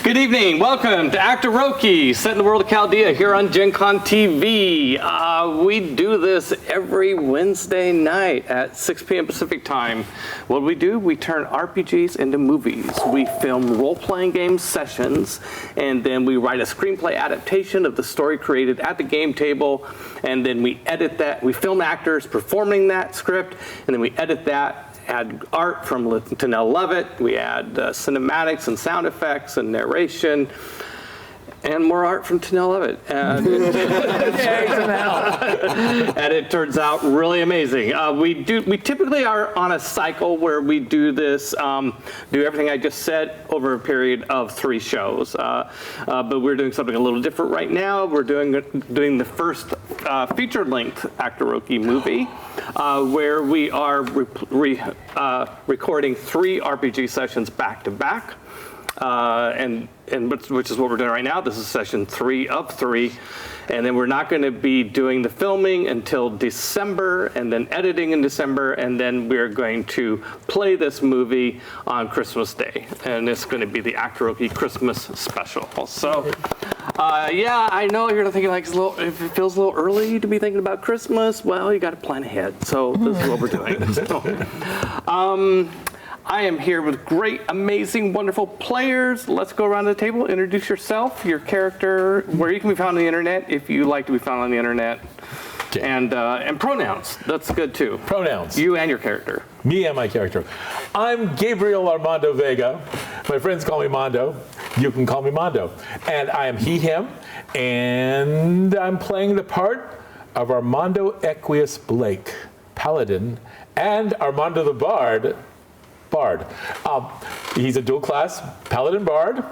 Good evening. Welcome to Actoroke, set in the world of Chaldea here on Gen Con TV. We do this every Wednesday night at 6 p.m. Pacific time. What do? We turn RPGs into movies. We film role-playing game sessions, and then we write a screenplay adaptation of the story created at the game table, and then we edit that. We film actors performing that script, and then we edit that. Add art from Tanel Levitt. We add cinematics and sound effects and narration, and more art from Tanel Levitt. And it turns out really amazing. We typically are on a cycle where we do this, do everything I just said over a period of 3 shows. But we're doing something a little different right now. We're doing the first feature-length Actoroke movie, where we are recording 3 RPG sessions back to back. Which is what we're doing right now. This is session 3 of 3. And then we're not going to be doing the filming until December, and then editing in December, and then we're going to play this movie on Christmas Day. And it's going to be the Actoroke Christmas special. So, yeah, I know you're thinking like if it feels a little early to be thinking about Christmas. Well, you got to plan ahead. So this is what we're doing. I am here with great, amazing, wonderful players. Let's go around the table. Introduce yourself, your character, where you can be found on the internet, if you like to be found on the internet, and pronouns. That's good too. Pronouns. You and your character. Me and my character. I'm Gabriel Armando Vega. My friends call me Mondo. You can call me Mondo. And I am he, him, and I'm playing the part of Armando Equius Blake, Paladin, and Armando the Bard. He's a dual class Paladin Bard,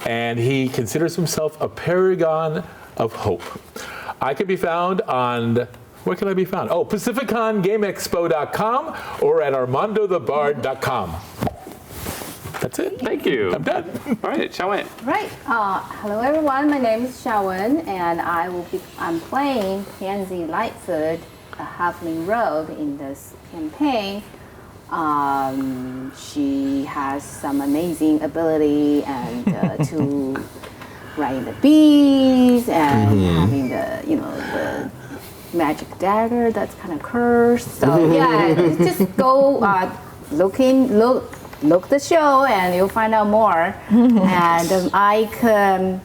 and he considers himself a paragon of hope. I can be found on, where can I be found? PacificConGameExpo.com or at ArmandoTheBard.com. That's it. Thank you. I'm done. All right, Xiaowen. Right. Hello, everyone. My name is Xiaowen, and I'm playing Pansy Lightfoot, a halfling rogue in this campaign. She has some amazing ability and to riding the bees and having the magic dagger that's kind of cursed. So yeah, just go look the show and you'll find out more. And I'm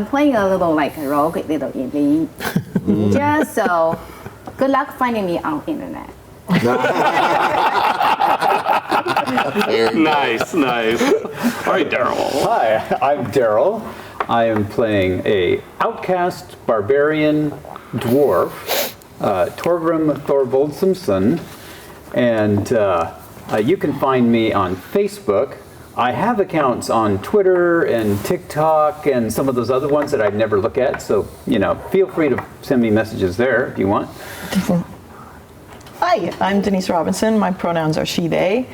playing a little like a rogue, little ninja. So good luck finding me on internet. Nice. All right, Daryl. Hi, I'm Daryl. I am playing a outcast barbarian dwarf, Torgrim Thorvoldsamson, and you can find me on Facebook. I have accounts on Twitter and TikTok and some of those other ones that I'd never look at, so feel free to send me messages there if you want. Hi, I'm Denise Robinson. My pronouns are she, they,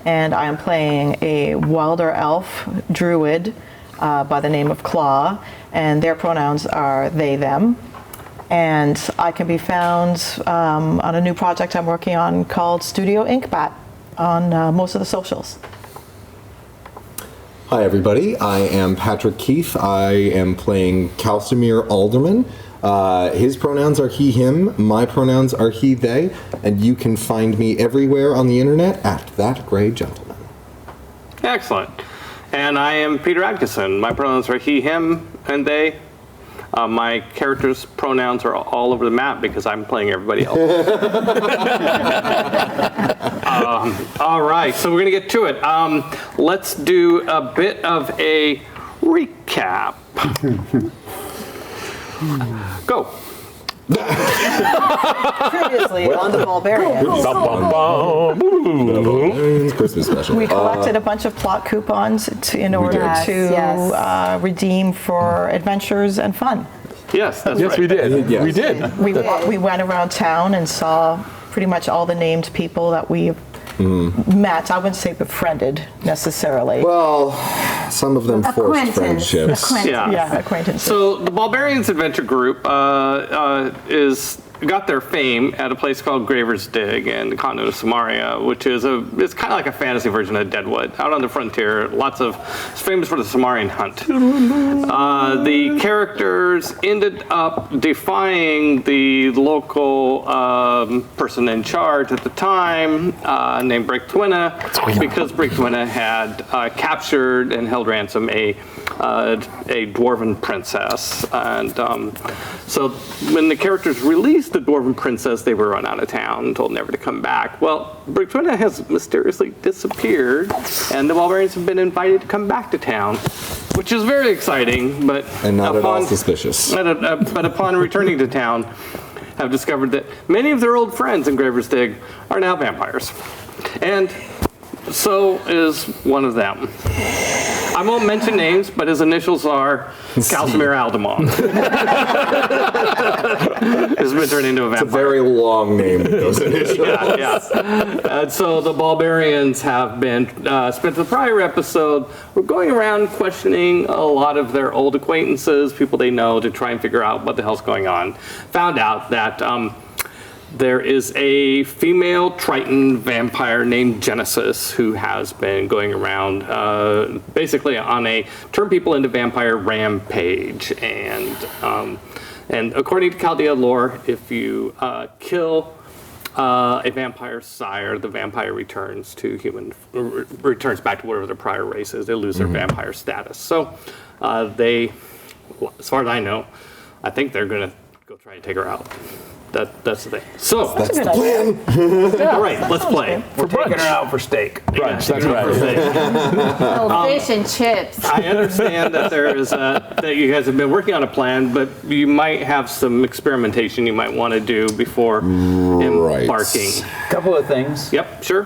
and I am playing a wilder elf druid by the name of Claw, and their pronouns are they, them. And I can be found on a new project I'm working on called Studio Inkbat on most of the socials. Hi, everybody. I am Patrick Keith. I am playing Calcimir Alderman. His pronouns are he, him. My pronouns are he, they. And you can find me everywhere on the internet at That Gray Gentleman. Excellent. And I am Peter Atkinson. My pronouns are he, him, and they. My character's pronouns are all over the map because I'm playing everybody else. All right, so we're going to get to it. Let's do a bit of a recap. Go. Previously on the Ballbarians. Christmas special. We collected a bunch of plot coupons in order to redeem for adventures and fun. Yes, that's Yes, right. we did. Yes. We did. We went around town and saw pretty much all the named people that we met. I wouldn't say befriended necessarily. Well, some of them forced friendships. Yeah. Yeah, acquaintances. So the Ballbarians Adventure Group is got their fame at a place called Graver's Dig in the continent of Samaria, which is it's kind of like a fantasy version of Deadwood, out on the frontier. It's famous for the Samarian hunt. The characters ended up defying the local person in charge at the time, named Bricktwina, because Bricktwina had captured and held ransom a dwarven princess. And so when the characters released the dwarven princess, they were run out of town and told never to come back. Well, Bricktwina has mysteriously disappeared, and the Ballbarians have been invited to come back to town, which is very exciting, but And not at all suspicious. but upon returning to town, have discovered that many of their old friends in Graver's Dig are now vampires. And so is one of them. I won't mention names, but his initials are Calcimir Aldemon. Has been turned into a vampire. It's a very long name. Those initials. Yeah. And so the Ballbarians have been, spent the prior episode, we're going around questioning a lot of their old acquaintances, people they know, to try and figure out what the hell's going on. Found out that there is a female Triton vampire named Genesis who has been going around basically on a turn people into vampire rampage. And according to Chaldea lore, if you kill a vampire sire, the vampire returns to returns back to whatever their prior race is. They lose their vampire status. So they, as far as I know, I think they're going to go try and take her out. That's the thing. So That's the plan. all right, let's play. We're taking her out for steak. Brunch, that's right. Fish and chips. I understand that there is that you guys have been working on a plan, but you might have some experimentation you might want to do before embarking. Couple of things. Yep, sure.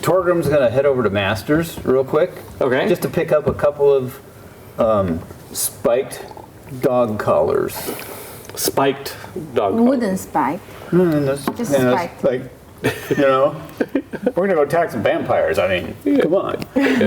Torgrim's going to head over to Masters real quick. Okay. Just to pick up a couple of spiked dog collars. Spiked dog. Wooden spike. Just spiked. Like, we're going to go attack some vampires. I mean, come on. That's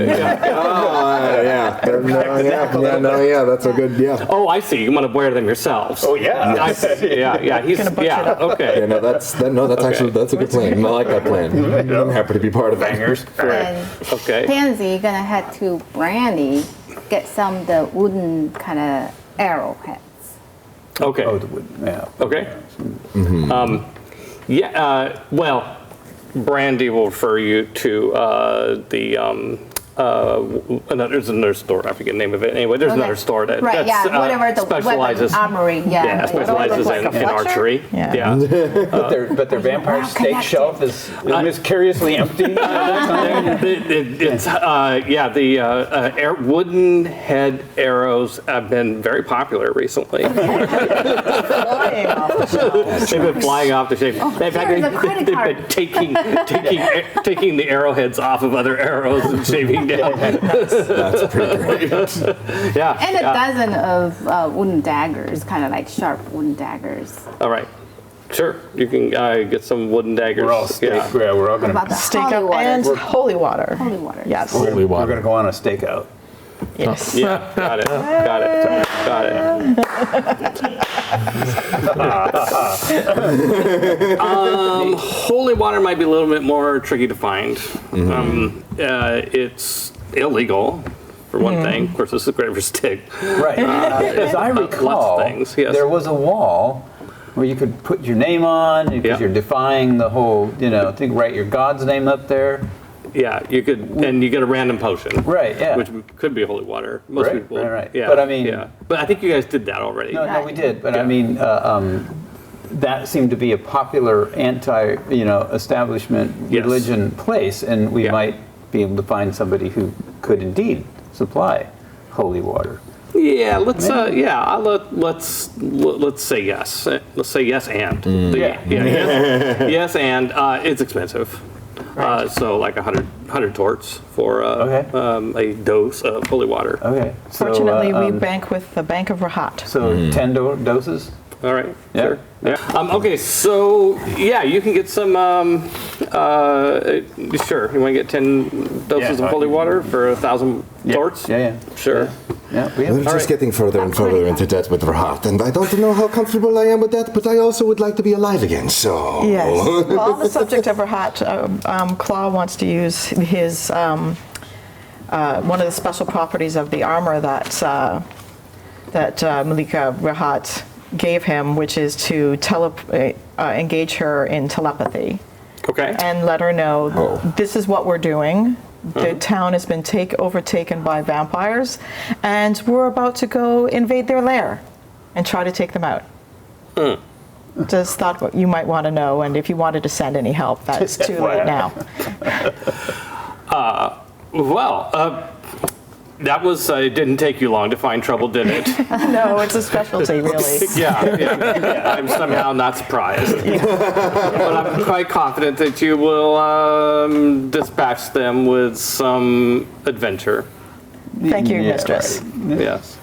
a good, Oh, I see. You want to wear them yourselves. Oh, yeah. I see. Yeah. He's Gonna butcher it up. okay. that's actually, that's a good plan. I like that plan. I'm happy to be part of it. Bangers. And Okay. Pansy gonna head to Brandy, get some of the wooden kind of arrowheads. Okay. Oh, the wood. Yeah. Okay. Well, Brandy will refer you to there's another store. I forget the name of it. Anyway, there's another store that Whatever the specializes. weapon armory. Yeah, specializes like a in Fletcher? archery. Yeah. But their vampire steak shelf is mysteriously empty. Wooden head arrows have been very popular recently. Flying off the shelf. They've been flying off the shape. In fact, here's a credit they've card. been taking the arrowheads off of other arrows and shaving down. That's pretty great. Yeah. And a dozen of wooden daggers, kind of like sharp wooden daggers. All right. Sure. You can get some wooden daggers. We're all steak. Yeah. Yeah, we're all going About to. the Steak holy up water. and holy water. Holy water. Yes. Holy We're water. going to go on a stakeout. Yes. Yeah. Got it. Holy water might be a little bit more tricky to find. It's illegal, for one thing. Of course, this is Graver's Dig. Right. As I recall, lots of things, yes. there was a wall where you could put your name on because Yeah. you're defying the whole, thing, write your god's name up there. Yeah, you could, and you get a random potion. Right, yeah. Which could be holy water. Most Right, people. right. Yeah. But I mean- yeah. But I think you guys did that already. No, we did. But Yeah. I mean, that seemed to be a popular establishment Yes. religion place, and we Yeah. might be able to find somebody who could indeed supply holy water. Yeah, let's say yes. Let's say yes and. Yes and it's expensive. So like 100 torts for a dose of holy water. Okay. Fortunately, so, we bank with the Bank of Rahat. So 10 doses. All right. Yeah. Sure. Yeah. Okay. So yeah, you can get some. Sure. You want to get 10 doses Yeah, of holy water for 1,000 torts? Yeah. Sure. Yeah, we We're have. just getting further and further into debt with Rahat, and I don't know how comfortable I am with that, but I also would like to be alive again, so... Yes. Well, on the subject of Rahat, Claw wants to use his one of the special properties of the armor that Malika Rahat gave him, which is to engage her in telepathy Okay. and let her know this is what we're doing. The town has been overtaken by vampires, and we're about to go invade their lair and try to take them out. Just thought what you might want to know, and if you wanted to send any help, that's too late now. That was, it didn't take you long to find trouble, did it? No, it's a specialty, really. Yeah. I'm somehow not surprised. But I'm quite confident that you will dispatch them with some adventure. Thank you, Yeah, mistress. right. Yes.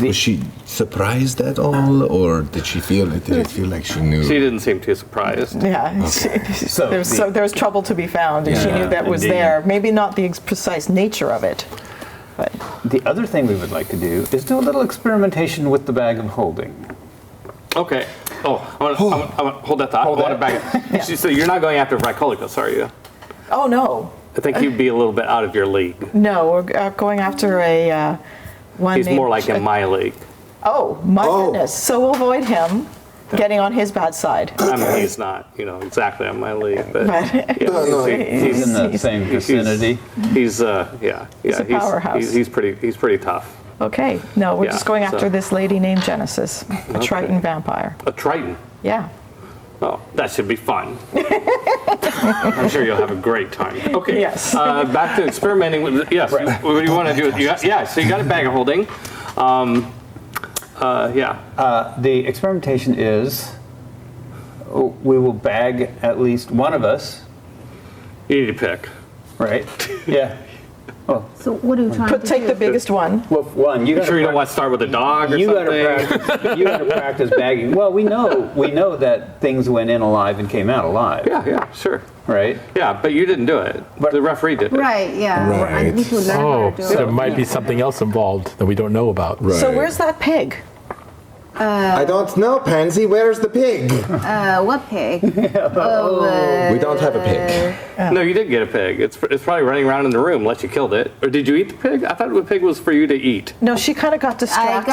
Was she surprised at all, or did it feel like she knew? She didn't seem too surprised. Yeah, there was trouble to be found, and she knew that was indeed. there. Maybe not the precise nature of it, but The other thing we would like to do is do a little experimentation with the bag of holding. Okay. Oh, I want to hold that thought. I want to back it. So you're not going after Vycolicus, are you? oh no, I think he'd be a little bit out of your league. no, we're going after a one. He's more named- like in my league. Oh my goodness! So we'll avoid him getting on his bad side. I mean, he's not, exactly on my league, but But No, He's in the same vicinity. he's a powerhouse. He's pretty tough. okay, no, we're Yeah, just going after so- this lady named Genesis, a Triton vampire. A Triton. Yeah. Oh, that should be fun. I'm sure you'll have a great time. Okay. Yes. Back to experimenting with. Yes. What do you want to do? So you got a bag of holding. The experimentation is we will bag at least one of us, You need to pick. right? Yeah. So what are you trying to do? Take the biggest one. Well, one, you You sure you don't got want to start with a dog or you got something? to practice. You got to practice bagging. Well, we know that things went in alive and came out alive, Yeah, sure. right? Yeah, but you didn't do it. But- The referee did it. Right, yeah. I Right. need to learn how Oh, to do so it. there might be something else involved that we don't know about. Right. So where's that pig? I don't know, Pansy. Where's the pig? What pig? We don't have a pig. No, you did get a pig. It's probably running around in the room unless you killed it. Or did you eat the pig? I thought the pig was for you to eat. No, she kind of got I distracted.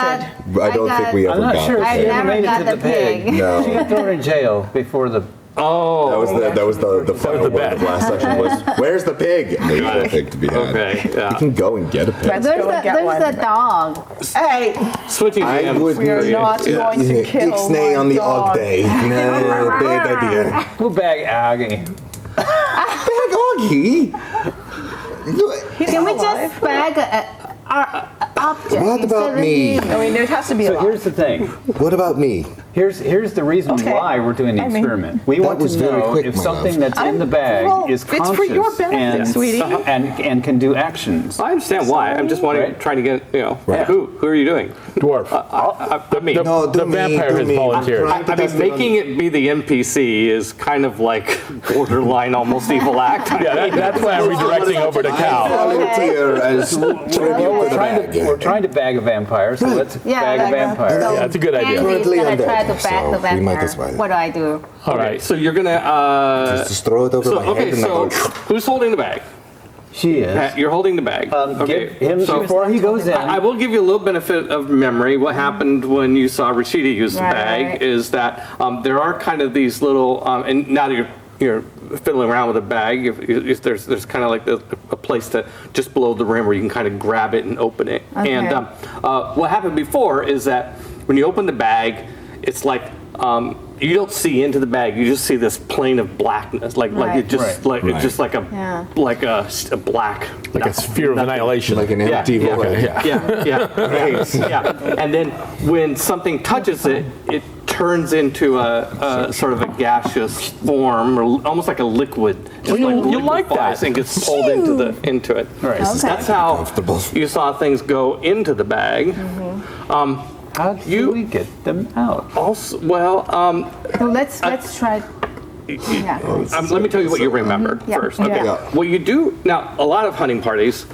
I don't think we ever I'm not got sure the if I she pig. ever never made it got to the the pig. pig. She No. got thrown in jail before the. Oh. That was the final the word bet. of last section was, where's the pig? And there's no pig to be had. Okay, yeah. You can go and get a pig. Let's go and get one. There's the dog. Hey, Switching I hands. would we are not going to kill Ixnay my on the dog. odd day. No, bad idea. We'll bag Aggie. Bag Augie? he's Can we alive. just bag our object? What about instead of me? leaving? I mean, it has to be So alive. here's the thing. What about me? Here's the reason Okay. why we're doing the I mean, experiment. We that want was to very know quick, if my something love. that's in the bag well, is it's for conscious your benefit, and, sweetie. and can do actions. I understand why. I'm just Right. trying to get, Right. who are you doing? Dwarf. Me. No, the do me, vampire do has me. volunteered. I'm trying to I mean, test it on- making it be the NPC is kind of like borderline almost evil act. Yeah, that's why I'm redirecting over to I Cal. volunteer as tribute to the bag. We're trying to bag a vampire, so let's Yeah, bag a like that. vampire. So Yeah, that's a good idea. Andy's Currently gonna undead, try to bag so the we vampire. might as well. What do I do? All Okay, right. so you're gonna. Just throw it over my head Okay, and I so go. who's holding the bag? She is. Pat, you're holding the bag. Give him so before he goes in. I will give you a little benefit of memory. What happened when you saw Rashida use the Right. bag is that there are kind of these little, and now that you're fiddling around with a bag, if there's kind of like a place to just below the rim where you can kind of grab it and open it. Okay. And what happened before is that when you open the bag, it's like you don't see into the bag. You just see this plane of blackness, like Right. it just Right. like Right. it's just like a Yeah. a black Like a sphere of nothing. annihilation. Like an empty void. Okay, yeah. yeah. And then when something touches it, it turns into a sort of a gaseous form, or almost like a liquid. Just you like liquefies that. and gets pulled into it. Right. Okay. That's how Comfortable. you saw things go into the bag. How do we get them out? Also, well, So let's try. Yeah. let me tell you what you remember Yeah. first. Okay. Yeah. What you do now, a lot of hunting parties,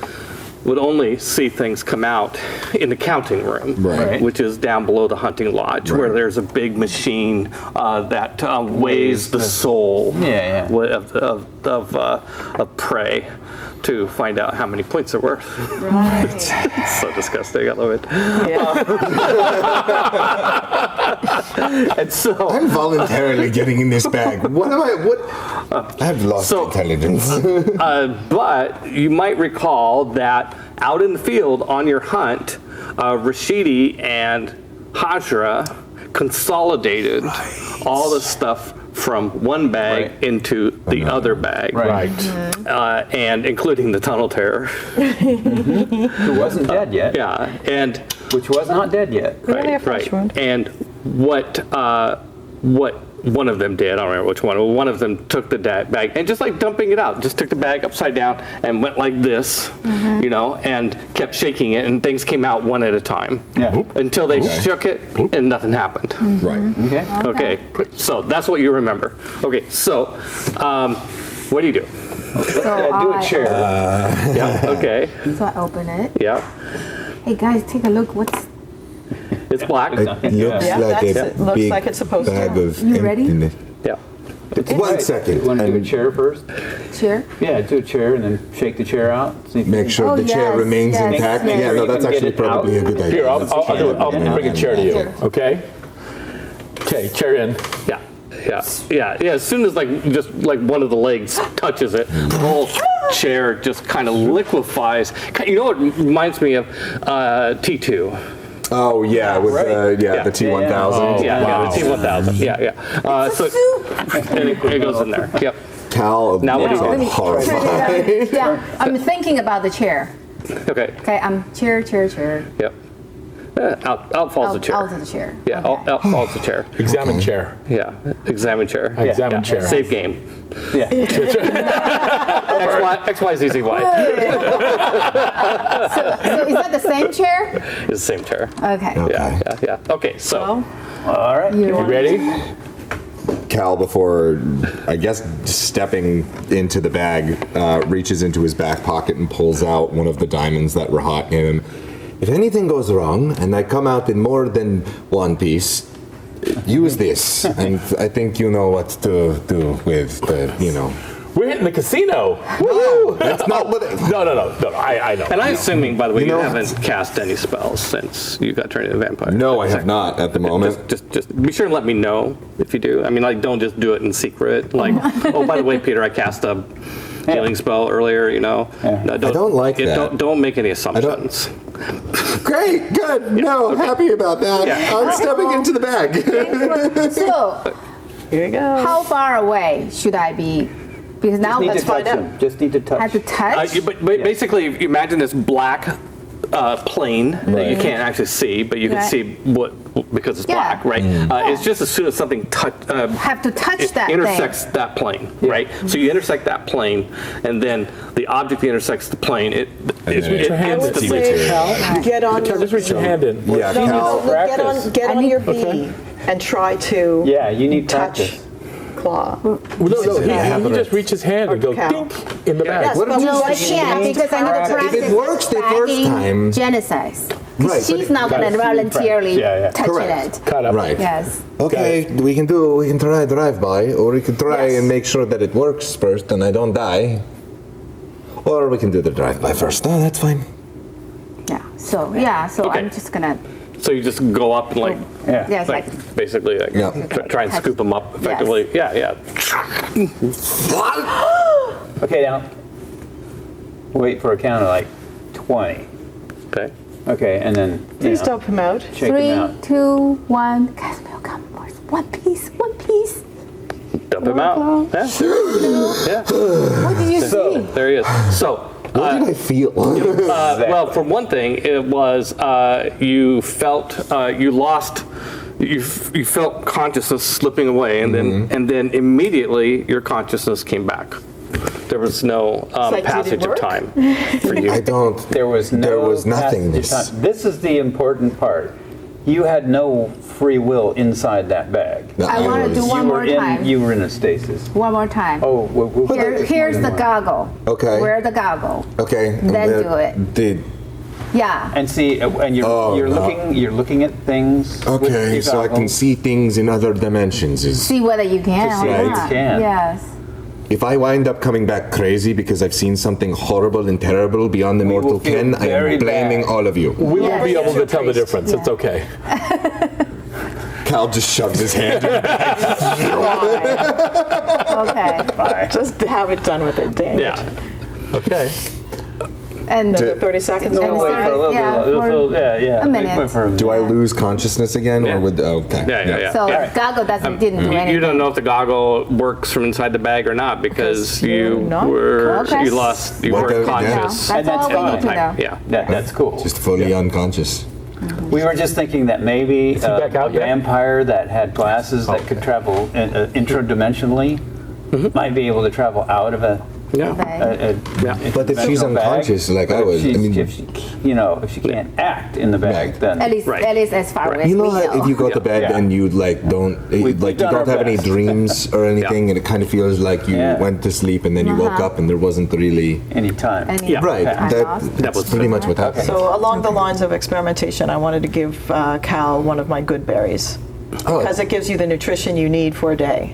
would only see things come out in the counting room, Right. which is down below the hunting lodge, where Right. there's a big machine that weighs the soul Yeah, of prey to find out how many points they're worth. Right. It's so disgusting. I love it. Yeah. And so, I'm voluntarily getting in this bag. What am I? What? I've lost So- intelligence. but you might recall that out in the field on your hunt, Rashidi and Hajra consolidated all the stuff from one bag Right. into the other bag. Right. And including the tunnel terror. Who wasn't dead yet. Yeah. And Which was not dead yet. Really a flesh wound. And what one of them did, I don't remember which one, one of them took the bag and just like dumping it out, just took the bag upside down and went like this, you know, and kept shaking it, and things came out one at a time. Yeah. Until they shook it and nothing happened. Right. Okay. Okay, so that's what you remember. Okay, so what do you do? Yeah, do a chair. Yeah, okay, So I open it. yeah, Hey guys, take a look. What's it's black. It looks Yeah, like that's a it. Looks big like it's supposed to. bag of You ready? emptiness. Yeah, One second. You want to do a and chair first? chair? Yeah, do a chair and then shake the chair out. See if you make can- sure Oh, the chair yes, remains yes, intact. yes. Yeah, no, that's You can actually get it out. probably a good idea. Here, I'll bring a chair to you. Okay. Okay, chair in. yeah. Yeah. As soon as just one of the legs touches it, the whole chair just kind of liquefies. You know what it reminds me of? T2. Oh yeah, with Right. the T1000. Yeah, wow. the T1000. Yeah. So and it goes in there. Yep. Cal Now what do you looks do? Let me horrified. Yeah, I'm thinking about the chair. Okay. Okay, I'm chair. Yep. Out falls the chair. Out of the chair. Yeah. Okay. Out falls the chair. Examine chair. Yeah. Examine chair. Examine chair. Save game. Yeah. XYZZY. So is that the same chair? It's the same chair. Okay. Yeah. Okay. So. All right. You ready? Cal, before I guess stepping into the bag, reaches into his back pocket and pulls out one of the diamonds that Rahat gave him. If anything goes wrong and I come out in more than one piece, use this, and I think you know what to do with the, you know. We're hitting the casino. Woo! That's not what. No. I know. And I'm assuming, by the way, you, know- haven't cast any spells since you got turned into a vampire. No, I have not at the moment. Just be sure and let me know if you do. I mean, don't just do it in secret. Like, oh, by the way, Peter, I cast a healing spell earlier. You know, no, I don't like that. Don't make any assumptions. Great, good. No, happy about that. Yeah. I'm stepping into the bag. So Here you go. how far away should I be? Because now Need let's to find touch out. him. Just need to touch. Have to touch. But basically, you imagine this black plane that you can't actually see, but you can Right. see because it's Yeah. black, right? It's just as soon as something Have to touch that intersects thing. that plane, right? So you intersect that plane, and then the object that intersects the plane, it then it instantly. Get on. Just reach your hand in. Yeah, No, Cal. Practice. get on your B and try to Yeah, you need touch practice. claw. No, he just reach his hand and go Cal. dink in the bag. Yes, What but did you No, I say? can't because I need to If it practice works the first bagging time- Genesis. Right, but She's not going to voluntarily Yeah. touch Correct. it. Cut up. Right. Yes. Okay, we can try drive-by, or we can try and make sure that it works first and I don't die. Or we can do the drive-by first. No, that's fine. Yeah. So Okay. I'm just gonna. So you just go up and Yeah. Yes. Like. basically Yeah. try and scoop them up effectively. Yeah. Okay, now. Wait for a count of like 20. Okay. Okay, and then. Please dump him out. Shake Three, him out. 2, 1. Guys, will come first. One piece. Dump him out. Yeah. What did you see? There he is. So. What did I feel? Well, for one thing, it was you felt you lost. You felt consciousness slipping away, and then immediately your consciousness came back. There was no like, did it passage of work? time for you. I don't. There was no There was nothingness. passage of time. This is the important part. you had no free will inside that bag. No, I want to was- do one more time. You were in a stasis. One more time. Oh, Here's the goggle. Okay. Wear the goggle. Okay. Then do it. Yeah. And see, and you're Oh, you're no. looking at things. with Okay, your so I can goggles. see things in other dimensions. See whether you can To see or if you not. can. Yes. If I wind up coming back crazy because I've seen something horrible and terrible beyond the We will mortal feel ken, I very am blaming bad. all of you. We Yes. won't be able to tell the difference. Yeah. It's okay. Cal just shoves his hand. Okay. Bye. Just have it done with it, dang it. Yeah. Okay. And Another 30 seconds. And We'll wait for a little yeah, bit. Yeah. a minute. Wait for a Do I lose consciousness again, Yeah. or would? Okay. Yeah. so Yeah. goggle didn't do anything. You don't know if the goggle works from inside the bag or not because Because you're you not were Okay. you What weren't the- conscious. That's And all that's we need to fine. know. Yeah. That's cool. Just fully unconscious. We were just thinking that maybe back a out yet? vampire that had glasses that could travel intradimensionally might be able to travel out of a. Yeah. Okay. But if she's interdimensional bag. unconscious, like But I was, I if mean, if she can't act in the bag, Right. then At least, Right. at least as far as you know, we know. if you go to bed Yeah. and you like don't We've like you done don't our have any best. dreams or anything, and it kind of feels like you Yeah. went to sleep and then you woke up and there wasn't really anytime. Any right. time That, lost? that's was- pretty much what happened. So along the lines of experimentation, I wanted to give Cal one of my good berries Oh. because it gives you the nutrition you need for a day.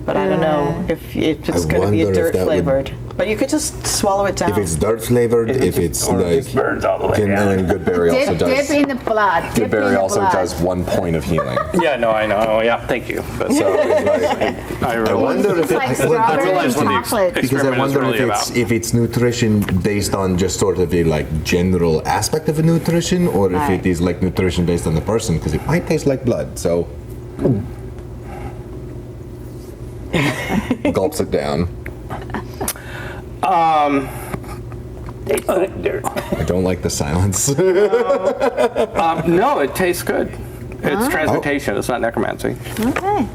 But I don't know if it's I going to be a wonder if dirt that would- flavored. But you could just swallow it down. If it's dirt flavored, if it's or like, it burns all the way and down. then Goodberry also Dip does. in the blood. Dip in Goodberry the also blood. does 1 point of healing. Yeah, no, I know. Yeah, thank you. But So it's like, I I really wonder It's if like it, strawberry and realize what the chocolate. ex- because I experiment is wonder really if it's nutrition based on just sort of a like general aspect of a nutrition, or if Right. it is like nutrition based on the person, because it might taste like blood. So gulps it down. I don't like the silence. no, it tastes good. It's transmutation. It's not necromancy. Okay.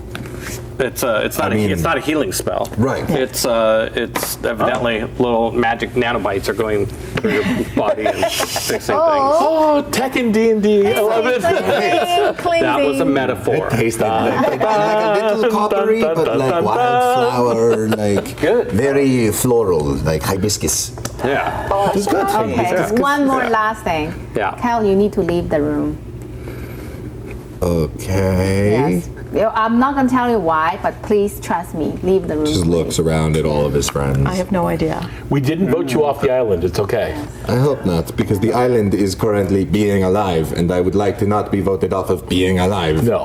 It's not mean- it's not a healing spell. Right. It's evidently little magic nanobites are going through your body and fixing Oh, tech and D&D. I love it. Cleansing. things. That was a metaphor. Tasted like a little coppery, but like wildflower, like Good. very floral, like hibiscus. Yeah. It's good. Okay. One more last thing. Yeah. Cal, you need to leave the room. Okay. Yes. I'm not going to tell you why, but please trust me. Leave the room. Just looks around at all of his friends. I have no idea. We didn't vote you off the island. It's okay. I hope not, because the island is currently being alive, and I would like to not be voted off of being alive. No.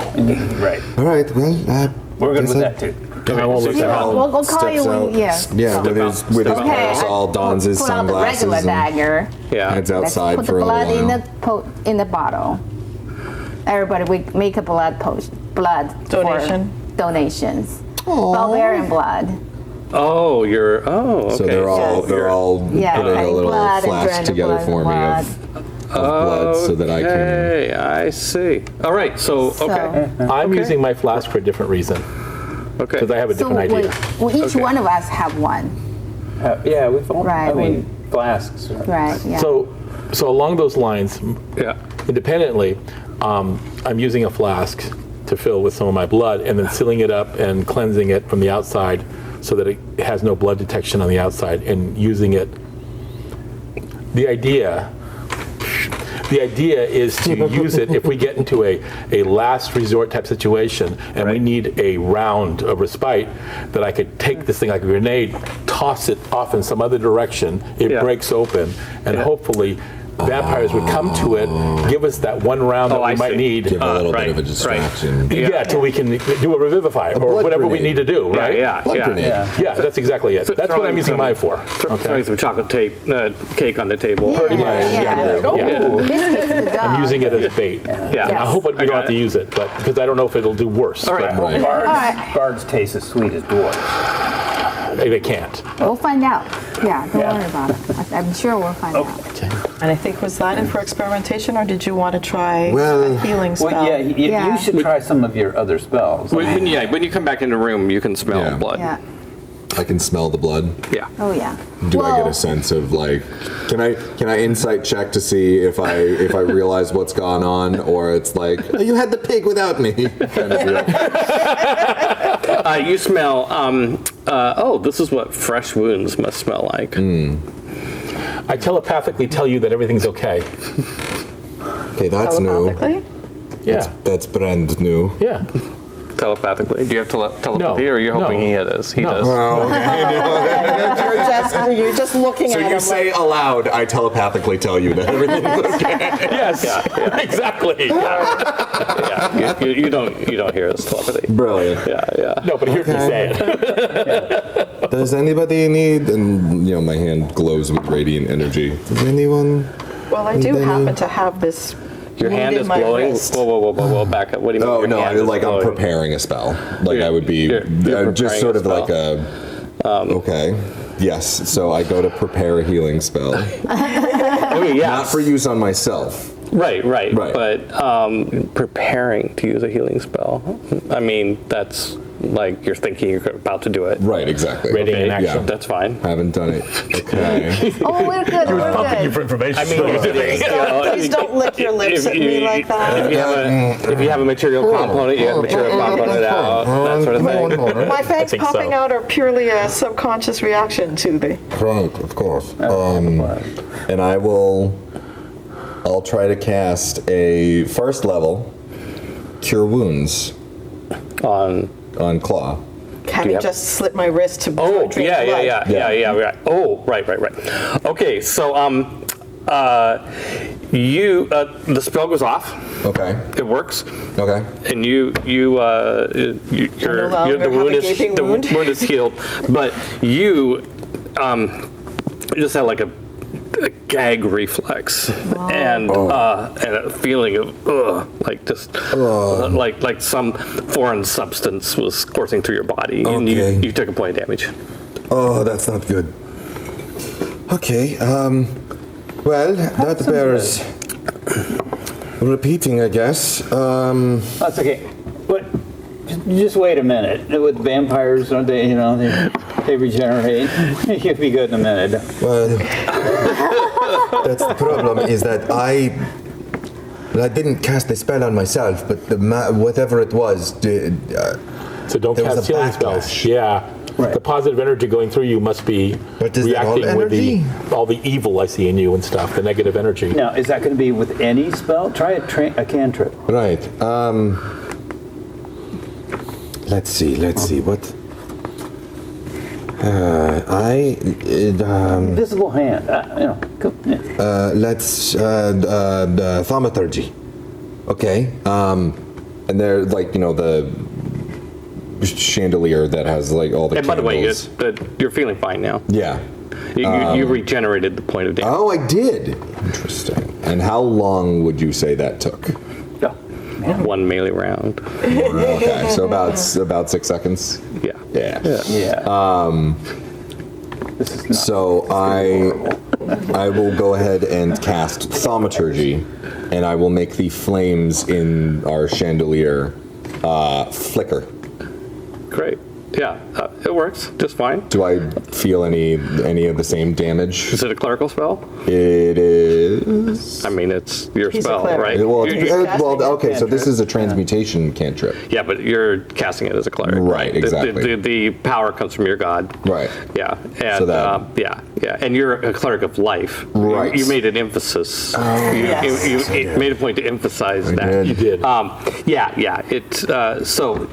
Right. All right, well, We're good guess with I- that too. I won't let that happen. We'll call steps you when, out, yeah. Yeah, with his Okay, parasol, dons his pull out the sunglasses, regular and dagger. Yeah. heads Let's outside put for the a blood little in while. in the bottle. Everybody, we make a blood Donation. for donations. Ballbarian blood. Oh, you're. Oh, okay. So they're all Yeah, putting a cutting little blood and flask drain together blood, for me of blood, so that I can. Okay, I see. All right. So okay. I'm using my flask for a different reason Okay. because I have a So different idea. each one of us have one. Yeah, we've all. Right, I mean, flasks. Right, yeah. So along those lines, Yeah. independently, I'm using a flask to fill with some of my blood and then sealing it up and cleansing it from the outside so that it has no blood detection on the outside and using it. The idea is to use it if we get into a last resort type situation and we need a round of respite, that I could take this thing like a grenade, toss it off in some other direction, it Yeah. breaks open, and hopefully vampires would come to it, give us that one round that Oh, we I might see. need. Give a little right, bit of a right. distraction. Yeah, till we can do a revivify or blood whatever we grenade. need to do, Yeah, right? yeah, Blood yeah. grenade. Yeah. Yeah, that's exactly it. That's what Throwing I'm using some- mine for. Throwing some chocolate cake on the table. yeah. Biscuits to go. I'm using it as bait. Yeah. I hope we I don't got have to it. use it, but because I don't know if it'll do worse. All right. but Right. Bards taste as sweet as dwarves. they can't. We'll find out. Yeah, don't worry about it. I'm sure we'll find out. And I think, was that it for experimentation, or did you want to try Well- a healing spell? Well, yeah, Yeah. you should try some of your other spells. When you come back in the room, you can smell Yeah. blood. Yeah. I can smell the blood. Yeah. Oh yeah. Do I get Well, a sense of like, can I insight check to see if I realize what's gone on, or it's like, oh, you had the pig without me kind of deal. You smell. This is what fresh wounds must smell like. I telepathically tell you that everything's okay. Okay, that's new. Telepathically? Yeah. That's brand new. Yeah. Telepathically. Do you have telepathy, No, or are you hoping no. he does? He No. does. You're just looking So at you him say like, aloud, I telepathically tell you that everything's okay. Yes. Exactly. Yeah. You don't hear his telepathy. Brilliant. Yeah. No, but here's me say it. Does anybody need, and my hand glows with radiant energy. Does anyone? well, I do Then- happen to have this. Your wound hand in is my glowing. wrist. Whoa, back up. What do you mean? Oh your no, hand is I'm glowing? preparing a spell. Like I would be You're just preparing sort a of like spell. okay. Yes, so I go to prepare a healing spell. Okay, yeah. Not for use on myself. Right. Right. But preparing to use a healing spell. I mean, that's like you're thinking you're about to do it. Right, exactly. Ready in Okay, action. That's fine. Haven't done it. Okay. oh, we're good. We're Pumping you good. for information. I mean, Please don't lick your lips at me like that. If you have a material component, you have a material component out, that sort of thing. My fangs think popping so. out are purely a subconscious reaction to the. Right, of course. And I'll try to cast a first level Cure Wounds On. on Claw. Having have- just slit my wrist to Oh, drink yeah. blood. Right. Oh, right. Okay, so the spell goes off. Okay. It works. Okay. And the longer have a gaping wound. wound is healed, but you just had like a gag reflex and a feeling of like some foreign substance was coursing through your body, and Okay. you took a point of damage. Oh, that's not good. Okay, well, that bears repeating, I guess. That's okay. But just wait a minute. With vampires, don't they? They regenerate. You'll be good in a minute. Well, that's the problem, is that I didn't cast the spell on myself, but whatever it was did. So don't There was cast a healing spells. backlash. Yeah. Right. The positive energy going through you must be But is that all reacting with energy? all the evil I see in you and stuff, the negative energy. Now, is that going to be with any spell? Try a cantrip. Right. Let's see. What? Invisible hand. Let's the thaumaturgy. Okay. And they're like the chandelier that has like all the. And by the way, candles. you're feeling fine now. Yeah. You regenerated the point of damage. Oh, I did. Interesting. And how long would you say that took? One melee round. Okay, so about 6 seconds. Yeah. Yeah. Yeah. This is not So I will go ahead and cast thaumaturgy, and I will make the flames in our chandelier flicker. Great. Yeah, it works just fine. Do I feel any of the same damage? Is it a clerical spell? It is. I mean, it's your He's a spell, cleric. right? Well, casting okay. So this is a transmutation cantrip. Yeah, but you're casting it as a cleric, Right, The- exactly. The power comes from your god. Right. Yeah, and So that- yeah, and you're a cleric of life. Right. You made an emphasis. Yes. You made a point to emphasize that. did. You did. Yeah. It's so.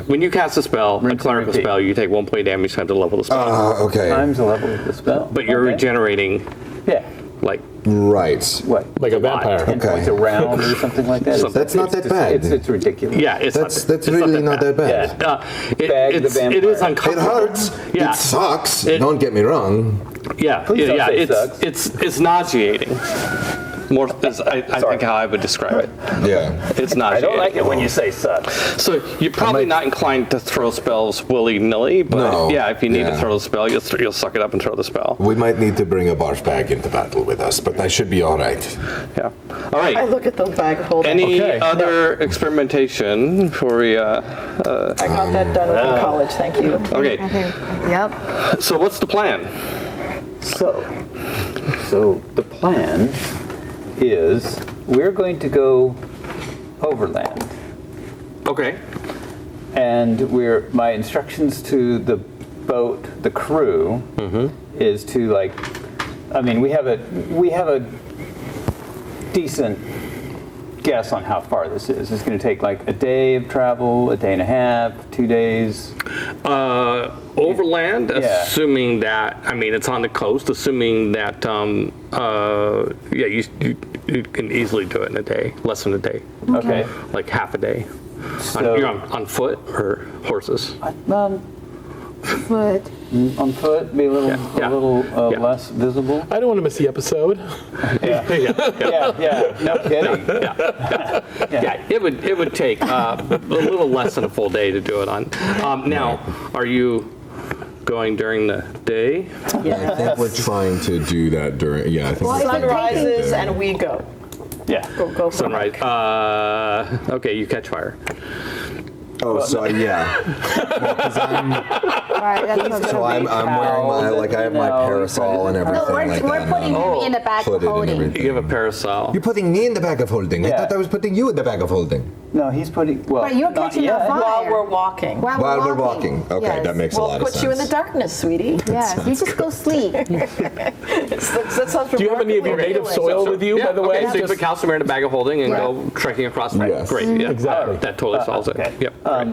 When you cast a spell, a clerical repeat. spell, you take 1 point damage time to level the spell. Okay. times the level of the spell. But you're Okay. regenerating Yeah. like Right. What? Like a vampire. 10 points a round or something like that? That's not that bad. It's ridiculous. yeah. It's That's it's really not that bad. Yeah. It Bag the is vampire. It uncomfortable. hurts. Yeah. It sucks. It- Don't get me wrong. Yeah, Please don't say sucks. it's nauseating. More is I think how I would describe it. Yeah. It's I nauseating. don't like it when you say sucks. So you're probably not inclined to throw spells willy-nilly, but No. yeah, if you need to Yeah. throw the spell, you'll suck it up and throw the spell. We might need to bring a barf bag into battle with us, but I should be all right. Yeah. All I right. look at the bag of holding. Any Okay. other experimentation before we? I got that done in college, thank you. Okay. Yep. So what's the plan? So the plan is we're going to go overland. Okay. And my instructions to the boat, the crew, is to like, I mean, we have a decent guess on how far this is. It's going to take like a day of travel, a day and a half, 2 days. Overland, Yeah. assuming that, I mean, it's on the coast, assuming that, yeah, you can easily do it in a day, less than a day, Okay. like half a day. So- You're on foot or horses? Foot. On foot, be a little, Yeah. Yeah. less visible. I don't want to miss the episode. Yeah, no kidding. Yeah, it would take a little less than a full day to do it on. Now, are you going during the day? I think we're trying to do that during. Yeah, I think. Well, we're if Sun it trying to do rises that. and we go. Yeah. Go for Sunrise. it. Okay, you catch fire. Oh, so yeah. Well, 'cause Right, that's what so I'm wearing my like I have my parasol and everything No, we're, like we're that. putting now. him in the back Hooded and holding. everything. You have a parasol. You're putting me in the bag of holding. I Yeah. thought I was putting you in the bag of holding. No, he's putting, well. But you're not catching yet. on fire. While we're walking. While we're walking. Okay, Yes. that makes a We'll lot of put sense. you in the darkness, sweetie. Yes, you just go sleep. That sounds Do you have any of your remarkably native appealing. soil with you, Yeah, by the way? okay, so you put calcium in a bag of holding and Yeah. go trekking across. Yes. Great, yeah. Exactly. That totally solves Okay. it. Yep. great.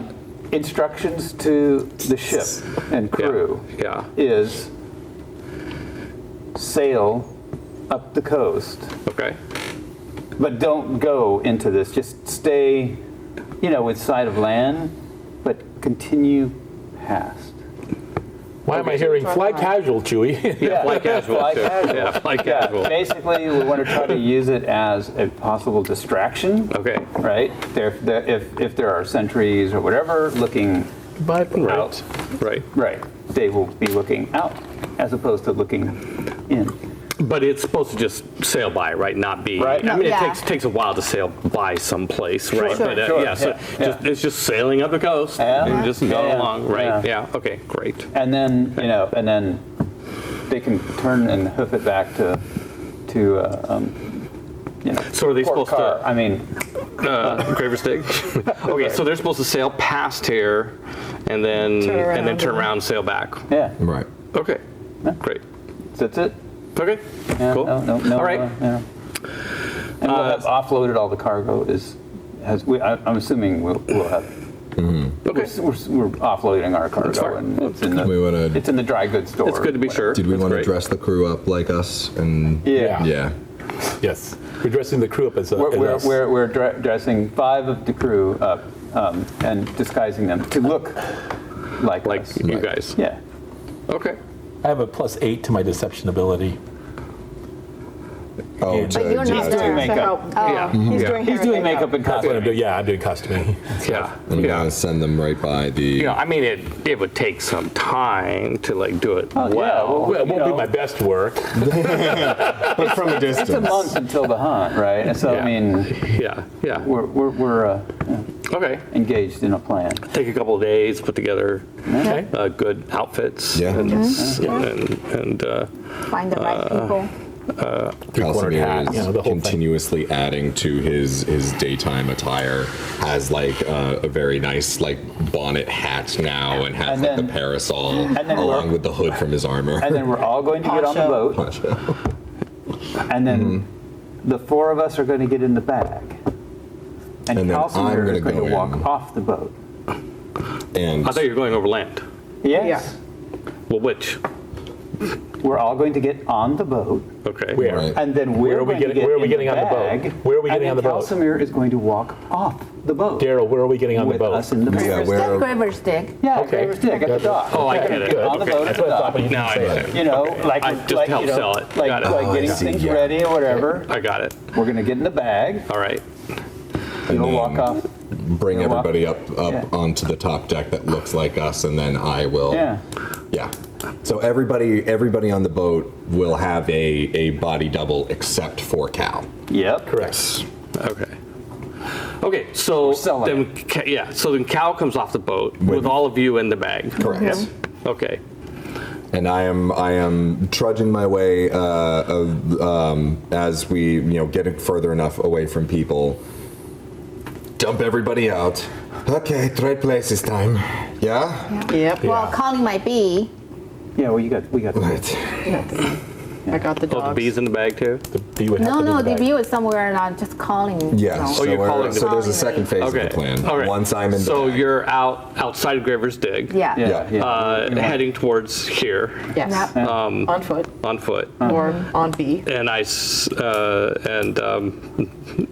Instructions to the ship and crew Yeah. is sail up the coast, Okay. but don't go into this. Just stay, with sight of land, but continue past. Why am I hearing fly casual, Chewy? Yeah, fly casual. Fly too. casual. Yeah, fly Yeah, casual. basically, we want to try to use it as a possible distraction. Okay. Right? If there are sentries or whatever looking But out, Right. right, they will be looking out as opposed to looking in. But it's supposed to just sail by, right? Not be. Right. I mean, Yeah. it takes a while to sail by someplace, right? Sure. But Sure. yeah, so Yeah. it's just sailing up the coast Yeah. and just go Yeah. along, right? Yeah. Yeah. Okay. Great. And then, and then they can turn and hoof it back to So are they port supposed car. to I mean, Graver's Dig? Okay, so they're supposed to sail past here, and then turn around and sail back. yeah, Right. Okay. Great. that's it. Okay. Yeah, Cool. No, All right. yeah. And we'll have offloaded all the cargo. I'm assuming we'll have. Okay. We're offloading our cargo, fine. and it's in the dry goods store. It's good to be sure. Did we That's want to great. dress the crew up like us? And Yeah. yeah. yes, we're dressing the crew up as a. We're dressing 5 of the crew up and disguising them to look like us. You Right. guys. Yeah. Okay. I have a +8 to my deception ability. Oh, But you're to- not He's doing there. makeup. Yeah. He's yeah. doing He's hair doing and makeup and That's what I'm costume. doing. Yeah, I'm doing costuming. Yeah. I'm Yeah. gonna send them right by the. I mean, it would take some time to do it well. Well, it won't be my best work. But from a distance. It's a month until the hunt, right? And so, Yeah. I mean, Yeah. Yeah. we're Okay. engaged in a plan. Take a couple of days, put together Okay. good outfits. Yeah. And, Mm-hmm. and Find the right people. Three-cornered hat, Casimir the is whole thing. continuously adding to his daytime attire. Has like a very nice like bonnet hat now, and has And like then- the parasol then along we're- with the hood from his armor. And then we're all going to get on the Poncho. boat, and then the 4 of us are going to get in the bag. And And then Calcimer I'm gonna is going go to walk in. off the boat. And I thought you were going over land. Yes. Well, which? We're all going to get on the boat, Okay. Where? Right. and then Where we're are we going to getting- get where are we in getting on the boat? bag, Where are we getting and on the then boat? Calcimer is going to walk off the boat. Daryl, where are we getting on the with boat? us in the boat. yeah, That's where Graver's Dig. Yeah, Okay. Graver's Dig at the dock. Oh, I get it. Good. On the Okay. boat at That's the what I thought dock. when you Now I didn't say understand. it. Like, Just like, help sell it. like, Got it. like Oh, I getting see, things yeah. ready or whatever. I got it. We're going to get in the bag. All right. You'll then walk off. bring You'll walk- everybody up Yeah. onto the top deck that looks like us, and then I will. Yeah. Yeah. So everybody on the boat will have a body double except for Cal. Yep. Correct. Okay. Okay, so selling then, so then Cal comes off the boat with all of you in the bag. Correct. Yep. Okay. And I am trudging my way as we get further enough away from people. Dump everybody out. Okay, trade places time. Yeah. Yep. Well, calling my bee. Yeah, well, we got Right. I got the dogs. Oh, the bees in the bag too? The bee would have to be in No, the the bag. bee is somewhere not just calling. Yeah. No. So, you're calling so there's a the- second phase Okay. of the plan. All right. Once I'm in the So bag. you're outside of Graver's Dig. Yeah. Heading towards here Yes. Yep. On foot on foot. or on B. And and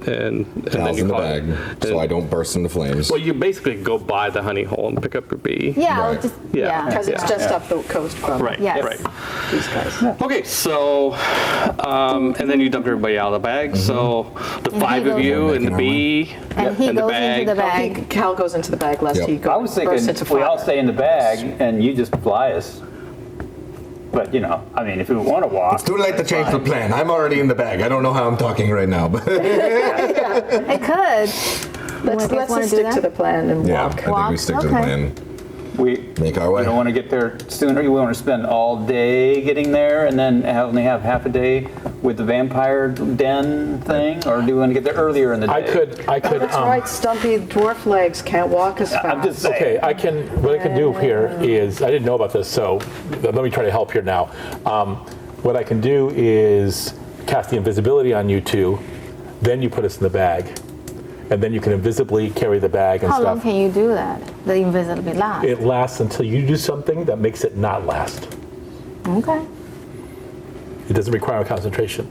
then Cal's you in the call bag, it. so I don't burst into flames. Well, you basically go by the honey hole and pick up your bee. Yeah, I'll Right. just, Yeah. yeah. Because it's just up the coast from Right. Yes. Right. these guys. Okay, so and then you dumped everybody out of the bag. So the five of goes- you and the Making our bee And he and the goes bag. into the bag. Cal goes into the bag lest Yep. he goes. I was thinking into we all fire. stay in the bag and you just fly us. But I mean, if we want to walk, It's too late to change the plan. I'm already in the bag. I don't know how I'm talking right now, but It could. Let's wanna just do stick that? to the plan and yeah, I walk. think we Walk, stick to the okay. plan. we Make our way. We don't want to get there sooner. We want to spend all day getting there and then only have half a day with the vampire den thing, or do we want to get there earlier in the day? I could. That's right, stumpy dwarf legs can't walk as fast. I'm just saying. Okay, what I can do here is, I didn't know about this, so let me try to help here now. What I can do is cast the invisibility on you two, then you put us in the bag, and then you can invisibly carry the bag and How long stuff. can you do that? The invisibility last. It lasts until you do something that makes it not last. Okay. It doesn't require concentration.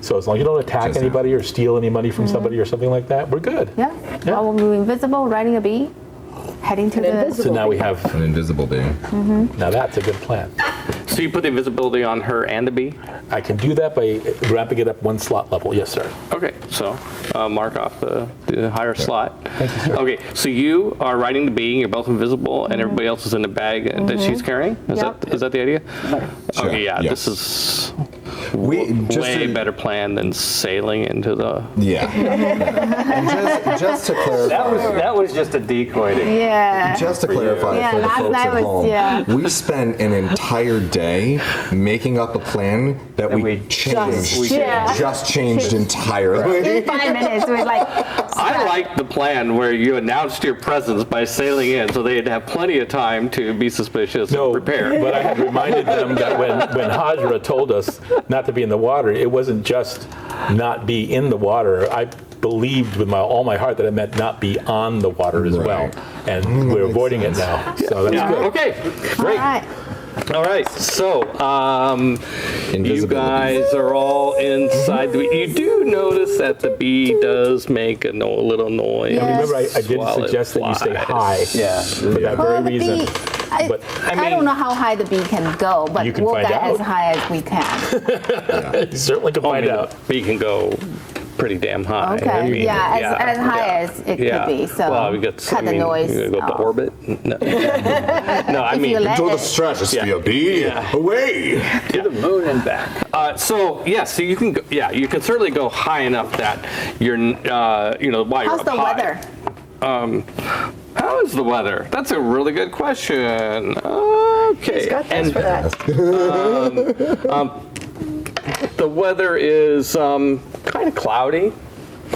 So as long as you don't attack Just- anybody or steal any money from somebody or something like that, we're good. Yeah. Yeah. I will be invisible, riding a bee, heading to the. invisible. So now we have, An invisible being. now that's a good plan. So you put the invisibility on her and the bee? I can do that by ramping it up one slot level. Yes, sir. Okay, so mark off the higher slot. Okay, so you are riding the bee, you're both invisible, and everybody else is in the bag that she's carrying? Yep. Is that the idea? Sure, Okay, yeah, yeah. this is We just way to- better plan than sailing into the... Yeah. And just to clarify. That was just a decoy to Yeah. Just to clarify Yeah, for the last folks night at was- home, yeah. we spent an entire day making up a plan that we we changed, Yeah. just changed entirely. In 5 minutes, we're like. I like the plan where you announced your presence by sailing in, so they'd have plenty of time to be suspicious No, and prepare. but I had reminded them that when Hajra told us not to be in the water, it wasn't just not be in the water. I believed with all my heart that it meant not be on the water as well. Right. And we're avoiding it now. So that's Yeah, good. okay, All great. right. All right, so you Invisibility. guys are all inside. You do notice that the bee does make a little noise. Yeah. Remember, I did while it suggest that you say flies. hi Yeah. for that Well, very the reason. bee, But I don't know how high the bee can go, but You can we'll find get as out. high as we can. you certainly can I find mean, out. the bee can go pretty damn high. Okay, I mean, yeah, as high yeah. as it Yeah. could be. So well, we got cut the noise. You go up to off. orbit. No, no I If mean, you let To the it. stratosphere, be away. to the moon and back. so you can go, you can certainly go high enough that you're while you're How's up the high. weather? How is the weather? That's a really good question. Okay. He's got this And for that. the weather is kind of cloudy.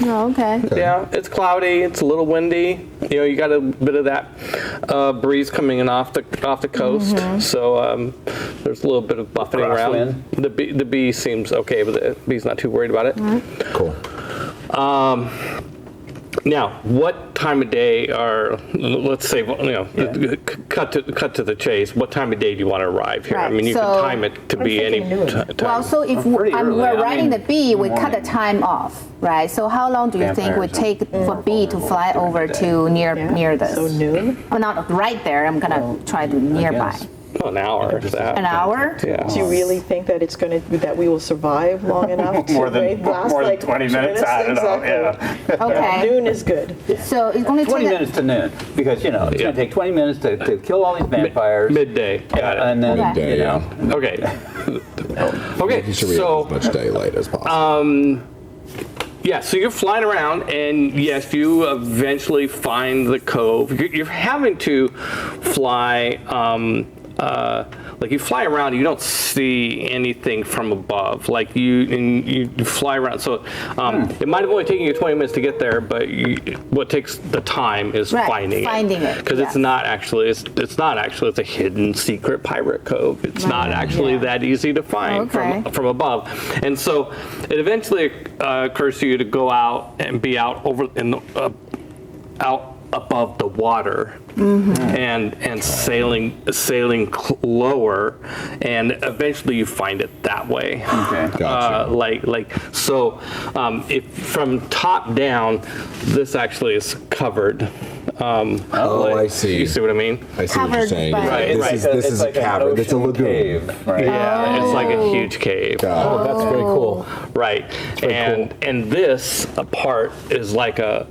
Oh, okay. Yeah, it's cloudy. It's a little windy. You got a bit of that breeze coming in off the coast. So there's a little bit of buffeting around. Crosswind. The bee seems okay, but the bee's not too worried about it. Cool. Now, what time of day are? Let's say cut to the chase. What time of day do you want to arrive here? I Right, mean, you so- can time it to be any thinking noon. time. Well, so if pretty early. we're I riding mean, the bee, we cut the morning. time off, right? So how long do you think it would Vampires. take for bee to fly over to near this? So noon? Oh, not right there. I'm gonna try to nearby. Oh, an hour. if that. An hour? Yeah. Do you really think that it's going to that we will survive long enough to More than last 20 minutes. I don't know. Exactly. Yeah. Okay. Noon is good. So it's going to 20 take minutes to noon, because it's going to take 20 minutes to kill all these vampires. Midday. Got it. And then, Okay. you know. Okay. Okay. Making sure we So. have as much daylight as possible. Yeah, so you're flying around, and yes, you eventually find the cove. You're having to fly, like you fly around, you don't see anything from above. Like you fly around, so it might have only taken you 20 minutes to get there, but what takes the time is Right, finding it. Because yes. it's not actually, it's a hidden secret pirate cove. It's not actually yeah. that easy to find Okay. from above. And so it eventually occurs to you to go out and be out over out above the water and sailing lower, and eventually you find it that way. Okay. Gotcha. So if from top down, this actually is covered. I see. You see what I mean? I see what you're Covered saying. by- Right. Right, This is a like an cavern. It's a ocean lagoon. cave, right? Yeah, it's like a huge cave. Got Oh, that's very cool. Right, and this part is like a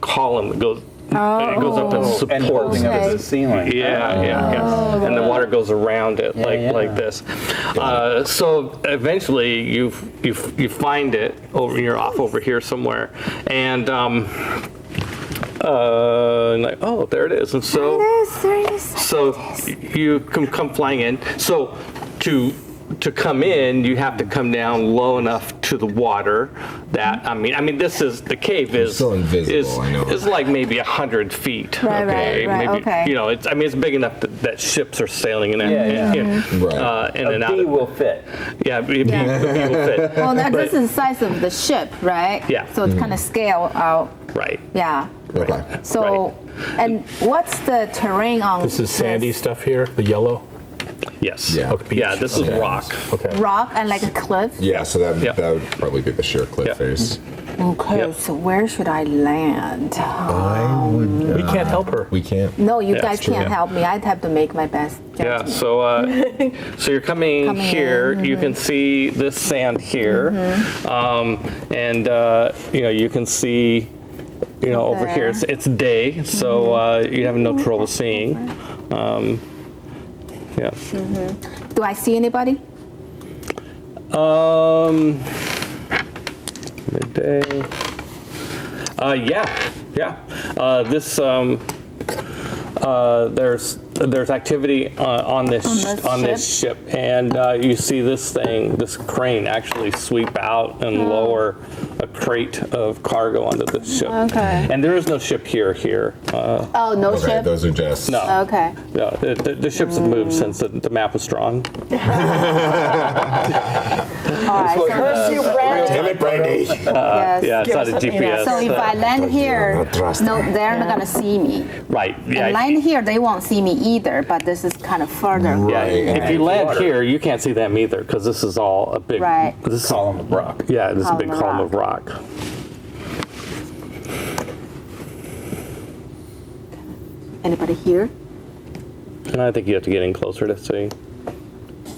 column that goes. It goes up and And supports. holding up Okay. to the ceiling. Yeah. And the water goes around it like this. So eventually you find it over. You're off over here somewhere, and like, oh, there it is. And so There it is. so you come flying in. So to come in, you have to come down low enough to the water that I mean, this is the cave is still invisible, I know. is like maybe 100 feet. Right, okay, right, maybe, okay. You know, it's big enough that ships are sailing in Right. in and A out. bee will fit. Yeah, the bee will fit. Well, this But- is the size of the ship, right? Yeah. So it's kind of scale out. right. Yeah. Okay. So, and what's the terrain on This is sandy stuff here, the yellow. Yes. Yeah. Okay. Yeah. This is Okay. rock. Okay. Rock and like a cliff? Yeah, so that Yeah. that would probably be the sheer cliff Yeah. face. Okay, Yep. so where should I land? We can't help her. We can't. No, you Yeah, guys it's true. can't help me. I'd have to make my best Yeah, judgment. so you're coming Coming here. in, You can see this sand here, and you can see, over here. there. It's day, so you have no trouble seeing. Yeah. Do I see anybody? Midday. Yeah. There's activity on this ship, and you see this crane actually sweep out and lower a crate of cargo onto this ship. Okay. And there is no ship here. Oh, no Okay, ship? those are just. No. Okay. No, the ships have moved since the map was drawn. All right. So, Curse you, Brad. Damn it, Brandy. yes. Yeah, it's not a us a- GPS. So if I land here, not trust no, they're not gonna see me. Right. And Yeah. land here, they won't see me either. But this is kind of further. Yeah, Right. if you land here, you can't see them either because this is all a big Right. This is Column of rock. Yeah, this is a big Column column of of rock. Anybody here? And I think you have to get in closer to see.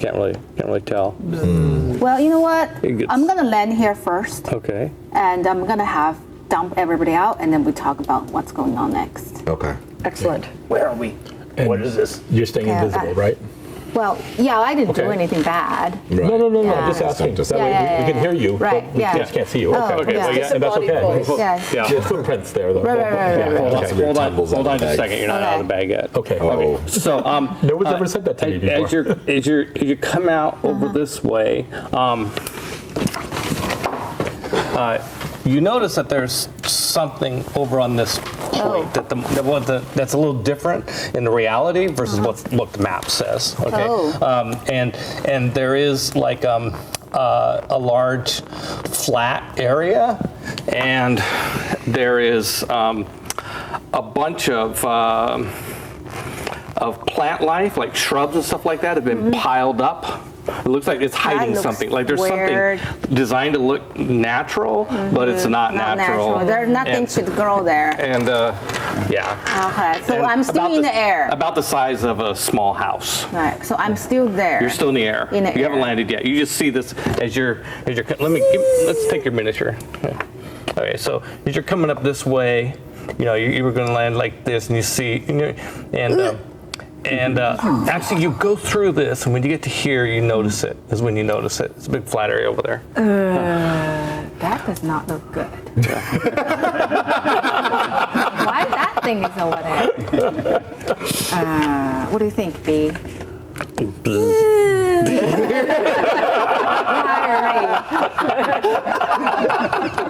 Can't really tell. Well, you know what? It gets- I'm gonna land here first, Okay. and I'm gonna have dump everybody out, and then we talk about what's going on next. Okay. Excellent. Where are we? What is this? You're staying Yeah, invisible, right? Well, yeah, I didn't do Okay. anything bad. Right. No. Yeah. Just asking. Just- That way Yeah, we can hear you, Right, but we yeah. just can't see you. Okay. Oh, Okay, yeah. well, yeah, And that's okay. Yes. Yeah. There's footprints there, though. Right. Yeah, Hold on, okay. Weird tumbles hold out on of just a the second. You're not out of the bag yet. Okay. Oh. So, No one's ever said that to me before. as you come out over this way, you notice that there's something over on this point that's a little different in the reality versus what the map says. Okay, Oh. and there is like a large flat area, and there is a bunch of plant life, like shrubs and stuff like that, have been piled up. It looks like it's hiding looks something. Like there's weird. something designed to look natural, but it's not natural. There, nothing And- should grow there. And Yeah. Okay, so I'm still About in the air. About the size of a small house. Right, so I'm still there. You're still in the air. In the you haven't air. landed yet. You just see this as you're. Let's take your miniature. Okay, so as you're coming up this way, you were going to land like this, and you see, and actually you go through this, and when you get to here, you notice it. Is when you notice it. It's a big flat area over there. That does not look good. Why that thing is over there? What do you think, B?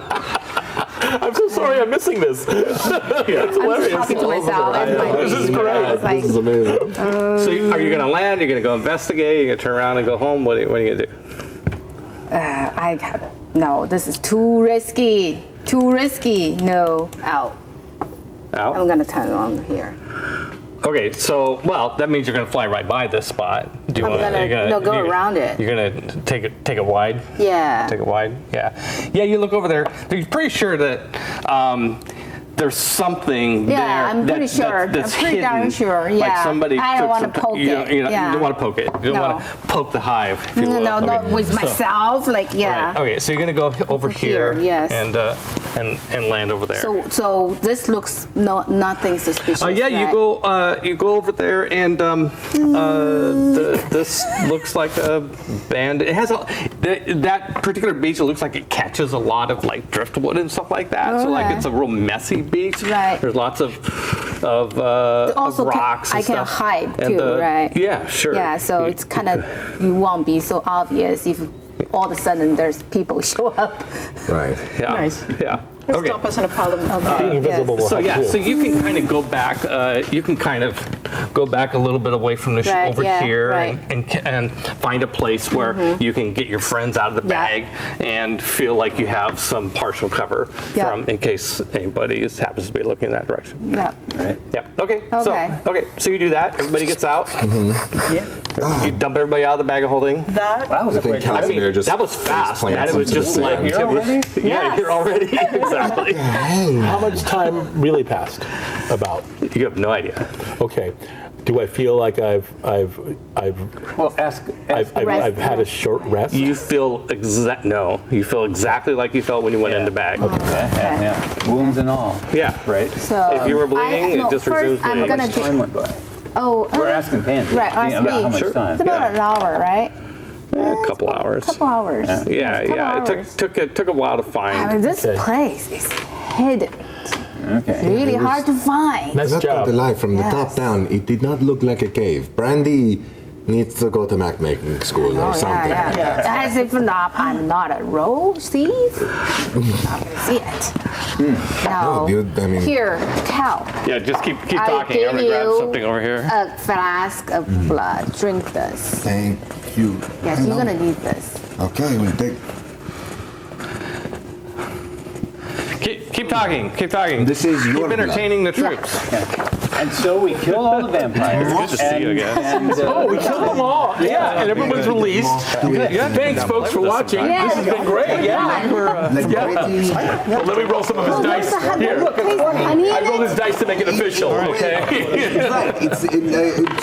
I'm so sorry I'm missing this. It's I'm just hilarious. talking to myself. This is great. It's like, This is amazing. So are you going to land? You're going to go investigate? You're going to turn around and go home? What are you going to do? no, this is too risky. Too risky. No, out. Out? I'm gonna turn on here. Okay, so that means you're going to fly right by this spot. Do you I'm wanna- gonna- you're gonna- no, go you're- around it. You're going to take it wide. Yeah. Take it wide. Yeah. Yeah. You look over there. You're pretty sure that there's something there. Yeah, I'm pretty sure. That's I'm pretty darn hidden. sure, Like yeah. somebody. I don't took wanna some- poke you don't- it, You don't, yeah. you don't want to poke it. You don't No. want to poke the hive. If you will. No, Okay. with myself, like yeah. Right. Okay, so you're going to go over here. yes. And land over there. So this looks nothing suspicious. Yeah, right? you go over there, and this looks like a band. It has that particular beach. It looks like it catches a lot of like driftwood and stuff like that. So like Okay. it's a real messy beach. Right. There's lots of Also, rocks. I and can stuff. hide And too, right? Yeah, sure. Yeah, so it's kind of you won't be so obvious if all of a sudden there's people show up. Right. Yeah. Nice. Yeah. Let's Okay. stop us in a problem. Being invisible will So help yeah, too. so you can kind of go back. You can kind of go back a little bit away from the Right, over yeah, here right. and find a place where you can get your friends out of the Yeah. bag and feel like you have some partial cover Yeah. from in case anybody happens to be looking in that direction. Yeah. Yeah. Okay. Okay. So you do that. Everybody gets out. You dump everybody out of the bag of holding. That That was a I think quick. Casimir just That was fast. plants That it was into the just like sand. yeah, Yes. you're already exactly. How much time really passed? About. You have no idea. Okay. Do I feel like I've Well, ask. had a short rest? You feel You feel exactly like you felt when you went in the bag. Yeah. Wounds and all. Yeah. Right. So If you were bleeding, no, it just first resumes I'm bleeding. gonna How much time went by? We're asking Pansy. Right, ask about me. how much Sure. time. It's about an hour, right? A couple hours. Couple hours. Yeah, Couple yeah. hours. It took a while to I find. mean, this Okay. place is hidden. Okay. Really hard to find. Nice Not job. gonna lie, from the Yes. top down, it did not look like a cave. Brandy needs to go to map making school or Oh, something. yeah. As if not, I'm not a rose thief. I can see it. No. No, dude, I mean- Here, cow. Yeah, just keep I talking. I'm gonna gave grab you something over here. a flask of blood. Drink this. Thank you. Yes, you're gonna need this. Okay, we'll take. Keep talking. Keep talking. This is your Keep blood. entertaining the troops. And so we kill all the vampires. Good to see you again. And, Oh, we killed them all. Yeah, and everyone's released. Yeah, thanks, folks, for watching. Yes. This has been great. Yeah. Well, let me roll some of his dice. Here, look. Honey I in rolled it? his dice to make it official, okay? Right.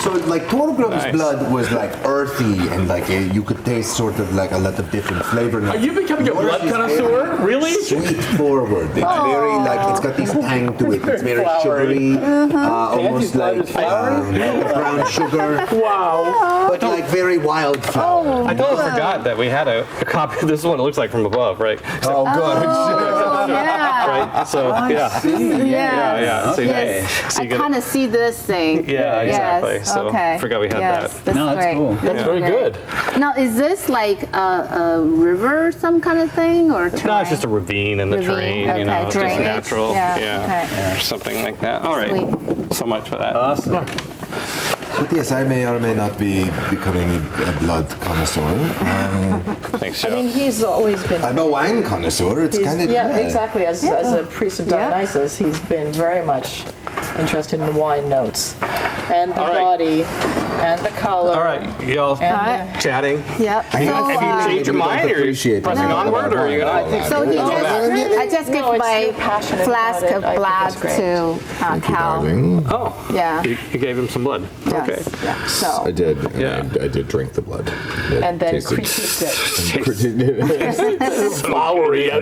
So like Torgrum's Nice. blood was like earthy and like you could taste sort of like a lot of different flavor. Are you becoming a blood connoisseur? Really? Sweet forward. It's very like it's got this tang to it. It's very sugary, almost blood like is flowery? brown sugar, Wow. but like very wildflower. I totally forgot that we had a copy. This is what it looks like from above, right? Oh, good. Oh, yeah. Right. So yeah. Yes. Yeah. So, Yes. so I you get- kind of see this thing. Yeah, exactly. Yes. So, okay. forgot we had yes. that. This No, is that's great. cool. That's Very great. good. Now, is this like a river, some kind of thing, or terrain? No, it's just a ravine in the Ravine, terrain. okay, You know, it's just drainage, natural. yeah, okay. Or something like that. All right. Sweet. So much for that. Awesome. But yes, I may or may not be becoming a blood connoisseur. Thanks, I Joe. mean, he's always been. I'm a wine connoisseur. It's he's- kind of yeah, exactly. As a priest of Yeah. Dionysus, he's been very much interested in the wine notes and the All right. body. And the color. All right, y'all And chatting. Yep. I have a Have you feeling changed your you don't mind, or are you appreciate pressing that. onward, or are you gonna? So he I just No, gave it's my you're passionate flask about it. of I think blood it's great. to Cal. Darling. Oh, Yeah. you gave him some blood. Yes. Okay. Yeah. I So did. and Yeah. I did drink the blood. It And then tasted- critiqued it. Flowery. Oh,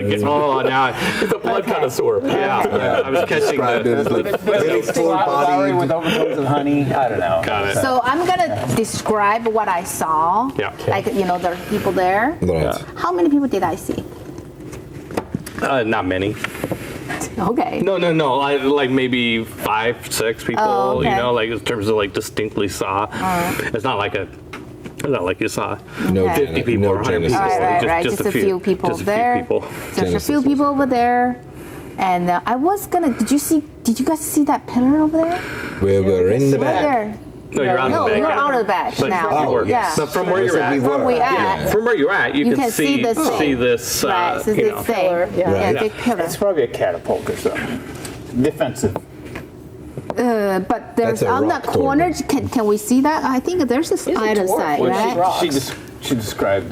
now, The blood connoisseur. yeah, I was catching Described it as the. like little Flowery with full-bodied. overtones of honey. I don't know. Got it. so I'm gonna describe what I saw. Yeah. Like there are people there. Right. How many people did I see? Not many. Okay. No. Like maybe 5, 6 people. Oh, okay. You know, like in terms of like distinctly saw. It's not like you saw No, Okay. 50 people no or 100 people. Genesis. Right. Just a few people just there. A few people. There's a Genesis few was- people over there, and I was gonna. Did you guys see that pillar over there? We were in the Right back. there. No, you're out No, of the you're bag. out of the back But now. you were. Yeah. So from where you're at, We From were. where Yeah. at? from where you're at, you can see this thing. see this. Right. So you this know. thing. Pillar, yeah. Yeah, Yeah. big pillar. It's probably a catapult or something. Defensive. But there's That's a on rock that corner. totem. Can we see that? I think there's this either dwarf. side, Well, right? She described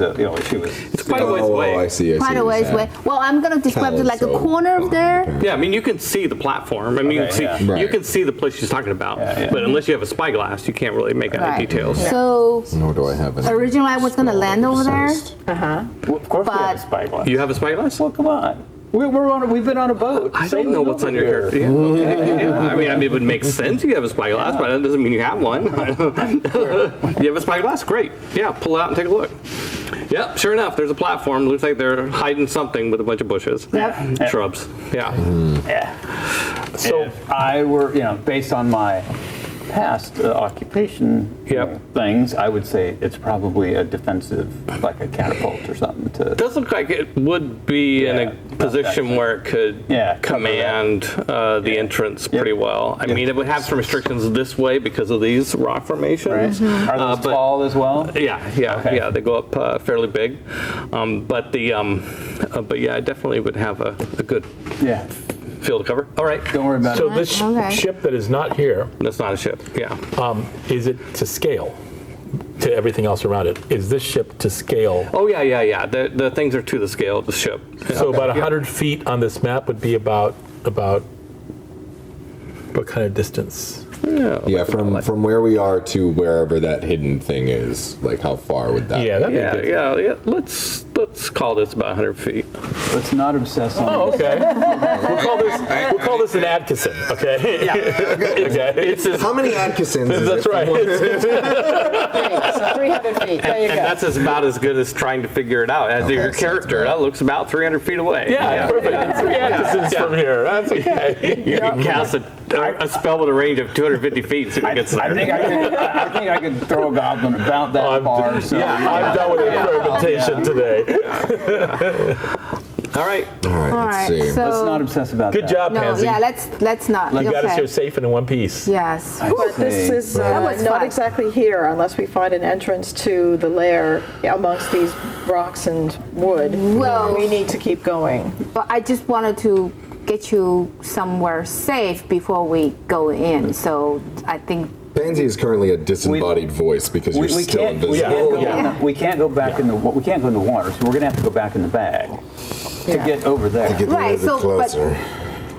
she was. It's quite a ways Oh, away. I see. Quite a ways away. Well, I'm gonna describe it like a corner of there. Yeah, I mean, you can see the platform. I mean, Okay, yeah. you Right. can see the place she's talking about. Yeah. But unless you have a spyglass, you can't really make out Right. any details. So Nor do I have any. originally I was gonna land over there. Well, of course we have a But- spyglass. You have a spyglass? Well, come on. We've been on a boat. I don't know what's on your character. Yeah, okay. Yeah. I mean, it would make sense you have a spyglass, but that doesn't mean you have one. You have a spyglass? Great. Yeah, pull it out and take a look. Yep, sure enough, there's a platform. Looks like they're hiding something with a bunch of bushes. Yep. Shrubs. Yeah. Yeah. So If I were, based on my past occupation Yep. things, I would say it's probably a defensive, like a catapult or something. It does look like it would be in Yeah, a position where it could Yeah, cover command the entrance pretty well. I mean, it would have some restrictions this way because of these rock formations. Right? Are those but- tall as well? Yeah, Okay. yeah. They go up fairly big, but yeah, I definitely would have a good Yeah. field of cover. All right, Don't worry about so it. this Okay. ship that is not here, that's not a ship. Yeah, is it to scale to everything else around it? Is this ship to scale? oh yeah. The things are to the scale of the ship. So about 100 feet on this map would be about what kind of distance? Yeah, from where we are to wherever that hidden thing is, like how far would that? Yeah, that'd be Yeah, good. yeah. Let's call this about 100 feet. Let's not obsess on Oh, okay. We'll call this an Atkinson. Okay. Yeah, Okay. it's as, How many Atkinsons? is That's it? right. So 300 feet. There you and go. that's about as good as trying to figure it out. As your sounds character, good. that looks about 300 feet away. Yeah, perfect. 3 Atkinsons Yeah. from here. That's okay. You can cast a spell with a range of 250 feet, so it gets there. I think I could throw a goblin about that I'm- far. So I'm done with experimentation today. All right. All right, All let's right. see. So let's not obsess about Good that. job, no, Pansy. yeah. Let's not. You got us okay. here safe and in one piece. Yes. But this is That was not fun. exactly here unless we find an entrance to the lair amongst these rocks and wood. Well- we need to keep going. But I just wanted to get you somewhere safe before we go in. So I think Pansy is currently a disembodied voice because you're We still can't. invisible. We can't go back in the. We can't go in the water. So we're gonna have to go back in the bag to get over there. Get a Right, little bit so, closer.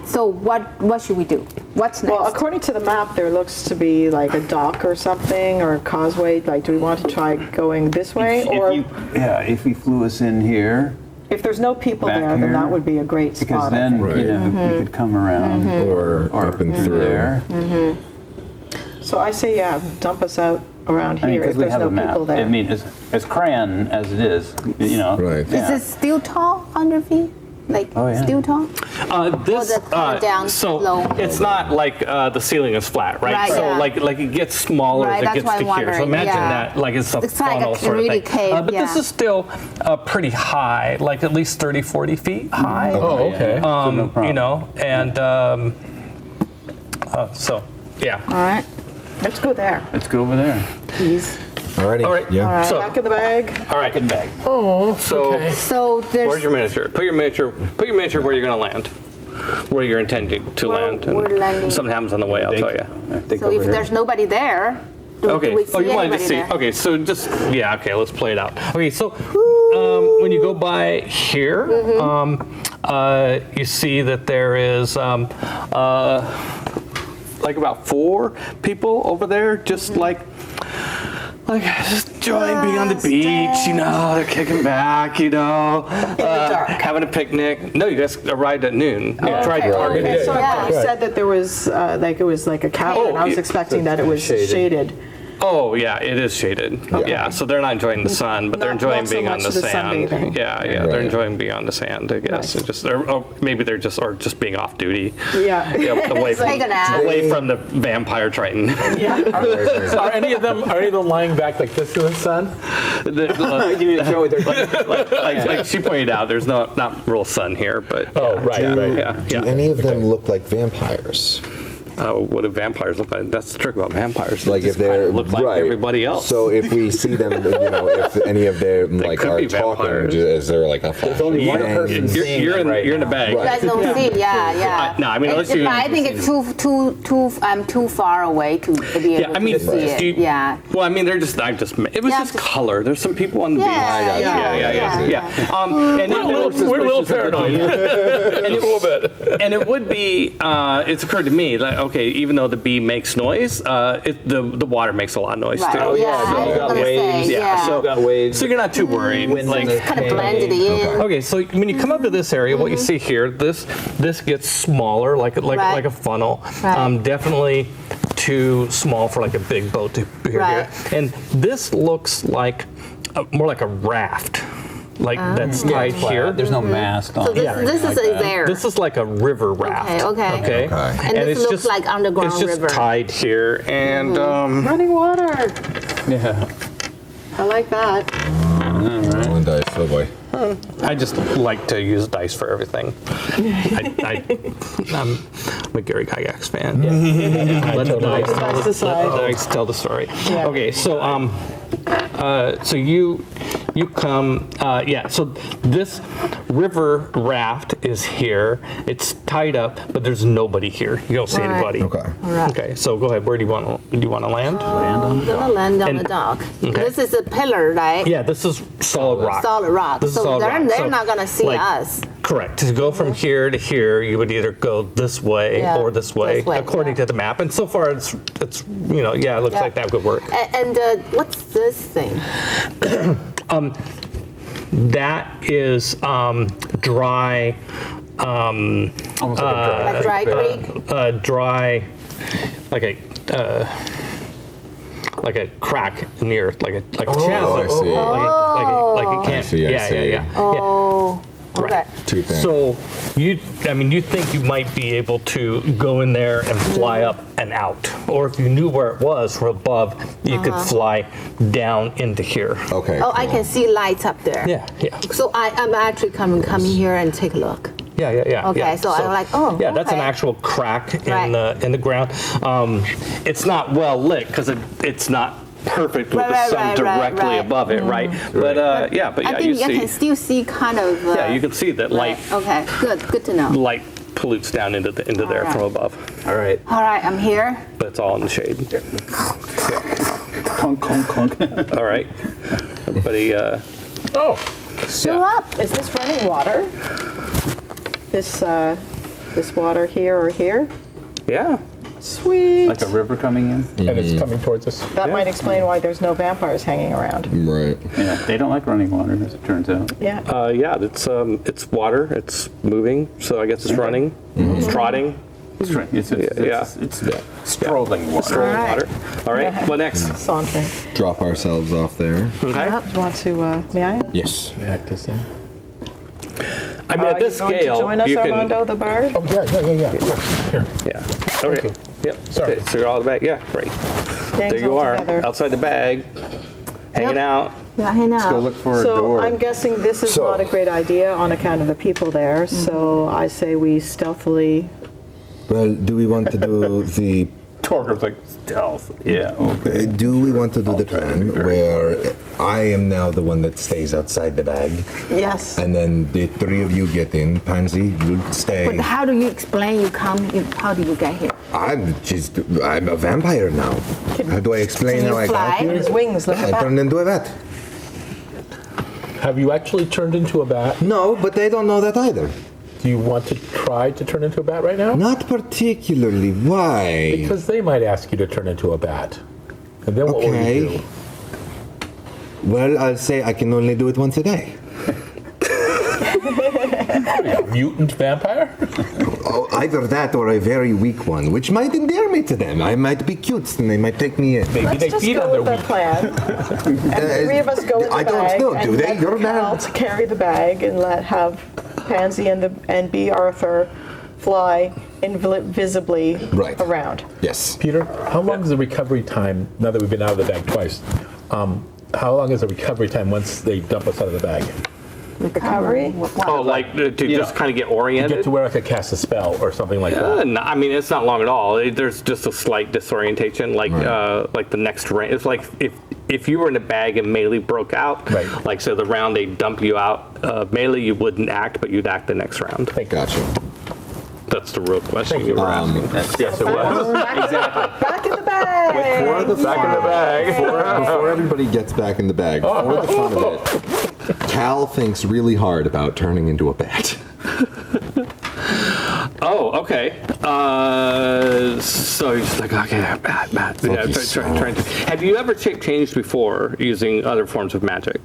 so. What should we do? What's next? Well, according to the map, there looks to be like a dock or something, or a causeway. Like, do we want to try going this way? Or If you flew us in here, if there's no people back there, then here, that would be a great because spot. I then think. Right. we could come around Or up and through. there. So I say, yeah, dump us out around I mean, here because if we there's have no a map. people there. I mean, as crayon as it is, Right. Is it still tall, 100 feet? Like Oh, yeah. still tall? This Or the kinda down so low. it's not like the ceiling is flat, right? Right, so yeah. like it gets smaller Right, as it that's gets why to I'm here. So wondering, imagine yeah. that like it's a It's like funnel a sort of really thing. cave, But this yeah. is still pretty high, like at least 30, 40 feet high. Oh, okay. no problem. You know, and so yeah. All right. Let's go there, Let's go over there. please. Alrighty. All right. Yeah. So Back in the bag. all right. Good bag. So So there's. where's your miniature? Put your miniature where you're going to land. Where you're intending to Where land. And we're landing. something happens on the way, I'll tell you. So if there's nobody there, Okay. we see Oh, you wanted to anybody see. there? Okay, so just yeah. Okay, let's play it out. Okay, so when you go by here, you see that there is like about 4 people over there, just like just enjoying being on the beach. You know, they're kicking back. You know, having a picnic. No, you guys arrived at noon. Yeah. Tried to park it. Okay, so I thought you Right. said that there was like it was like a cabin. Oh, I was yeah. expecting that it was shaded. Oh yeah, it is shaded. Yeah, so they're not enjoying the sun, but they're Not- enjoying not so being on much the the sand. sunbathing. Yeah, they're Right. enjoying being on the sand. I guess. Maybe they're just being off duty. Yeah. Away Take a nap. from the vampire triton. So are any of them lying back like this in the sun? like she pointed out, there's not real sun here, but Oh, right, right. yeah. Do any of them look like vampires? What do vampires look like? That's the trick about vampires. Like They if just kinda they're look like right. everybody else. So if we see them, if any of them like could are be talking, vampires. is there like a flash? only one bang? person you're in a bag. You guys don't see, yeah. No, I mean, unless But you- I think it's too far away to be Yeah, able I mean, to see it. you- Yeah. Well, I mean, it was Yeah, just just- color. There's some people on the beach. Yeah, Yeah. And We're a little paranoid. and it would be. It's occurred to me that okay, even though the bee makes noise, the water makes a lot of noise Right. too. Oh, yeah, I was got gonna waves. say, Yeah, so- Got waves. So you're not too worried. Like, kind of blended in. okay, so when you come up to this area, what you see here, this gets smaller, like Right. a funnel. Right. Definitely too small for like a big boat to be here. Right. And this looks like more like a raft, like that's tied here. There's no mast on So it. this is there. This is like a river raft. Okay. And this it's looks just, like underground it's just river. tied here, and Running water. Yeah. I like that. Rolling dice, oh boy. I just like to use dice for everything. I'm a Gary Gygax fan. Let the dice tell Dice the aside. dice tell the story. Yeah. Okay, so so you come, so this river raft is here. It's tied up, but there's nobody here. You don't see Right. anybody. Okay. Okay, so go ahead. Where do you want to land? I'm gonna land on And- the dock. This is a pillar, right? Yeah, this is solid rock. Solid rock. This is So solid they're, rock. they're So, not gonna see like, us. Correct. To go from here to here, you would either go this way Yeah, or this way, this way, according yeah. to the map. And so far, it's it looks Yeah. like that could work. And what's this thing? That is dry, Almost like a Like dry creek? dry, like a crack in the earth, like a channel. I see. Like it can't. see, I see. Yeah. Oh, okay. Too thin. So you think you might be able to go in there and fly up and out, or if you knew where it was from above, you could fly down into here. Okay. Oh, I can see lights up there. Yeah. So I'm actually coming here and take a look. Yeah. Okay, yeah. so I'm like, oh, Yeah, that's an okay. actual crack Right. in the ground. It's not well lit because it's not perfect with the Right, sun right, directly right. above it, right? But I you think I can see. still see kind of. Yeah, you can see that light Okay, good to know. light pollutes down into there All from right. above, All right. All right, I'm here. but it's all in the shade. Clunk, clunk, clunk. All right, everybody. Oh, Show up. Is this running water? This water here or here? Yeah. Sweet. Like a river coming in. and it's coming towards us. That might explain why there's no vampires hanging around. Right. Yeah, they don't like running water, as it turns out. Yeah. Yeah, it's water. It's moving, so I guess it's running. It's trotting. It's right. It's strolling water. Strolling All right. water. All right. What next? Sauntering. Drop ourselves off there. Okay. Do you want to, may I? Yes. Back this in. I mean, at this Are you scale, going to join us, you can. Armando the Bard? Oh, yeah. Of course. Here. Yeah. Okay. Yep. Sorry. Okay, so you're all the back. Yeah. Great. Gangs There you all are, together. outside the bag, hanging out. Yeah, hang Go out. look for a So door. I'm guessing this is So- not a great idea on account of the people there. So I say we stealthily. Well, do we want to do the Torgrim's like, stealth. Yeah. Okay. Do we want to do the plan where I am now the one that stays outside the bag, Yes. and then the three of you get in? Pansy, you stay. But how do you explain how do you get here? I'm a vampire now. How do I explain Can you how I got fly? here? His wings, look I at that. turned into a bat. Have you actually turned into a bat? No, but they don't know that either. Do you want to try to turn into a bat right now? Not particularly. Why? Because they might ask you to turn into a bat. And then what will Okay. you do? Well, I'll say I can only do it once a day. Mutant vampire? Oh, either that or a very weak one, which might endear me to them. I might be cute and they might take me in. Maybe Let's they just feed on go their with our weak. plan. And the three of us go with the I bag. don't know, do and they? let You're Cal mad. to carry the bag and have Pansy and B. Arthur fly invisibly Right. around. Yes. Peter, how long is the recovery time, now that we've been out of the bag twice, how long is the recovery time once they dump us out of the bag? Recovery? Oh, like to just kind of get You oriented? get to where I could cast a spell or something like that. No, I mean, it's not long at all. There's just a slight disorientation, like the next round. It's like if you were in a bag and melee broke out, Right. like so the round they dump you out, melee you wouldn't act, but you'd act the next round. Gotcha. That's the real question you were asking. Yes, it was. Exactly. Back in the bag! For the Back in the bag. Before everybody gets back in the bag, for the fun of it, Cal thinks really hard about turning into a bat. Oh, okay. So you're just like, okay, bat. Yeah, Focus. trying to. Have you ever changed before using other forms of magic?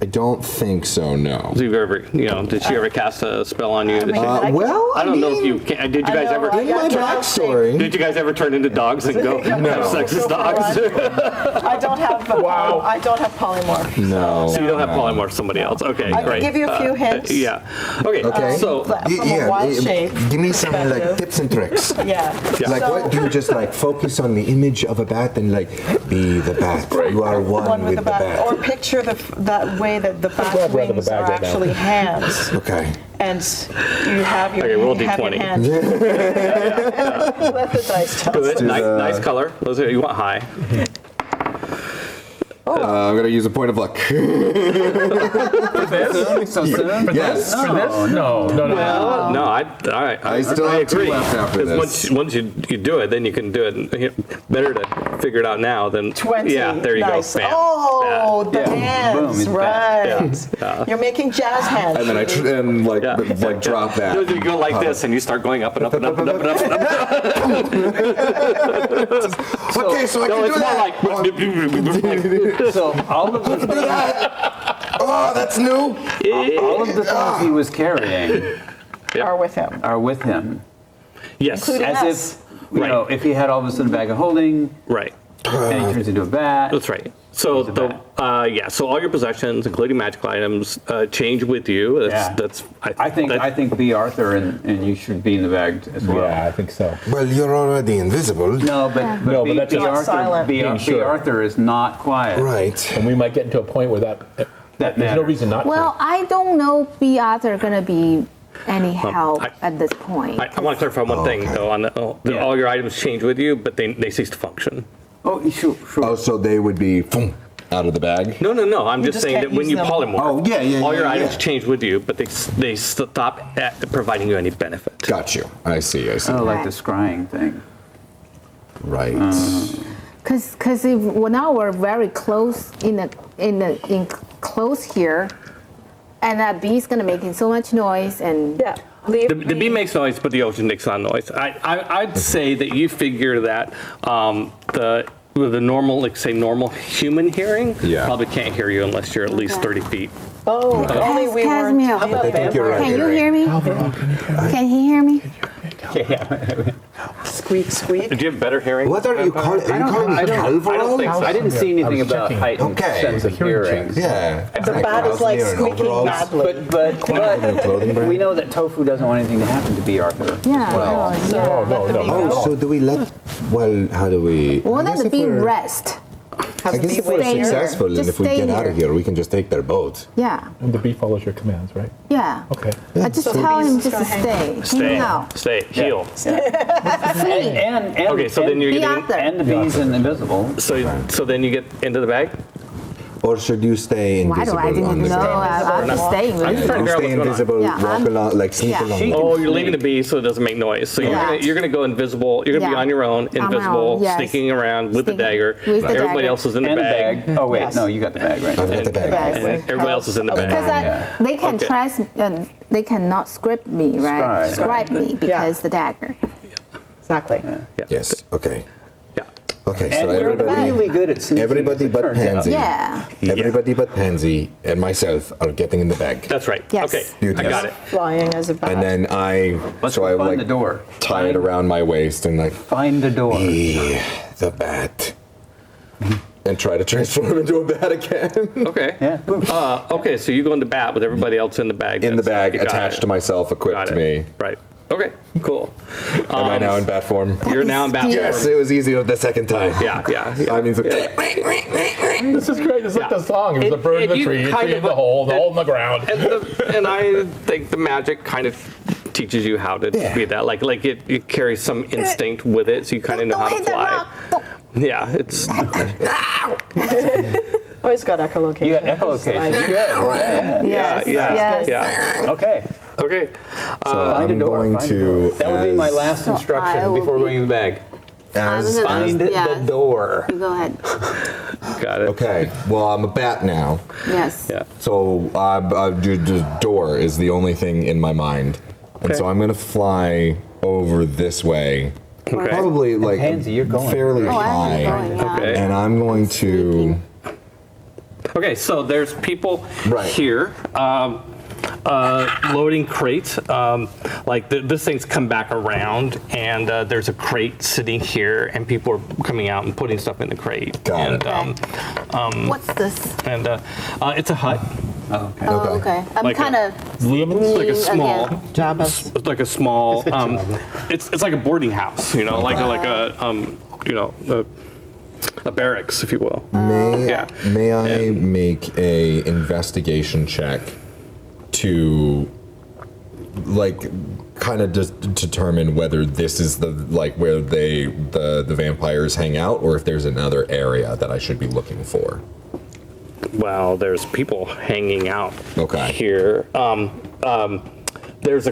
I don't think so, no. Have you ever, did she ever cast a spell on you? Did she- Well, I don't know if mean, you can. Did you guys know, ever? I in my backstory, Did you guys ever turn into dogs and go have sex as dogs? I don't have Wow. I don't have polymorph. no. So you don't have polymorph, somebody else. Okay, I can great. give you a few hints. Yeah. Okay. Okay. So From a wild shape. Give me some like perspective. tips and tricks. Yeah. Like So- what? Do you just like focus on the image of a bat and like be the bat? You are one with the bat. Or picture that way that the bat's I'd rather the wings bag are right now. actually hands, Okay. and you have your Okay, roll you have your D20. hand. Let the dice tell us. nice color. You want high. I'm gonna use a point of luck. So soon? Yes. For this? No. Well, no, I still have two agree. left after 'Cause this. Once you do it, then you can do it. Better to figure it out now than 20. Yeah, there you Nice. go. Bam. Oh, the Yeah. hands, Boom, it's right. Yeah. You're making jazz hands. And then I drop that. You go like this, and you start going up and up and up and up and up. And up. Okay, so I No, can it's do more that. like. So all of the Do that. Oh, that's new. all of the things he was carrying Are with him. are with him, Yes. Including as us. if Right. if he had all of a sudden a bag of holding Right. and he turns into a bat. That's right. So so all your possessions, including magical items, change with you. That's I think B. Arthur and you should be in the bag as well. Yeah, I think so. Well, you're already invisible. No, but but that's B. just Arthur, silent. B. Being sure. Arthur is not quiet. Right. And we might get into a point where that there's no matters. reason not Well, I don't know B. Arthur gonna be any help I- at this point. I want to clarify one thing though. Yeah. All your items change with you, but they cease to function. Oh, sure. Oh, so they would be boom, out of the bag. No. I'm just just saying can't that when use you them. polymorph, Oh, yeah, all your yeah, items yeah. change with you, but they stop at providing you any benefit. Got you. I see. Oh, like Right. the scrying thing. Right. Because now we're very close in close here, and that bee's gonna making so much noise, and Yeah. Leave The bee makes noise, but the ocean makes no noise. I'd say that you figure that the normal, like say normal human hearing, Yeah. probably can't hear you unless you're at least 30 feet. Oh, only we weren't. Casimir. How about I think you're vampires? right. can you hear me? Can he hear me? Squeak, squeak. Do you have better hearing? What are you calling? Are you calling me I don't think Calvarol? so. I didn't see anything I was about checking. heightened Okay. sense of Hearing hearing. checks. Yeah. The bat is like squeaking madly. But clothing brand? we know that Tofu doesn't want anything to happen to B. Arthur. Yeah. as well. no, yeah. No. Oh, so do we let? Well, how do we? Well, I let guess the if bee we're- rest. Have I the guess bee if we're wait here. successful and Just if we stay get out of here. here, we can just take their boat. Yeah, And the bee follows your commands, right? yeah. Okay. I just So the tell bees him is just to gonna hang stay. Hang out. Stay. Heal. And Okay, so then you're Be getting. out there. and the bees and invisible. So then you get into the bag. Or should you stay Why do invisible I on didn't the know? ground? I'm just staying with I'm you. trying to You figure out stay what's going on. invisible, Yeah, walk I'm- along, like sneak yeah. along. Oh, you're leaving the bee so it doesn't make noise. So Yeah. you're gonna go invisible. You're gonna be Yeah. on your own, On my own, invisible, yes. sneaking around with the Sneaking dagger. with the Everybody dagger. else is in the And the bag. bag. Oh wait, Yes. no, you got the bag right. I've got the bag. Bag. And everybody else is in the bag. Because they can Okay. they cannot script me, right? Scribe. Scribe me because the dagger. Exactly. Yeah. Yes. Okay. Yeah. Okay. And So you're everybody, really good at sneaking. everybody as it but turns out. Pansy. Yeah. everybody but Pansy and myself are getting in the bag. That's right. Yes. Okay. Beauty. I got it. Flying as a bat. And then I, Let's so go I find like the door. tie it around my waist and like, Find the door. the bat, and try to transform into a bat again. Okay. Yeah. Okay. So you go into bat with everybody else in the bag. In the That's- bag, you got attached it. to myself, equipped Got to it. me. Right. Okay. Cool. Am I now in bat form? You're now in bat. Yes, it was easier the second time. Yeah. I mean, so- This is great. It's like Yeah. the song. It was a bird in the you tree, a kind tree of- in the hole in the ground. And I think the magic kind of teaches you how to be that. Like it carries some instinct with it, so you kind of know how to hit the fly. rock. Don't- Yeah. It's Always got echolocation. You got echolocation. Good. Right. Yes. yeah. Yes. Yeah. Okay. Okay. Find I'm a door. going Find a door. to. That would be my last I instruction will before be- going in the bag. As, I'm gonna- Find the Yes. door. You go ahead. Got it. okay, well, I'm a bat now. Yes. Yeah. So the door is the only thing in my mind. And Okay. so I'm going to fly over this way. Okay. Probably like Pansy, you're going. fairly Oh, high. I'm going. Yeah. Okay. And I'm going to. Okay, so there's people Right. here loading crates. This thing's come back around, and there's a crate sitting here, and people are coming out and putting stuff in the crate. Got it. And, What's this? and it's a hut. Oh, okay. Oh, okay. I'm Like kind of It's like a small. again. Jabba's. It's like a small. It's like a boarding house, like a barracks, if you will. Yeah. May I make a investigation check to like kind of just determine whether this is the where the vampires hang out, or if there's another area that I should be looking for? Well, there's people hanging out Okay. here. There's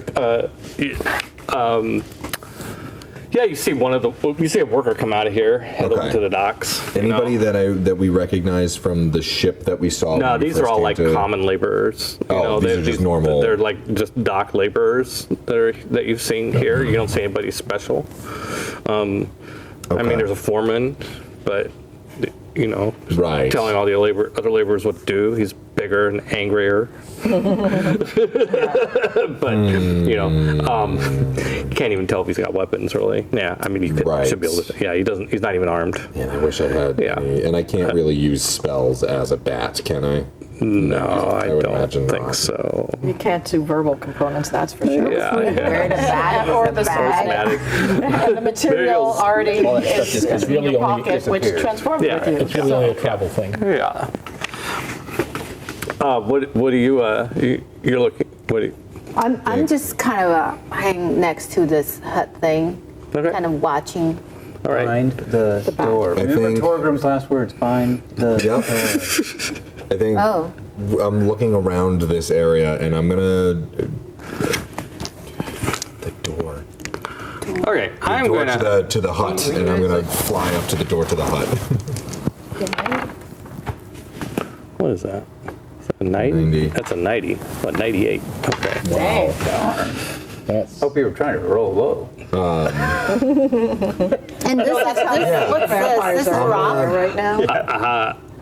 you see you see a worker come out of here, head over Okay. to the docks. you know? Anybody that we recognize from the ship that we saw? No, when we these are first all came like to- common laborers. These are just normal. They're like just dock laborers that you've seen here. You don't see anybody special. I mean, Okay. there's a foreman, but Right. telling all the other laborers what to do. He's bigger and angrier. But you can't even tell if he's got weapons really. Yeah, I mean, you Right. should be able to. Yeah, he doesn't. He's not even armed. Man, I wish I had. Yeah. any- and I can't really use spells as a bat, can I? No, I would don't imagine think not. so. You can't do verbal components, that's for sure. Yeah, yeah. Wearing a bag Or or the the bag. Charismatic. The material Materials. already All that stuff is just in really your only pocket, which disappears. transforms Yeah. with you. It's really only a travel thing. Yeah. What do you you're looking? What do you? I'm just kind of hanging next to this hut thing, Okay. kind of watching. All right. Find the door. I Remember think- Torgrim's last words. Find the Yep. I think Oh. I'm looking around this area, and I'm gonna the door. Okay. I'm door gonna. to the hut, and I'm gonna fly up to the door to the hut. What is that? Is that a 90? 90. That's a 90. What, 98? Okay. Dang. That's Hope you were trying to roll low. And this is what's this? This is rock. Right now.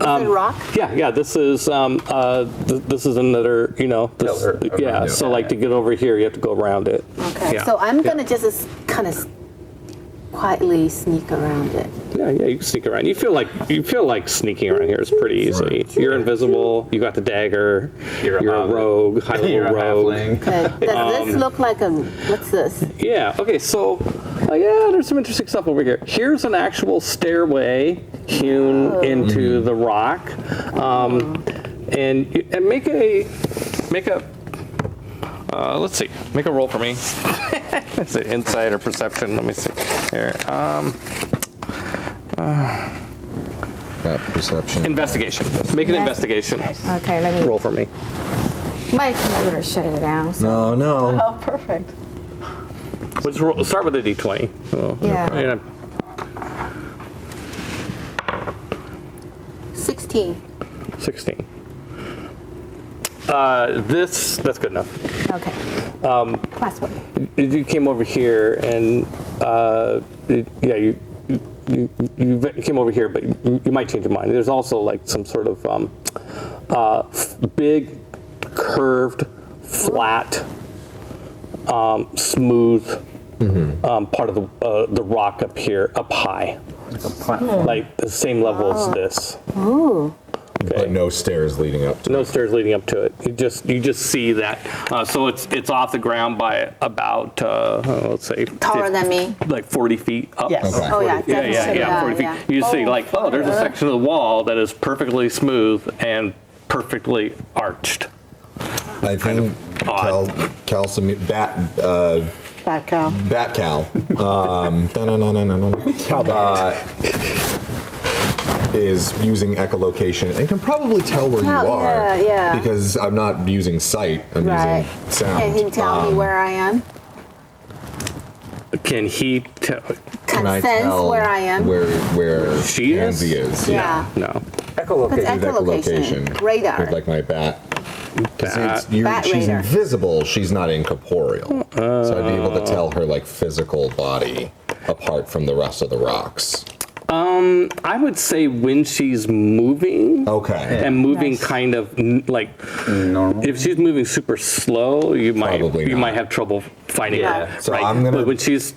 Is it rock? Yeah. This is this is another. This, Pillar. yeah. So like to get over here, you have to go around it. Okay. Yeah. So I'm gonna just kind of quietly sneak around it. Yeah. You can sneak around. You feel like sneaking around here is pretty easy. You're invisible. You got the dagger. You're a a hobbit. rogue. High You're a level rogue. halfling. Okay. Does this look like a? What's this? Yeah. Okay. So, there's some interesting stuff over here. Here's an actual stairway hewn into the rock. And make a let's see, make a roll for me. Is it insight or perception? Let me see here. Perception. Investigation. Make an investigation. Okay, let me. Roll for me. My computer shut it down. So. No. Oh, perfect. Let's start with a d20. Oh, Yeah. 16. 16. That's good enough. Okay. Class one. You came over here and you came over here, but you might change your mind. There's also like some sort of big, curved, flat, smooth part of the rock up here, up high, Like a platform. like the same level as this. Ooh. But no stairs leading up to No stairs leading up to it. You just see that. So it's off the ground by about let's say Taller than me. like 40 feet up. Yes. Okay. Oh yeah, definitely. Yeah, 40 feet. You see, like, oh, there's a section of the wall that is perfectly smooth and perfectly arched. I think odd. Fat cow. Bat Cal. Is using echolocation and can probably tell where you are. Yeah. Because I'm not using sight, I'm Right. using sound. Can he tell me where I am? Can he tell? Can I sense tell where I am? Where She is? Tansy is? Yeah. No. Echolocation. What's Echolocation. Radar. With like my bat. Bat. Bat She's radar. invisible. She's not incorporeal. So I'd be able to tell her like physical body apart from the rest of the rocks. I would say when she's moving. Okay. And moving kind of like Normal. if she's moving super slow, you Probably might not. have trouble finding Yeah. her. So right? I'm gonna- But when she's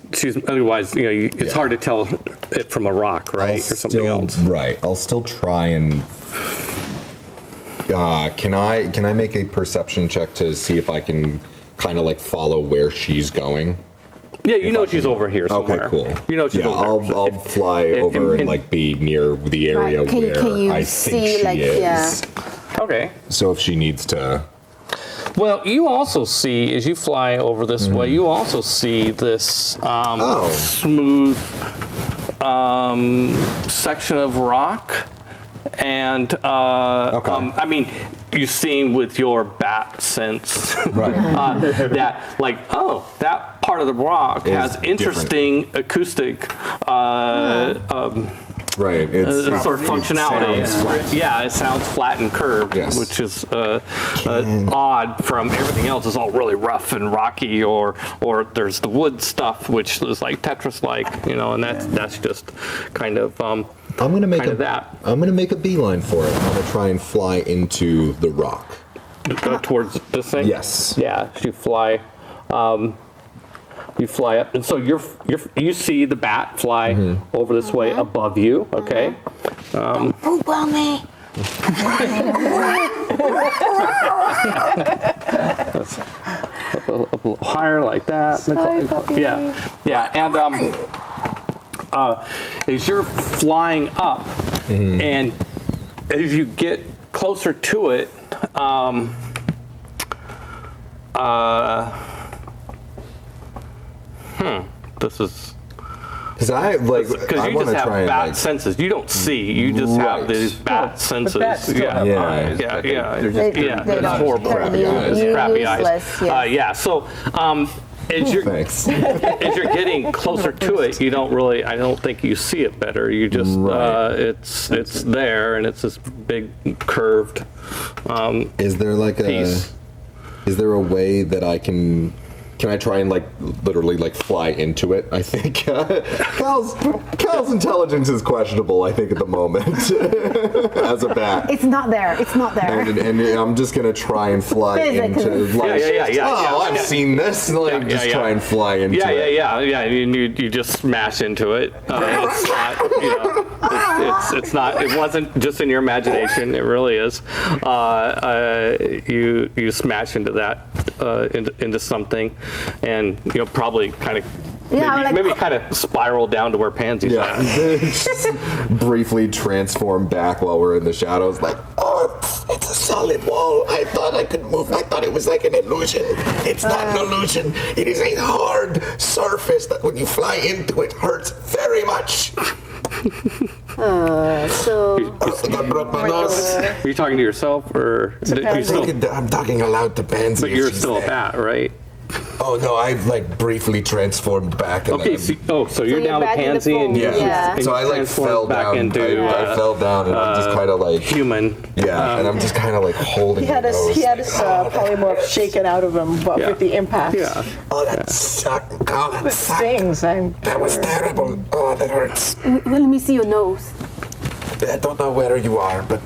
otherwise, it's Yeah. hard to tell it from a rock, right, or something else. Right. I'll still try and. Can I make a perception check to see if I can kind of like follow where she's going? Yeah, you know she's over here somewhere. Okay, cool. You know she's yeah, over there. I'll fly over and like be near the area Right. Can where you I see, think she like, is. yeah. Okay. So if she needs to. Well, you also see, as you fly over this way, you also see this smooth section of rock. And, I mean, you've seen with your bat sense Right. that, like, oh, that part of the rock Is has interesting acoustic Right. It's sort of functionality. sounds flat. Yeah, it sounds flat and curved, Yes. which is odd from everything else. Is all really rough and rocky, or there's the wood stuff, which is like Tetris-like, and that's just kind of I'm gonna make kind of that. I'm gonna make a beeline for it. I'm gonna try and fly into the rock. Towards this thing. Yes. Yeah, you fly. You fly up, and so you see the bat fly over this way above you. Okay. Poop on me. A little higher like that. Sorry, puppy. Yeah, and as you're flying up, and as you get closer to it, this is Because I like. because I you want just to have try and bat like. senses. You don't see. You just have Right. these bat senses. bats still have Yeah. eyes, Yeah, but yeah. they're just They It's don't- horrible. they're Crappy eyes. Crappy eyes. useless, yes. Yeah. So as you're Thanks. as you're getting closer to it, you don't really. I don't think you see it better. You just Right. it's there, and it's this big curved Is there like a? piece. Is there a way that I can? Can I try and like literally like fly into it? I think Cal's intelligence is questionable. I think at the moment as a bat. It's not there. It's not there. And I'm just gonna try and fly into Physically. like, Yeah. oh, I've seen this. Like, just try and fly into it. Yeah. And you just smash into it. It's not, it's not. It wasn't just in your imagination. It really is. You smash into that into something, and probably kind of Yeah, I'm like, maybe kind of spiral down to where Pansy's Yeah. at. Just briefly transform back while we're in the shadows, like, oh, it's a solid wall. I thought I could move. I thought it was like an illusion. It's not an illusion. It is a hard surface that when you fly into it hurts very much. so I think I broke my nose. Are you talking to yourself or I'm talking aloud to Pansy. but if you're she's still a there. bat, right? Oh no, I've like briefly transformed back. And Okay, then so you're you're down with back in the Pansy and fold. you Yeah. and So you I like transformed fell back down. into I fell down and I'm just kind of like human. Yeah, and I'm just kind of like holding. He had my his, nose, he had like, his polymorph shaken out of him, but Yeah. with the impact. Yeah. oh, that sucked. Oh, that It sucked. stings. That was terrible. Oh, that hurts. let me see your nose. I don't know where you are, but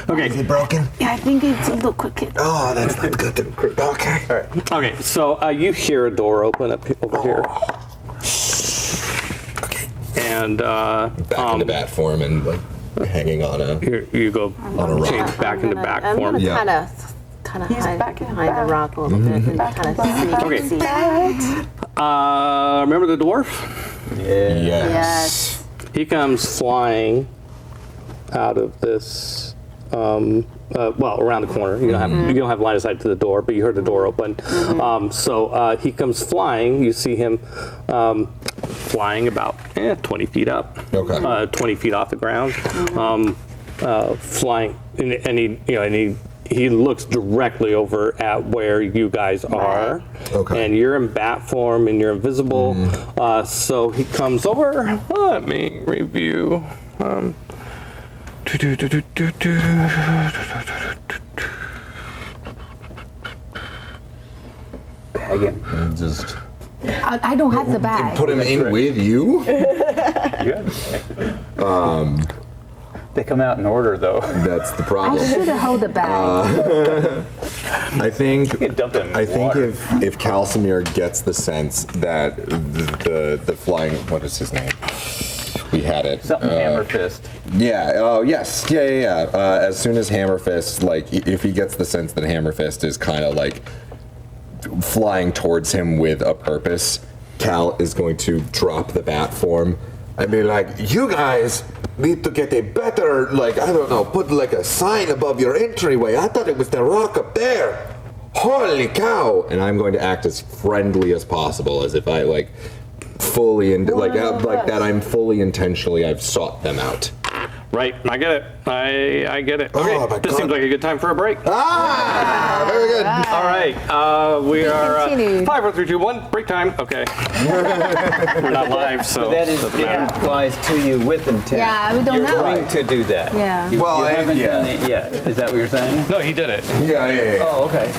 Okay. is it broken? Yeah, I think it's a little crooked. Oh, that's not good. Okay. All right. Okay, so you hear a door open up over here. Okay. And Back into bat form and like hanging on a. you go On a rock. change back into back I'm form. gonna Yeah. kind of He's hide back in behind the rock a little bit and kind of sneak Okay. and see. Remember the dwarf? Yes. He comes flying out of this, well, around the corner. You don't have line of sight to the door, but you heard the door open. So he comes flying. You see him flying about 20 feet up, Okay. 20 feet off the ground, flying, and he looks directly over at where you guys are. Okay. And you're in bat form and you're invisible. So he comes over. Let me review. Bag him. And just I don't have the bag. put him in with you. They come out in order, though. That's the I problem. should have held the bag. I think. Get dumped in I think water. if Calcimere gets the sense that the flying, what is his name? We had it. Something hammer fist. Yeah. Oh, yes. Yeah. As soon as Hammerfist, like, if he gets the sense that Hammerfist is kind of like flying towards him with a purpose, Cal is going to drop the bat form and be like, "You guys need to get a better, like, I don't know, put like a sign above your entryway. I thought it was the rock up there. Holy cow!" And I'm going to act as friendly as possible, as if I like fully like that. I'm fully intentionally. I've sought them out. Right, I get it. I get it. Okay, Oh, my this God. seems like a good time for a break. Ah, very good. All right, we are continued. 5, 4, 3, 2, 1, break time. Okay, we're not live, so That is, doesn't it matter. applies to you with intent. Yeah, we don't You're know. going to do that. Yeah. You, Well, you haven't yeah. done it yet. Is that what you're saying? No, he did it. Yeah. Oh, okay.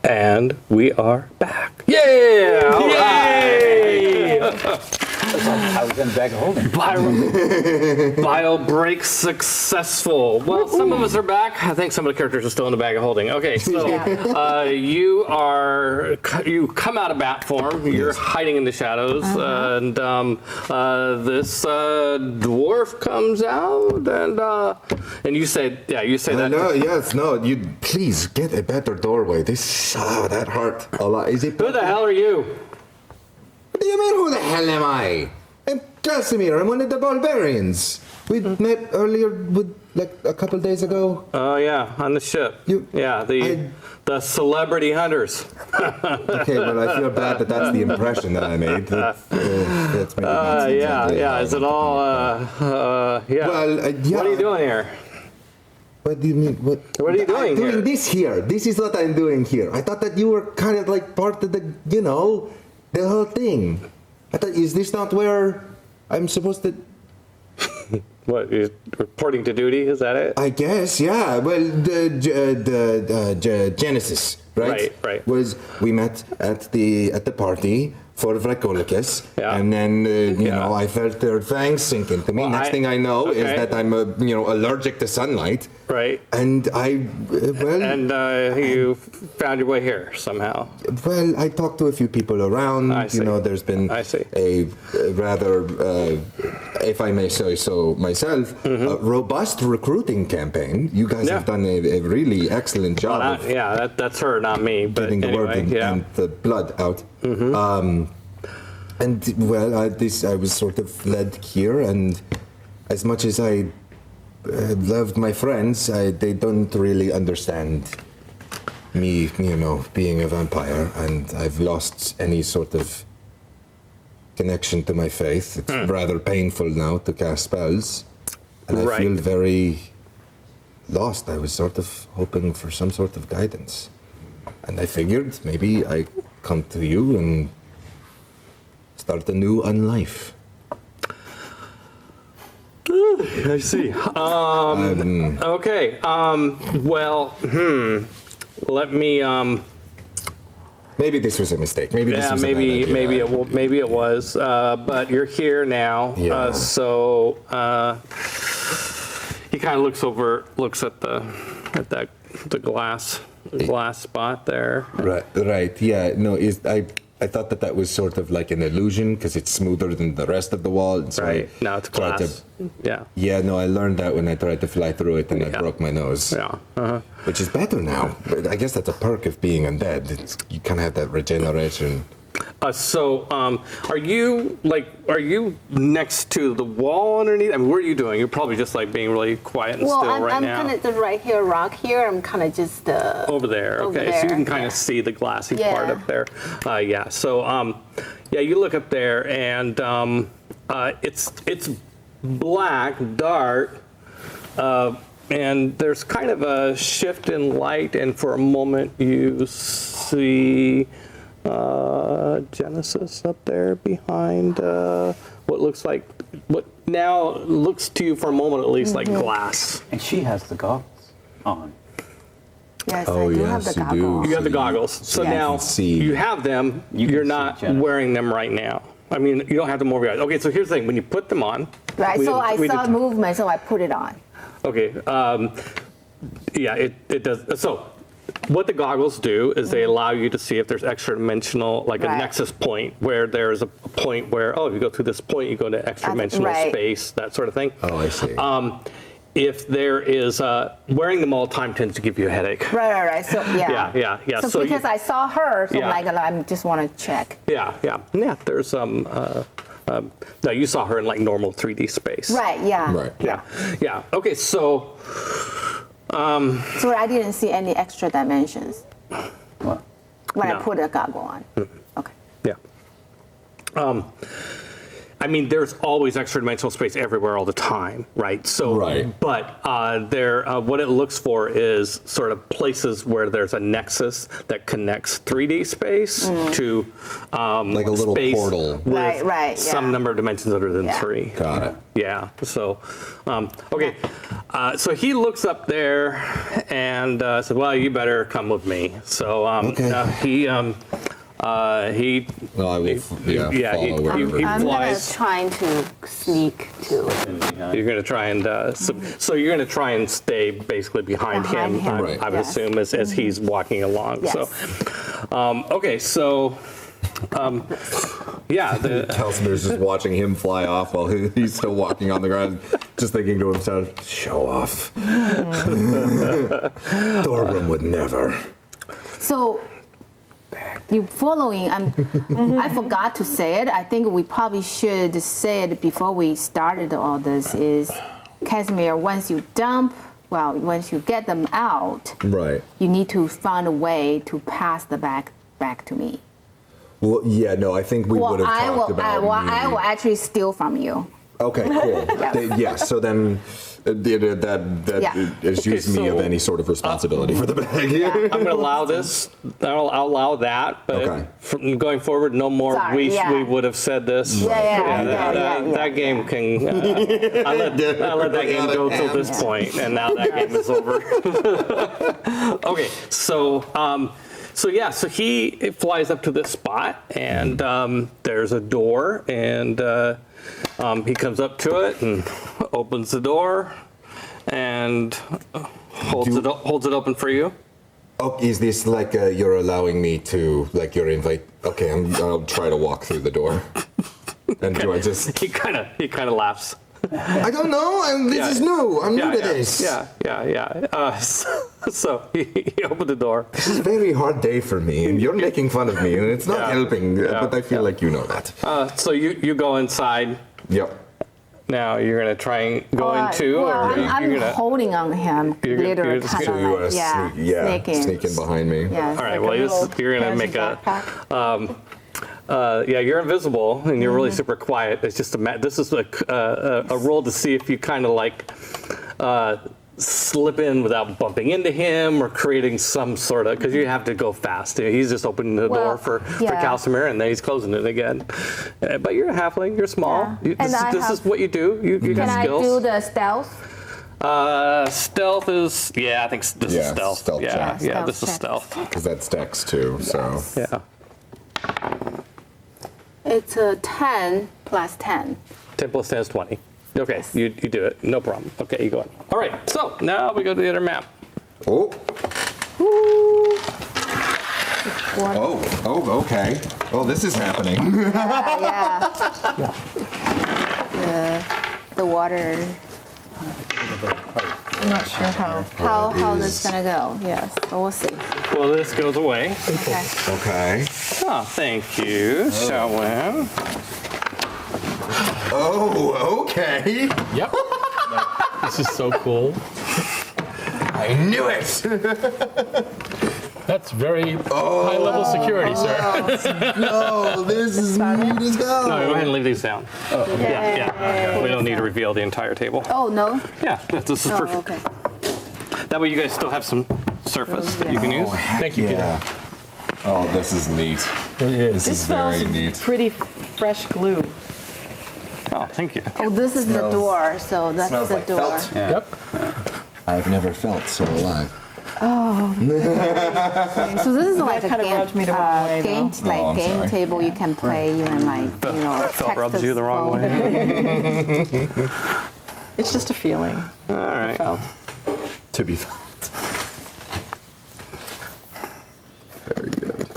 And we are back. Yeah! All right. I was in a bag of holding. Bio break successful. Well, some of us are back. I think some of the characters are still in the bag of holding. Okay, so you come out of bat form. You're hiding in the shadows, and this dwarf comes out, and you say, that. No, yes, no. You please get a better doorway. That hurt a lot. Is it? Who the hell are you? What do you mean? Who the hell am I? I'm Casimir. I'm one of the Ballbarians. We met earlier, like a couple days ago. Oh yeah, on the ship. The celebrity hunters. Okay, well, I feel bad that's the impression that I made. That's maybe not so exactly how Is it all? Well, yeah. What are you doing here? What do you mean? What are you doing I'm here? doing this here. This is what I'm doing here. I thought that you were kind of like part of the, the whole thing. I thought, is this not where I'm supposed to? What, you're reporting to duty? Is that it? I guess, yeah. Well, the Genesis, right? Right. Was we met at the party for Vracolicus, and then I felt their fangs sink into me. Next thing I know is that I'm allergic to sunlight. Right. And you found your way here somehow. Well, I talked to a few people around. I see. There's been a rather, if I may say so myself, robust recruiting campaign. You guys have done a really excellent job. That's her, not me. But getting the word and the blood out. I was sort of led here, and as much as I loved my friends, they don't really understand me, being a vampire, and I've lost any sort of connection to my faith. It's rather painful now to cast spells, and I feel very lost. I was sort of hoping for some sort of guidance, and I figured maybe I come to you and start a new life. I see. Okay. Let me. Maybe this was a mistake. Maybe this was maybe it was. But you're here now. Yeah. He kind of looks at the glass spot there. Right. Yeah. No. I thought that was sort of like an illusion because it's smoother than the rest of the wall. So Now it's glass. Yeah. No, I learned that when I tried to fly through it and I broke my nose. Yeah. Which is better now. But I guess that's a perk of being undead. You kind of have that regeneration. Are you next to the wall underneath? I mean, what are you doing? You're probably just like being really quiet and still right now. I'm kind of the right here, rock here. I'm kind of just over there. Okay, so you can kind of see the glassy part up there. You look up there and it's black, dark, and there's kind of a shift in light, and for a moment you see Genesis up there behind what now looks to you for a moment at least like glass. And she has the goggles on. Yes, I do have the goggles. You have the goggles. So now you have them. You're not wearing them right now. I mean, you don't have them over your eyes. Okay, so here's the thing. When you put them on. Right, so I saw movement, so I put it on. Okay. It does. So what the goggles do is they allow you to see if there's extra dimensional, like a nexus point, where there's a point where, if you go through this point, you go to extra dimensional space, that sort of thing. Oh, I see. If there is, wearing them all the time tends to give you a headache. Right. So, Yeah. So because I saw her, so I just want to check. Yeah. There's some. No, you saw her in like normal 3D space. Right. Yeah. Right. Yeah. Okay. So. So I didn't see any extra dimensions. What? When I put a goggle on. Okay. Yeah. I mean, there's always extra dimensional space everywhere all the time, right? So, Right. But what it looks for is sort of places where there's a nexus that connects 3D space to Like a little space portal. with Right, some yeah. number of dimensions other than Yeah. 3. Got it. Yeah. So, okay. So he looks up there and said, "Well, you better come with me." So he. Well, I will follow wherever. he I'm gonna flies. trying to sneak to You're going to try and so you're going to try and stay basically behind Behind him, Right. I would yes. assume as he's walking along. Yes. So, okay, so yeah, Calcimir's just watching him fly off while he's still walking on the ground, just thinking to himself, "Show off." Thorgrim would never. So you following? I forgot to say it. I think we probably should say it before we started all this. Is Casimir? Once you get them out, Right. you need to find a way to pass the back to me. Well, yeah, no, I think we would have I talked will. about. I will actually steal from you. Okay, cool. Yes. So then that Yeah. eschews me so, of any sort of responsibility for the bag. I'm going to allow this. I'll allow that, but Okay. from going forward, no more. Sorry, yeah. We would have said this. Yeah. That game can. I let that game go till this point, and now that game is over. Okay, so. So he flies up to this spot, and there's a door, and he comes up to it and opens the door, and holds it open for you. Oh, is this like you're allowing me to, like you're invite? Okay, I'll try to walk through the door. And do I just? He kind of laughs. I don't know. This is new. I'm new to this. Yeah. So he opened the door. This is a very hard day for me, and you're making fun of me, and it's not helping. But I feel like you know that. So you go inside. Yep. Now you're gonna try and go in too, Well, or I'm you're gonna. holding on him, You're literally just kind So of you want like to sneak in behind me. Yeah. All right. Well, you're gonna make a. You're invisible and you're really super quiet. It's just this is a roll to see if you kind of like slip in without bumping into him or creating some sort of, because you have to go fast. He's just opening the door for Calcimer and then he's closing it again. But you're a halfling. You're small. Yeah. This is what you do. You Can got I skills. do the stealth? Stealth is I think this is stealth. Stealth Yeah, check. this is stealth. Because that's Dex too. So Yeah. It's a 10 plus 10. 10 plus 10 is 20. Okay, you do it. No problem. Okay, you go on. All right, so now we go to the other map. Oh, okay. Oh, this is happening. Yeah. The water. I'm not sure how. How this is gonna go? Yes, but we'll see. Well, this goes away. Okay. Okay. Oh, thank you, Shaolin. Oh, okay. Yep. This is so cool. I knew it. That's very high level security, sir. No, this is neat as hell. No, go ahead and leave these down. Yeah. We don't need to reveal the entire table. Oh no. Yeah, this is Oh, perfect. okay. That way you guys still have some surface that you can use. Thank you, Yeah. Oh, this is neat. It is. This is very neat. Pretty fresh glue. Oh, thank you. Oh, this is the Smells- door. So that's smells the like door. felt. Yep. I've never felt so alive. So this is like a kind of game, rubbed me the wrong way, game, though. like I'm game sorry. table you can play. You and like Felt rubs text you the wrong phone. way. It's just a feeling. All right. Felt. To be felt. Very good.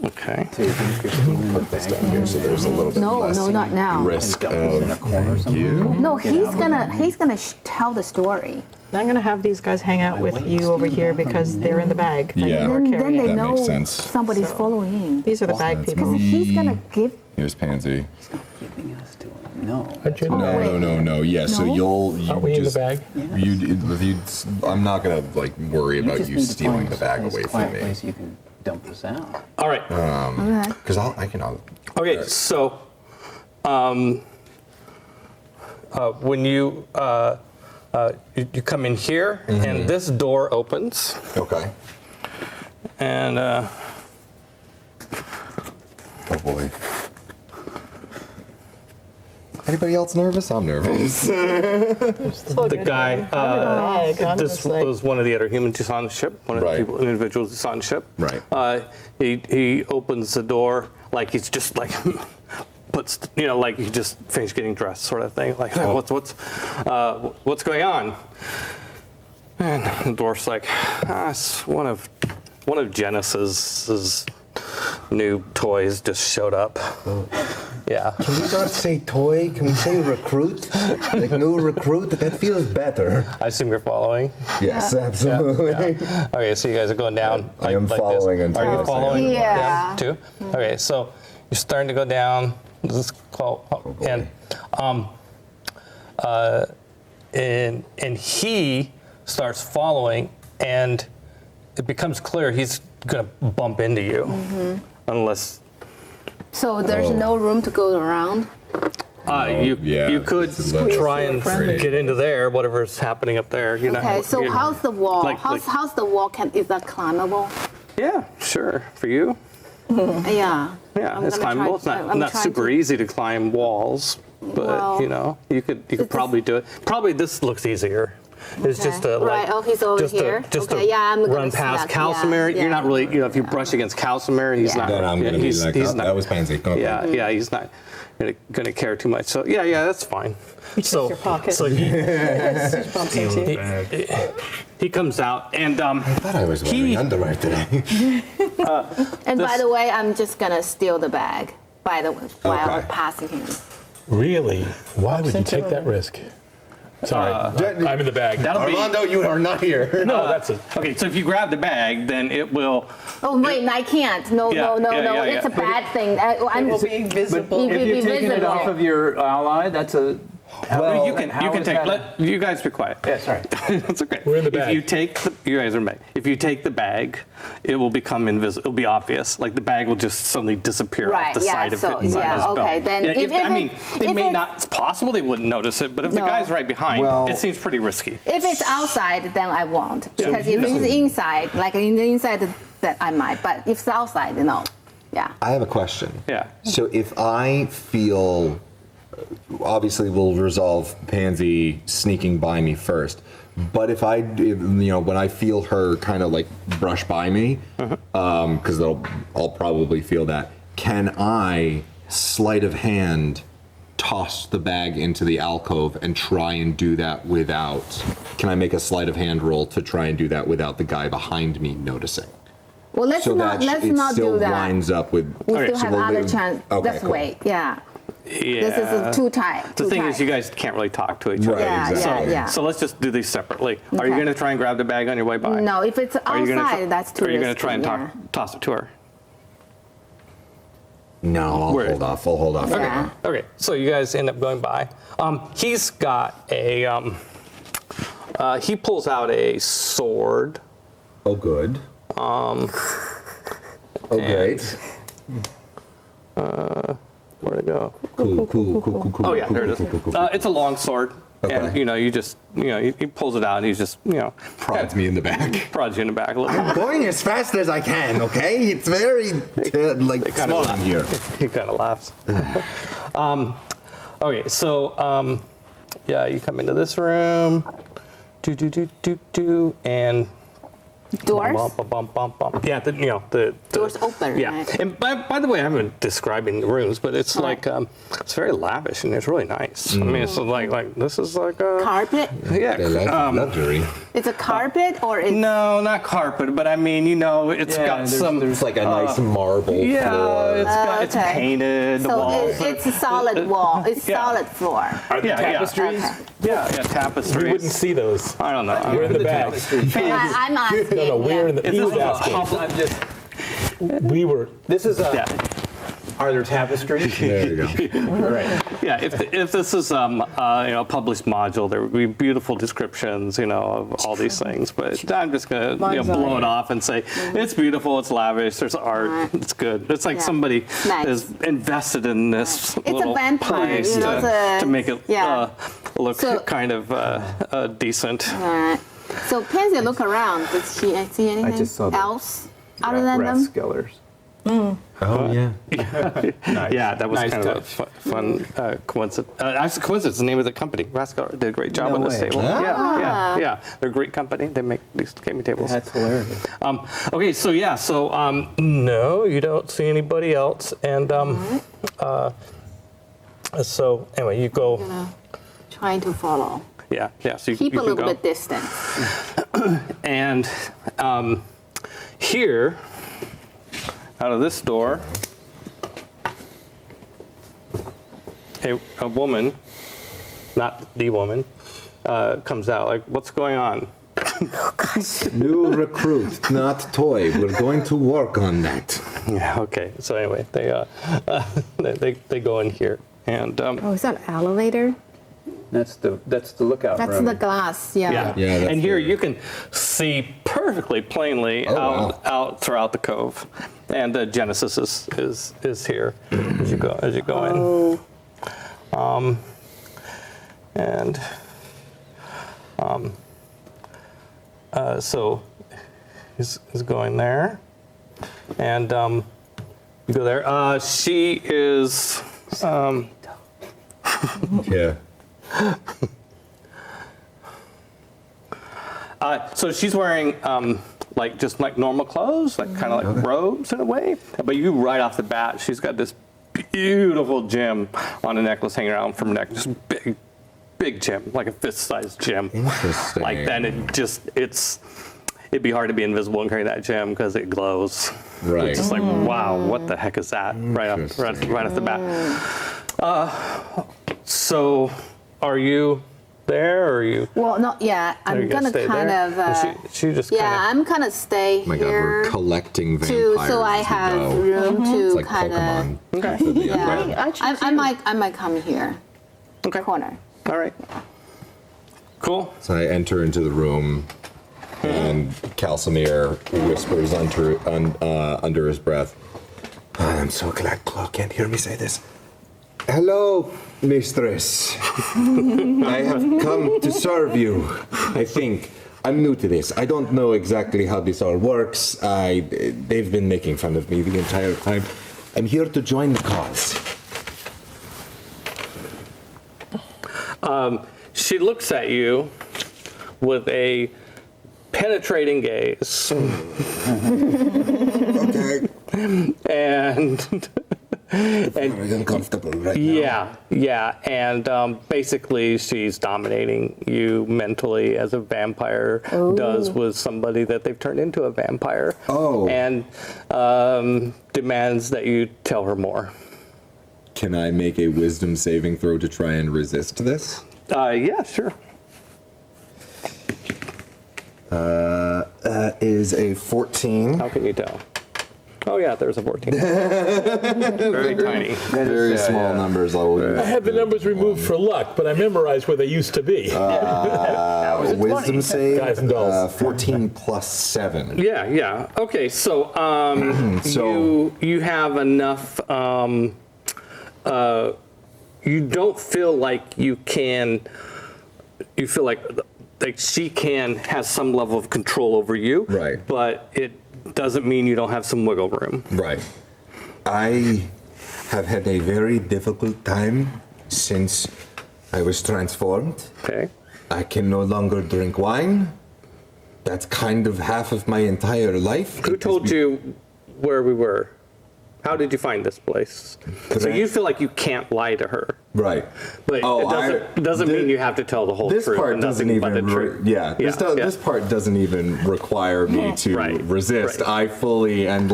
Okay. So you think you're stealing the bag Down here, so there's a little bit No, less no, not now. risk in a of corner or something? you. No, he's gonna tell the story. I'm gonna have these guys hang out with you over here because they're in the bag. that Yeah. you're Then carrying. they That know makes sense. somebody's following. These are the bag That's people. Because he's gonna give. Here's Pansy. Keeping us to it. No. No. Yeah, so No? you Are we in the just, bag? I'm not gonna like worry about just you need to stealing find the bag a away from quiet me. place you can dump this out. All right. Okay. Because I can. Okay, so when you you come in here, and this door opens, Okay. and Oh boy. Anybody else nervous? I'm nervous. the guy. This was one of the other humans on the ship. One of Right. the individuals who's on the ship. Right. He opens the door like he's just like puts like he just finished getting dressed, sort of thing. Like what's going on? And the dwarf's like, it's one of Genesis's new toys just showed up. Yeah. Can we not say toy? Can we say recruit? Like new recruit? That feels better. I assume you're following. Yes, absolutely. Okay, so you guys are going down. I am following this. until Are you I following? Yeah. Down too. Okay, so you're starting to go down. This is called, and he starts following, and it becomes clear he's gonna bump into you, unless So there's no room to go around. you could this is less try and friendly. get into there, whatever's happening up there. You know. Okay, so how's the wall? Like- how's the wall? Is that climbable? Yeah, sure. For you, Yeah. yeah, I'm it's gonna climbable. try- It's I'm not trying super to- easy to climb walls, but Well, you could this- probably do it. Probably this looks easier. It's Okay. just a Right, oh, he's over here. Just Okay, to yeah, I'm gonna run past snap, yeah, Calcimer. yeah. You're not really, if you brush against Calcimer, he's Yeah. not. Then I'm gonna be he's like, he's oh, not. that was pansy. Okay. Yeah, he's not gonna care too much. So yeah, that's fine. So your pocket. so Bumps into you. he comes out and I thought I was wearing underwear today. And by the way, I'm just gonna steal the bag while Okay. passing him. Really? Why would you into take that risk? Sorry, I'm in the bag. that'll be. Armando, you are not here. No, that's it. Okay, so if you grab the bag, then it will. Oh wait, I can't. No, Yeah, no. yeah. It's a bad thing. I'm Will be visible. It If will you're be taking it visible. off of your ally, that's a. you can take. Let you guys be quiet. Yeah, sorry. That's okay. We're in the If bag. you take you guys are in the bag. If you take the bag, it will become invisible. It'll be obvious. Like the bag will just suddenly disappear Right, off the yeah, side of so, it. Inside yeah, his belt. okay, then if I it- mean, it if may it's- not. It's possible they wouldn't notice it, but if the No. guy's right behind, Well- it seems pretty risky. If it's outside, then I won't. Because if it's inside, like in the inside, that I might. But if it's outside, no. Yeah. I have a question. Yeah. So if I feel, obviously we'll resolve Pansy sneaking by me first, but if when I feel her kind of like brush by me, because I'll probably feel that, can I sleight of hand toss the bag into the alcove and try and do that without, can I make a sleight of hand roll to try and do that without the guy behind me noticing? Well, let's So not that it do still that. lines up with. We Okay, still so have we'll other do- chance. okay, Let's cool. wait. Yeah. Yeah. This is too tight. The thing is, you guys can't really talk to each other. Right, Yeah, exactly. yeah. So let's just do these separately. Are you Okay. going to try and grab the bag on your way by? No, if it's Are you gonna outside, that's too Are you going to risky, try and yeah. toss it to her? No, I'll Where- hold off. I'll hold off. Yeah. Okay, so you guys end up going by. He's got a. He pulls out a sword. Oh, good. Oh, great. Where'd it go? Cool. Oh yeah, there it is. It's a long sword, and Okay. you just he pulls it out and he's just Prods me in the back. prods you in the back a little bit. Going as fast as I can, okay? It's very, small in here. He kind of laughs. Okay, so yeah, you come into this room. And Doors? bump. Yeah, the Doors open, Yeah, right? and by the way, I'm not describing the rooms, but it's like it's very lavish and it's really nice. I mean, it's like this is like a Carpet? yeah. They like luxury. It's a carpet or it's No, not carpet, but I mean, it's Yeah, got there's- some. There's like a nice marble yeah, floor. it's okay. painted. The so walls. it's a solid wall. It's Yeah. solid floor. Are there Yeah, yeah. tapestries? yeah, tapestries. We wouldn't see those. I don't know. We're in the bag. I'm asking. No, we're in the. He was This is a asking. I'm just. We were. This is a. Yeah. Are there tapestries? There you go. Right. Yeah, if this is a published module, there would be beautiful descriptions, of all these things. But I'm just gonna blow it off and say it's beautiful, it's lavish, there's art, it's good. It's like somebody Nice. is invested in this It's a little vampire, place to make it look So- kind of decent. Alright. So Pansy, look around. Did she see anything just saw the else other than them? Rathskellers. Oh yeah. Nice. Yeah, that was Nice kind of a fun coincidence. Actually, coincidence. The name of the company, Rascal, did a great job No on this way. table. Yeah. They're a great company. They make these gaming tables. That's hilarious. Okay, so no, you don't see anybody else, and so anyway, you go. Trying to follow. Yeah. So you, Keep you a can little go. bit distant. And here, out of this door, a woman, not the woman, comes out. Like, what's going on? New recruit, not toy. We're going to work on that. Yeah. Okay. So anyway, they go in here, and Oh, is that an elevator? That's the lookout That's room. the glass. Yeah. Yeah, that's and here the- you can see perfectly plainly Oh, out throughout the cove, and Genesis is here as you go in. So he's going there, and you go there. She is. Yeah. So she's wearing just like normal clothes, like kind of like robes in a way. But you right off the bat, she's got this beautiful gem on a necklace hanging around from her neck, just big gem, like a fist-sized gem. Interesting. Like then it'd be hard to be invisible and carry that gem because it glows. Right. It's just like, wow, what the heck is that? Right off the bat. So, are you there, or are you? Well, not yet. are you I'm gonna stay kind there? of. And she just Yeah, kind I'm gonna stay Oh my God, here we're collecting too, vampires. so I as we have go. room to It's like kind Pokemon. of. Okay. Yeah. I I might come here. Okay. Corner. All right. Cool. So I enter into the room, and Calcimere whispers under his breath, "I'm so glad Claw can't hear me say this. Hello, mistress. I have come to serve you. I think. I'm new to this. I don't know exactly how this all works. They've been making fun of me the entire time. I'm here to join the cause." She looks at you with a penetrating gaze, Okay. and Very uncomfortable right now. yeah, and basically she's dominating you mentally as a vampire does with somebody that they've turned into a vampire. Oh. And demands that you tell her more. Can I make a wisdom saving throw to try and resist this? Yeah, sure. That is a 14. How can you tell? Oh yeah, there's a 14. Very tiny. Very small numbers. I will use. I had the numbers removed for luck, but I memorized where they used to be. Wisdom save. Guys and dolls. 14 plus 7. Yeah. Okay, so So- you have enough. You don't feel like you can. You feel like she has some level of control over you. Right. But it doesn't mean you don't have some wiggle room. Right. I have had a very difficult time since I was transformed. Okay. I can no longer drink wine. That's kind of half of my entire life. Who told you where we were? How did you find this place? So you feel like you can't lie to her, Right. but it doesn't mean you have to tell the whole This truth. part and doesn't nothing but even. the truth. This part doesn't even require me to Right, resist. right. I fully and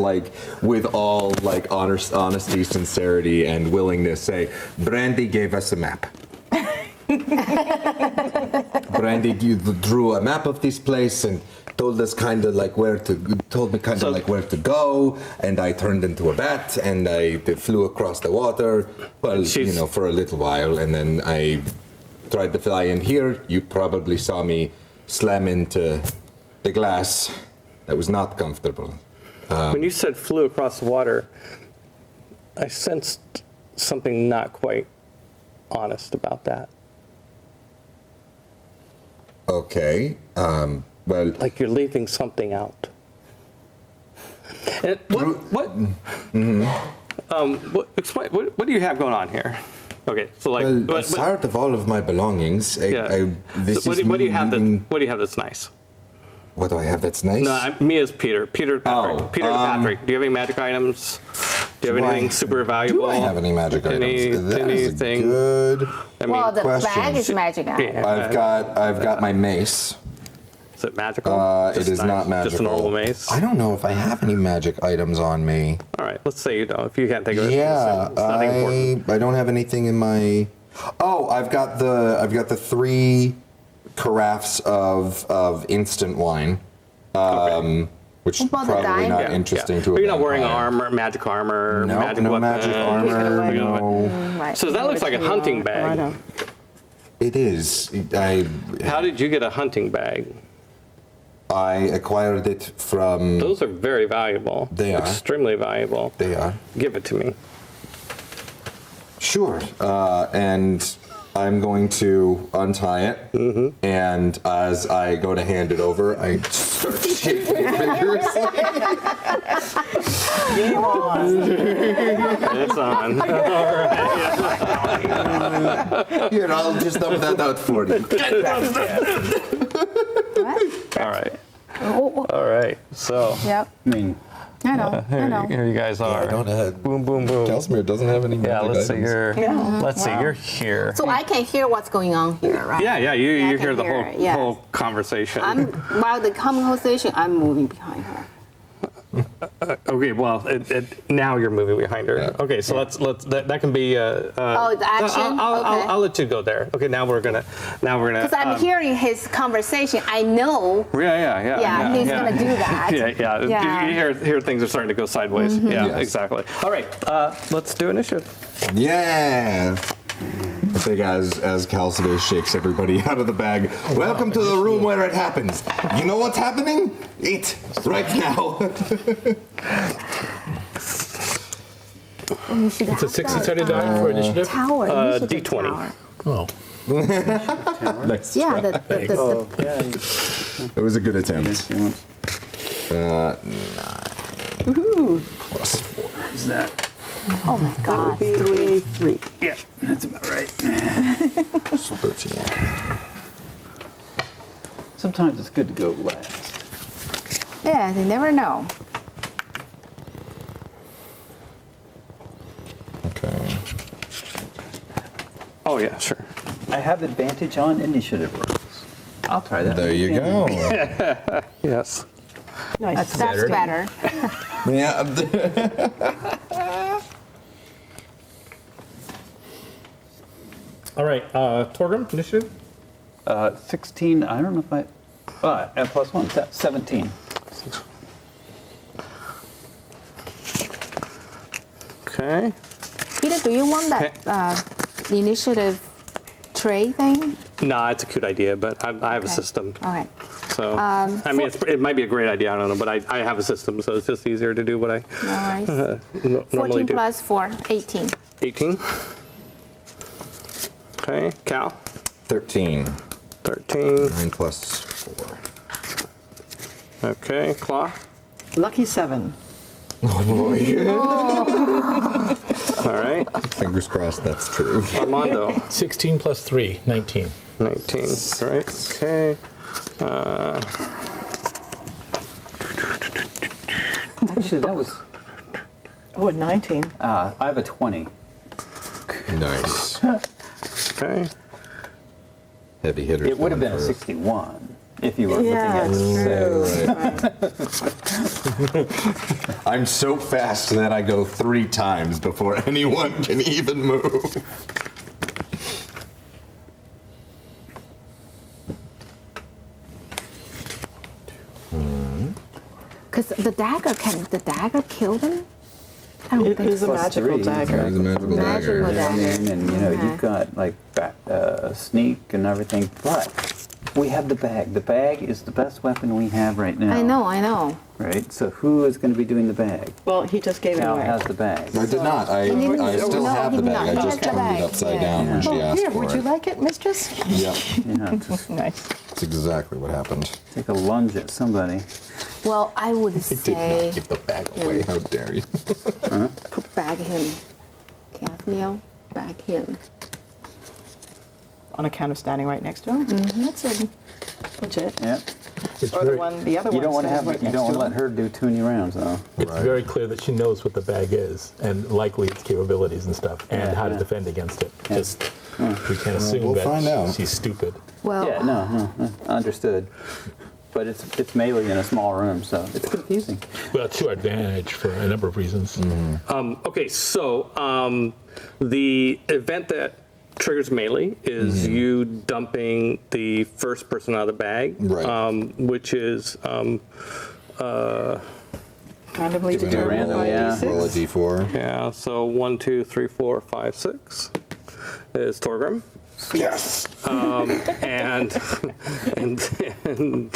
with all honesty, sincerity, and willingness say, Brandy gave us a map. Brandy drew a map of this place and told me kind of like where to go, and I turned into a bat, and I flew across the water, well, for a little while, and then I tried to fly in here. You probably saw me slam into the glass. That was not comfortable. When you said flew across the water, I sensed something not quite honest about that. Okay, well... Like you're leaving something out. And what do you have going on here? Okay, so like... Well, it's part of all of my belongings. What do you have that's nice? What do I have that's nice? No, me as Peter. Peter to Patrick. Peter to Patrick. Do you have any magic items? Do you have anything super valuable? Do I have any magic items? That is a anything? good the question. bag is magic item. I've got my mace. Is it magical? It is not magical. Just a normal mace? I don't know if I have any magic items on me. All right, let's say you don't. If you can't think of it, Yeah, it's nothing important. I don't have anything in my. Oh, I've got the 3 carafes of instant wine, which is about the probably dime? not Yeah, interesting to. But a you're not wearing vampire. magic armor, No, magic no weapons. magic armor. No. Right. So that looks like a hunting bag. It is. How did you get a hunting bag? I acquired it from. Those are very valuable. They are. Extremely valuable. They are. Give it to me. Sure. And I'm going to untie it, and as I go to hand it over, I start shaking it vigorously. Game on. It's on. Here, I'll just dump that out for you. All right. Oh, All right. So yep. I mean, I know. here you guys are. I don't have. Boom, boom, boom. Calcimere doesn't have any Yeah, magic let's say items. you're. Let's say you're here. So I can hear what's going on here, right? Yeah, you I hear can the hear it, yes. whole conversation. While the conversation, I'm moving behind her. Okay, well, now you're moving behind her. Yeah. Okay, so let's that can be. The action? I'll let you go there. Okay, now we're gonna. Because I'm hearing his conversation. I know. Yeah, he's gonna do that. Yeah. Yeah. You hear things are starting to go sideways. Yeah, Yes. exactly. All right, let's do initiative. Yeah. I think as Calcive shakes everybody out of the bag, welcome to the room where it happens. You know what's happening? It right now. You should It's a 60-sided die for initiative. Tower. initiative D20. tower. Oh. Nice Yeah, try. It was a good attempt. Plus 4. is that? Oh my God. 3. Yeah, that's about right. 13. Sometimes it's good to go last. Yeah, they never know. Okay. Oh yeah, sure. I have advantage on initiative rolls. I'll try that. There you go. Yes. Nice. That's better. Yeah. All right, Torgrim, initiative. 16, I don't know if and plus 1, 17. Okay. Peter, do you want that initiative tray thing? Nah, it's a cute idea, but I have a system. Okay. So, I mean, it might be a great idea, I don't know, but I have a system, so it's just easier to do what I No worries. normally 14 do. plus 4, 18. 18. Okay, Cal, 13. 13. 9 plus 4. Okay, Claw, Lucky 7. Oh boy. all right. Fingers crossed that's true. Armando, 16 plus 3, 19. 19. All right, okay. Actually, that was, Oh, 19. I have a 20. Nice. Okay. Heavy hitter. It would have been a 61 if you were Yeah, looking at true. six. I'm so fast that I go 3 times before anyone can even move. Because the dagger, can the dagger kill them? I don't It think is a so. magical three. dagger. It's a magical dagger. Magical dagger. And you've got like sneak and everything, but we have the bag. The bag is the best weapon we have right now. I know. Right? So who is going to be doing the bag? Well, he just gave it Cal away. has the bag. I did not. I still No, have he the did bag. not. I He just has the turned it bag. upside down when she Oh, asked here, for would it. you like it, mistress? Yep. Just Nice. That's exactly what happened. take a lunge at somebody. Well, I would I did say not give the bag away. How dare you? put bag him. Cathmiel, bag him. On account of standing right next to him. That's it. Legit. Yeah. It's Or the very, one, the other You one. don't want to stands have. right You next don't want to to let him. her do too many rounds, though. it's very clear that she knows what the bag is and likely its capabilities and stuff and how to yeah. defend against it. Just we can't assume we'll that find out. she's stupid. Well, Yeah. No. Understood. But it's melee in a small room, so it's confusing. Well, to our advantage for a number of reasons. Okay, so the event that triggers melee is you dumping the first person out of the bag, Right. which is Randomly Given a determined random, by yeah. D6. Roll a d4. yeah. So 1, 2, 3, 4, 5, 6 is Torgrim. Yes. and and then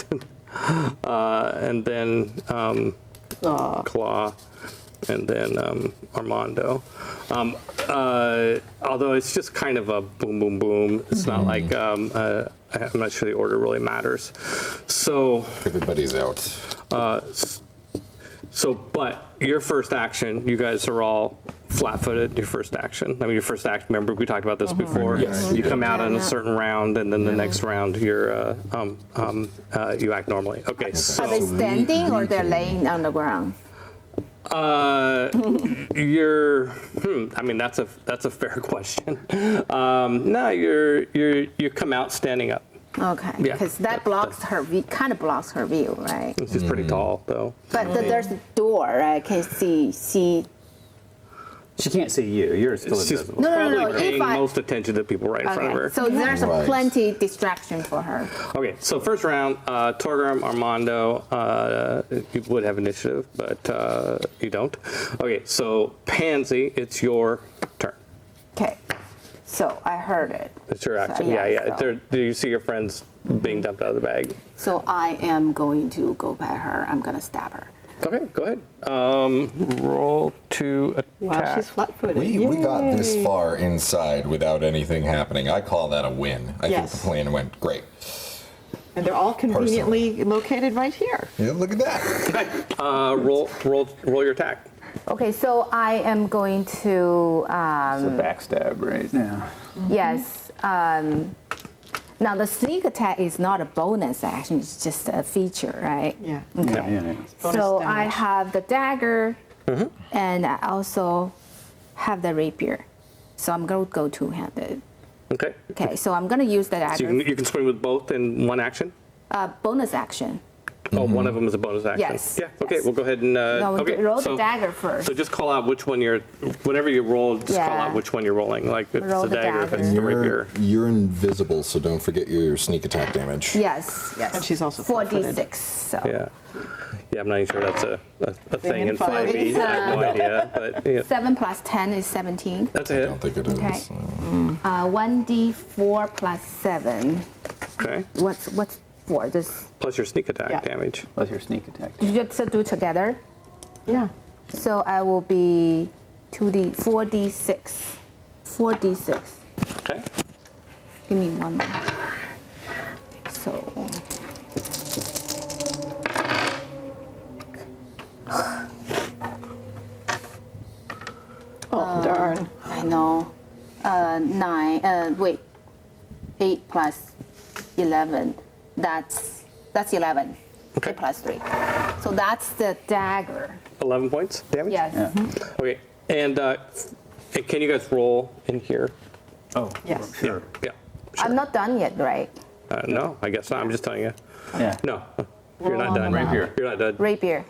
Claw, and then Armando. Although it's just kind of a boom, boom, boom. It's not like I'm not sure the order really matters. So. Everybody's out. But your first action, you guys are all flat-footed. Your first action. I mean, your first action. Remember, we talked about this before. Yes. You come out in a certain round, and then the next round, you're you act normally. Okay. are they So standing or they're laying on the ground? you're. I mean, that's a fair question. No, you come out standing up. Okay, Yeah. because that blocks her view, kind of blocks her view, right? She's pretty tall, though. But there's a door, right? I can see. She can't see you. You're still She's invisible. No, probably paying if I- most attention to people right in front of her. Okay, so there's a Right. plenty distraction for her. Okay, so first round, Torgrim, Armando, you would have initiative, but you don't. Okay, so Pansy, it's your turn. Okay, so I heard it. It's your action. So, Yeah. so- Do you see your friends being dumped out of the bag? So I am going to go by her. I'm gonna stab her. Okay, go ahead. Roll to Wow, attack. she's flat-footed. We got this Yay. far inside without anything happening. I call that a win. I think Yes. the plan went great. And they're all conveniently located right here. Yeah, look at that. Roll your attack. Okay, so I am going to It's a backstab right now. yes. Now the sneak attack is not a bonus action; it's just a feature, right? Yeah. Okay. Yeah. Bonus So I damage. have the dagger, and I also have the rapier. So I'm going to go two-handed. Okay. Okay, so I'm going to use the So dagger. you can swing with both in one action? Bonus action. Oh, one of them is a bonus action. Yes, Yeah, okay, yes. we'll go ahead and. No, okay, roll so- the dagger first. So just call out which one whenever you roll, just call Yeah. out which one you're rolling. Like if Roll it's the the dagger, if it's dagger. the rapier. You're invisible, so don't forget your sneak attack damage. Yes, yes. And she's also 4d6. So. Yeah. Yeah, I'm not even sure that's a thing in in 5e? 5e. I have no idea, but yeah. 7 plus 10 is 17. That's a I hit. don't think it is. Okay. 1d4 plus 7. Okay. What's 4? This Plus your sneak attack Yeah. damage. Plus your sneak attack. you just do together. Yeah. So I will be 4d6. 4d6. Okay. Give me one more. So Oh, darn. I know. 9. Wait. 8 plus 11. That's 11. Okay. 8 plus 3. So that's the dagger. 11 points damage? Yes. Yeah. Okay. And can you guys roll in here? Oh. Yes. Sure. Yeah. I'm not done yet, right? No, I guess not. I'm just telling you. Yeah. No. You're not on done. the Right here. You're not done. Rapier.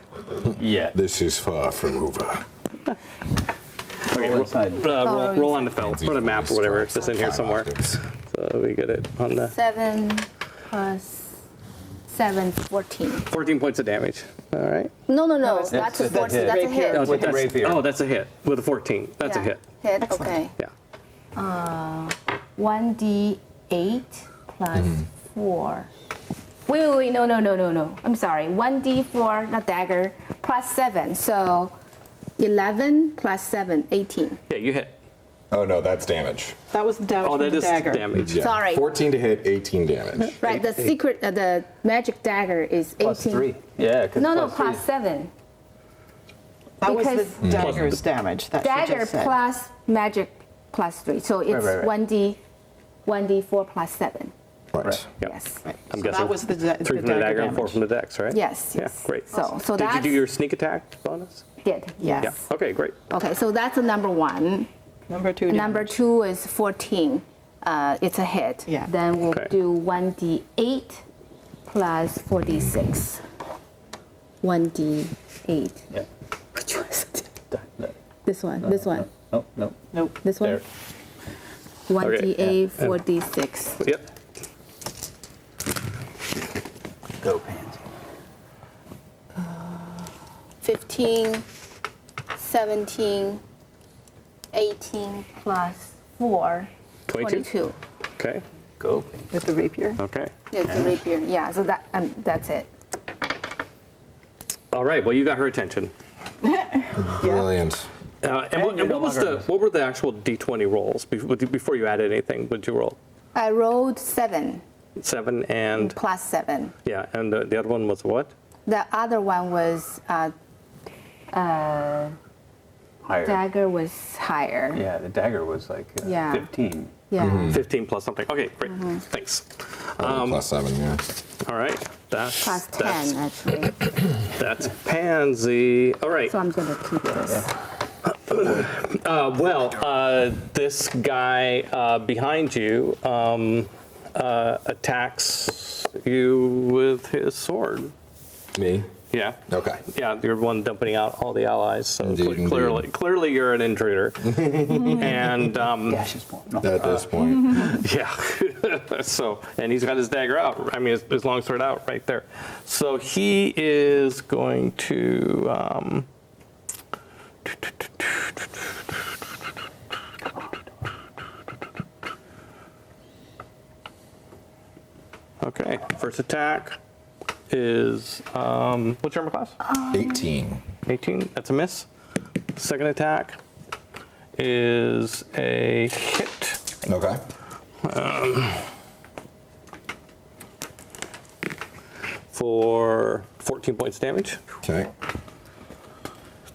Yeah. This is far from over. Okay, Roll inside. roll on the felt or the map or whatever. It's just in here somewhere. So we get it on the. 7 plus 7, 14. 14 points of damage. All right. No, it's- that's a that's 14. hit. That's a hit. With the That's- rapier. Oh, that's a hit with a 14. That's a Yeah, hit. Hit, Excellent. okay. Yeah. 1d8 plus 4. Wait, no. I'm sorry. 1d4, not dagger, plus 7. So 11 plus 7, 18. Yeah, you hit. Oh no, that's damage. That was the damage Oh, from that the is dagger. damage. Yeah. Sorry. 14 to hit, 18 damage. Right, the secret, the magic dagger is 18. Plus 3. Yeah, because No, plus plus 3. 7. That was Because- the dagger's damage that she Dagger just said. plus magic plus 3. So it's right. 1d4 plus 7. Right. Yep. Yes. Right. I'm So guessing that was the 3 from the dagger and 4 damage. from the dex, right? Yes. Yeah, yes. great. So Did you that's do your sneak attack bonus? did. Yes. Yeah. Okay, great. Okay, so that's the number 1. Number 2 Number damage. 2 is 14. It's a hit. Yeah. Then we'll Okay. do 1d8 plus 4d6. 1d8. Yeah. Which one is it? No, This one. This one. no. Nope. This one. There. 1d8, 4d6. Yep. Go, Pansy. 15, 17, 18 plus 4, 22. 22. Okay. Go, Pansy. With the rapier. Okay. It's the rapier. Yeah, so that's it. All right. Well, you got her attention. Brilliant. And what were the actual d20 rolls before you added anything? What did you roll? I rolled 7 7 and plus 7. yeah, and the other one was what? The other one was Higher. dagger was higher. Yeah, the dagger was like Yeah. 15. Yeah. 15 plus something. Okay, great. Thanks. Plus 7, yeah. All right. Plus 10 actually. That's Pansy. All right. So I'm gonna keep this. This guy behind you attacks you with his sword. Me? Yeah. Okay. Yeah, you're the one dumping out all the allies. So Indeed, clearly you're an intruder. And Yeah, she's more. No. At this point. yeah. So, and he's got his dagger out. I mean, his long sword out right there. So he is going to. Okay, first attack is what's your armor class? 18. 18. That's a miss. Second attack is a hit. Okay. For 14 points damage. Okay.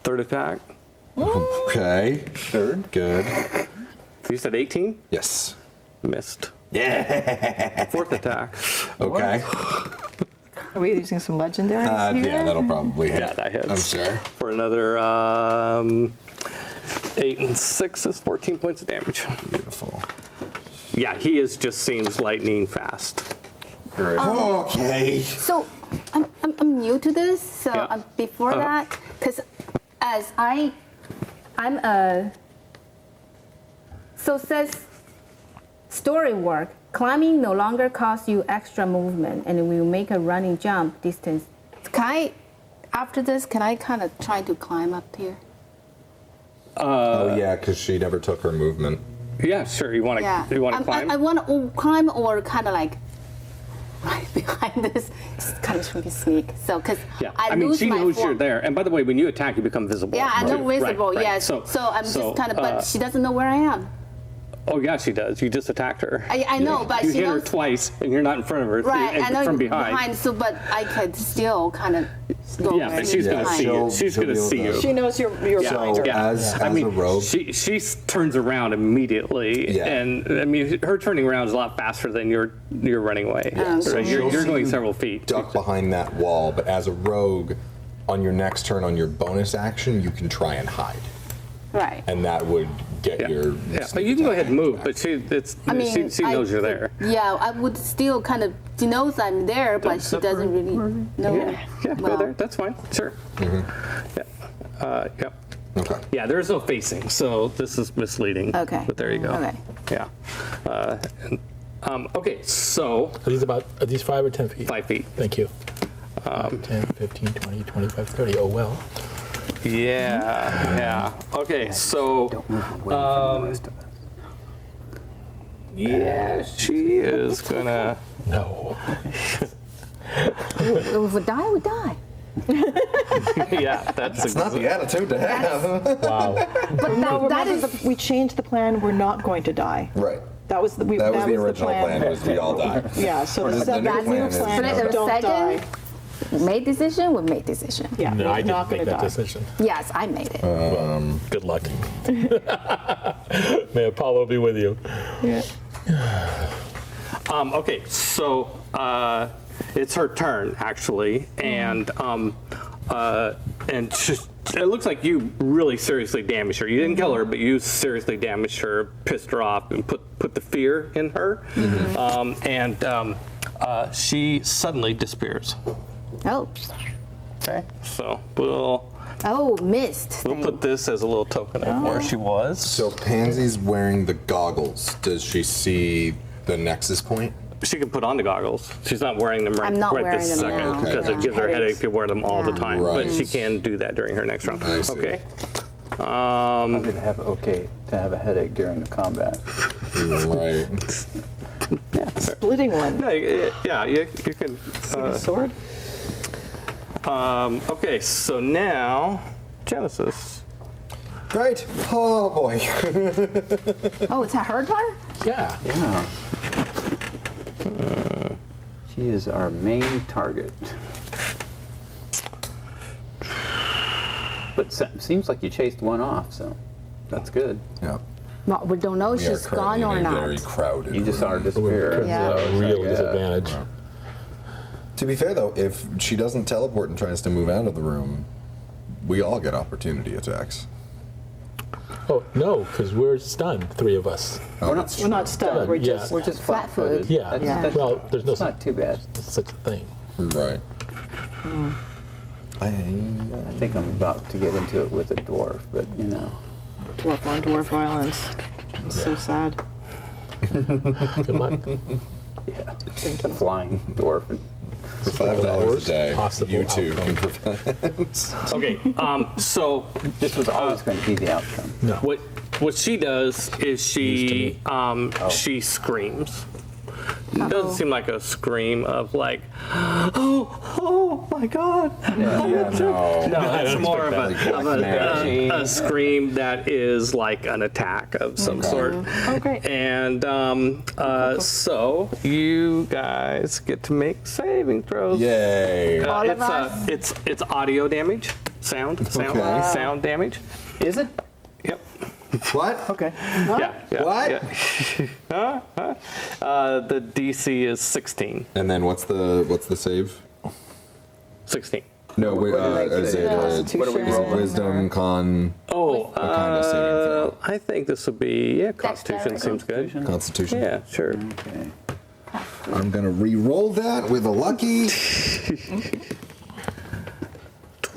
Third attack. Okay. Third. Good. You said 18? Yes. Missed. Yeah. Fourth attack. Okay. Are we using some legendaries here? Yeah, that'll probably hit. Yeah, that hits. I'm sure. For another 8 and 6 is 14 points of damage. Beautiful. Yeah, he is just seems lightning fast. Okay. So I'm new to this. So Yeah. before that, because as I'm a so says story work. Climbing no longer costs you extra movement, and will make a running jump distance. Can I, after this, can I kind of try to climb up here? Oh yeah, because she never took her movement. Yeah, sure. You want to Yeah. climb? I want to climb or kind of like right behind this. It's kind of trying to sneak. So because Yeah, I mean, lose she my knows form. you're there. And by the way, when you attack, you become visible. Yeah, I know too. visible. Right, right. Yes. So I'm just kind of, but she doesn't know where I am. Oh, yeah, she does. You just attacked her. I know, but you she hit her knows. twice, and you're not in front of her. Right, and I know from behind. So, but I could still kind of go. Yeah, but she's Yeah, gonna see you. she'll- She's she'll gonna be able see to- you. She knows you're behind her. Yeah. As I mean, a rogue. she turns around immediately, Yeah. and I mean, her turning around is a lot faster than you're running away. So Right? she'll You're see going you several feet. duck behind that wall, but as a rogue, on your next turn, on your bonus action, you can try and hide, Right. and that would get Yeah, your. yeah. But you can go ahead and move. But she knows you're there. Yeah, I would still kind of. She knows I'm there, but she doesn't really know. Yeah, go well. there. That's fine. Sure. Yeah. Yep. Okay. Yeah, there's no facing, so this is misleading. Okay. But there you go. Okay. Yeah. And Okay, so Are these 5 or 10 feet? 5 feet. Thank you. 10, 15, 20, 25, 30. Oh, well. Yeah. Okay, so yeah, she is gonna. No. If we die, we die. Yeah, that's Not the attitude to have. Wow. But that is we changed the plan. We're not going to die. Right. That was the That was the original plan. Was we all die. Yeah. So The the new that plan new is plan. no. So the don't second die. made decision, we made decision. Yeah. No, we're I not didn't make gonna that die. decision. Yes, I made it. Good luck. May Apollo be with you. Yeah. okay, so it's her turn actually, and it looks like you really seriously damaged her. You didn't kill her, but you seriously damaged her, pissed her off, and put the fear in her, she suddenly disappears. Oh, Okay, so we'll missed. put this as a little token of where she was. So Pansy's wearing the goggles. Does she see the nexus point? She can put on the goggles. She's not wearing them I'm not right wearing this them second now. because Okay. it gives her a headache if you wear them all the Yeah. time. Right. But she can do that during her next round. I see. Okay. I'm gonna have to have a headache during the combat. Right. Splitting one. Yeah, you can. Sword. Okay, so now Genesis. Right. Oh boy. Oh, it's a her turn? Yeah. Yeah. She is our main target. But seems like you chased one off, so that's good. Yeah. Well, we don't know if We are she's gone currently or in a not. very crowded. You just saw her room. disappear. Yeah. so it's Real like, disadvantage. To be fair though, if she doesn't teleport and tries to move out of the room, we all get opportunity attacks. Oh, no, because we're stunned, 3 of us. Oh, We're not stunned. We're Yeah. just. We're just flat-footed. Yeah. That's Well, there's no not too bad. such a thing. Right. I think I'm about to get into it with a dwarf, but you know. Dwarf on dwarf violence. It's so sad. Good luck. Yeah. The flying dwarf. And 5 hours a day. Possible You two can outcome. prevent. Okay, so this was always going to be the outcome. No. what she does is she screams. It doesn't seem like a scream of like, oh my God. Yeah, no. No, it's more of Mary. a scream that is like an attack of some sort. Oh, great. And so you guys get to make saving throws. Yay. All of us? It's audio damage, sound damage. Is it? Yep. What? Okay. Yeah. What? Yeah. The DC is 16. And then what's the save? 16. No, wait, is it What do we roll? wisdom, con, Oh, what kind of saving throw? I think this would be Constitution seems good. Constitution? Yeah, sure. Okay. I'm gonna re-roll that with a lucky.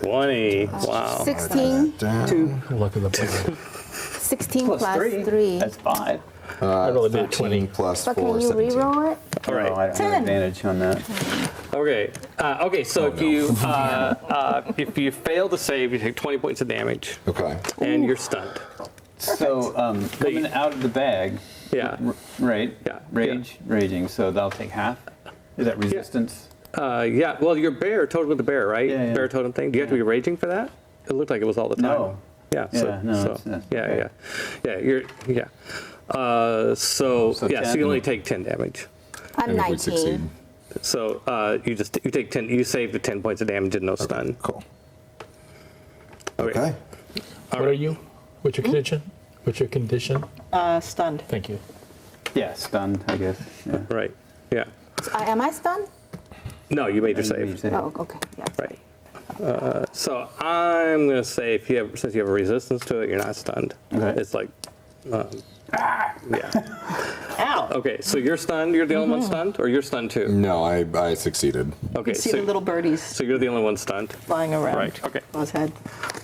20. Wow. 16. Down. Luck of the player. 16 plus 3. That's 5. I rolled a 20. 13 plus But 4, can you 17. re-roll it? All right. Oh, I don't have advantage on that. Okay. So if you fail to save, you take 20 points of damage, Okay. and you're stunned. So coming out of the bag, Yeah. right? Yeah, Raging. So that'll take half. Is that resistance? Yeah. Well, your bear totem with the bear, right? Yeah, yeah. Bear totem thing. Do you have to be raging for that? It looked like it was all the time. No. Yeah. Yeah, no, So, it's- yeah. okay. Yeah. You're. Yeah. So So yeah. So 10? you only take 10 damage. I'm And if we succeed. 19. So you take 10. You save the 10 points of damage and no stun. Cool. Okay. Okay. What are you? What's your condition? What's your condition? Stunned. Thank you. Yeah, stunned, I guess. Yeah. Right. Yeah. Am I stunned? No, you made your save. Oh, okay. Yeah. Right. So I'm gonna say since you have a resistance to it, you're not stunned. Okay. It's like, yeah. Ow. Okay, so you're stunned. You're the only one stunned, or you're stunned too. No, I succeeded. Okay, See so, the little birdies so you're the only one stunned. flying around. Right. Okay. On his head.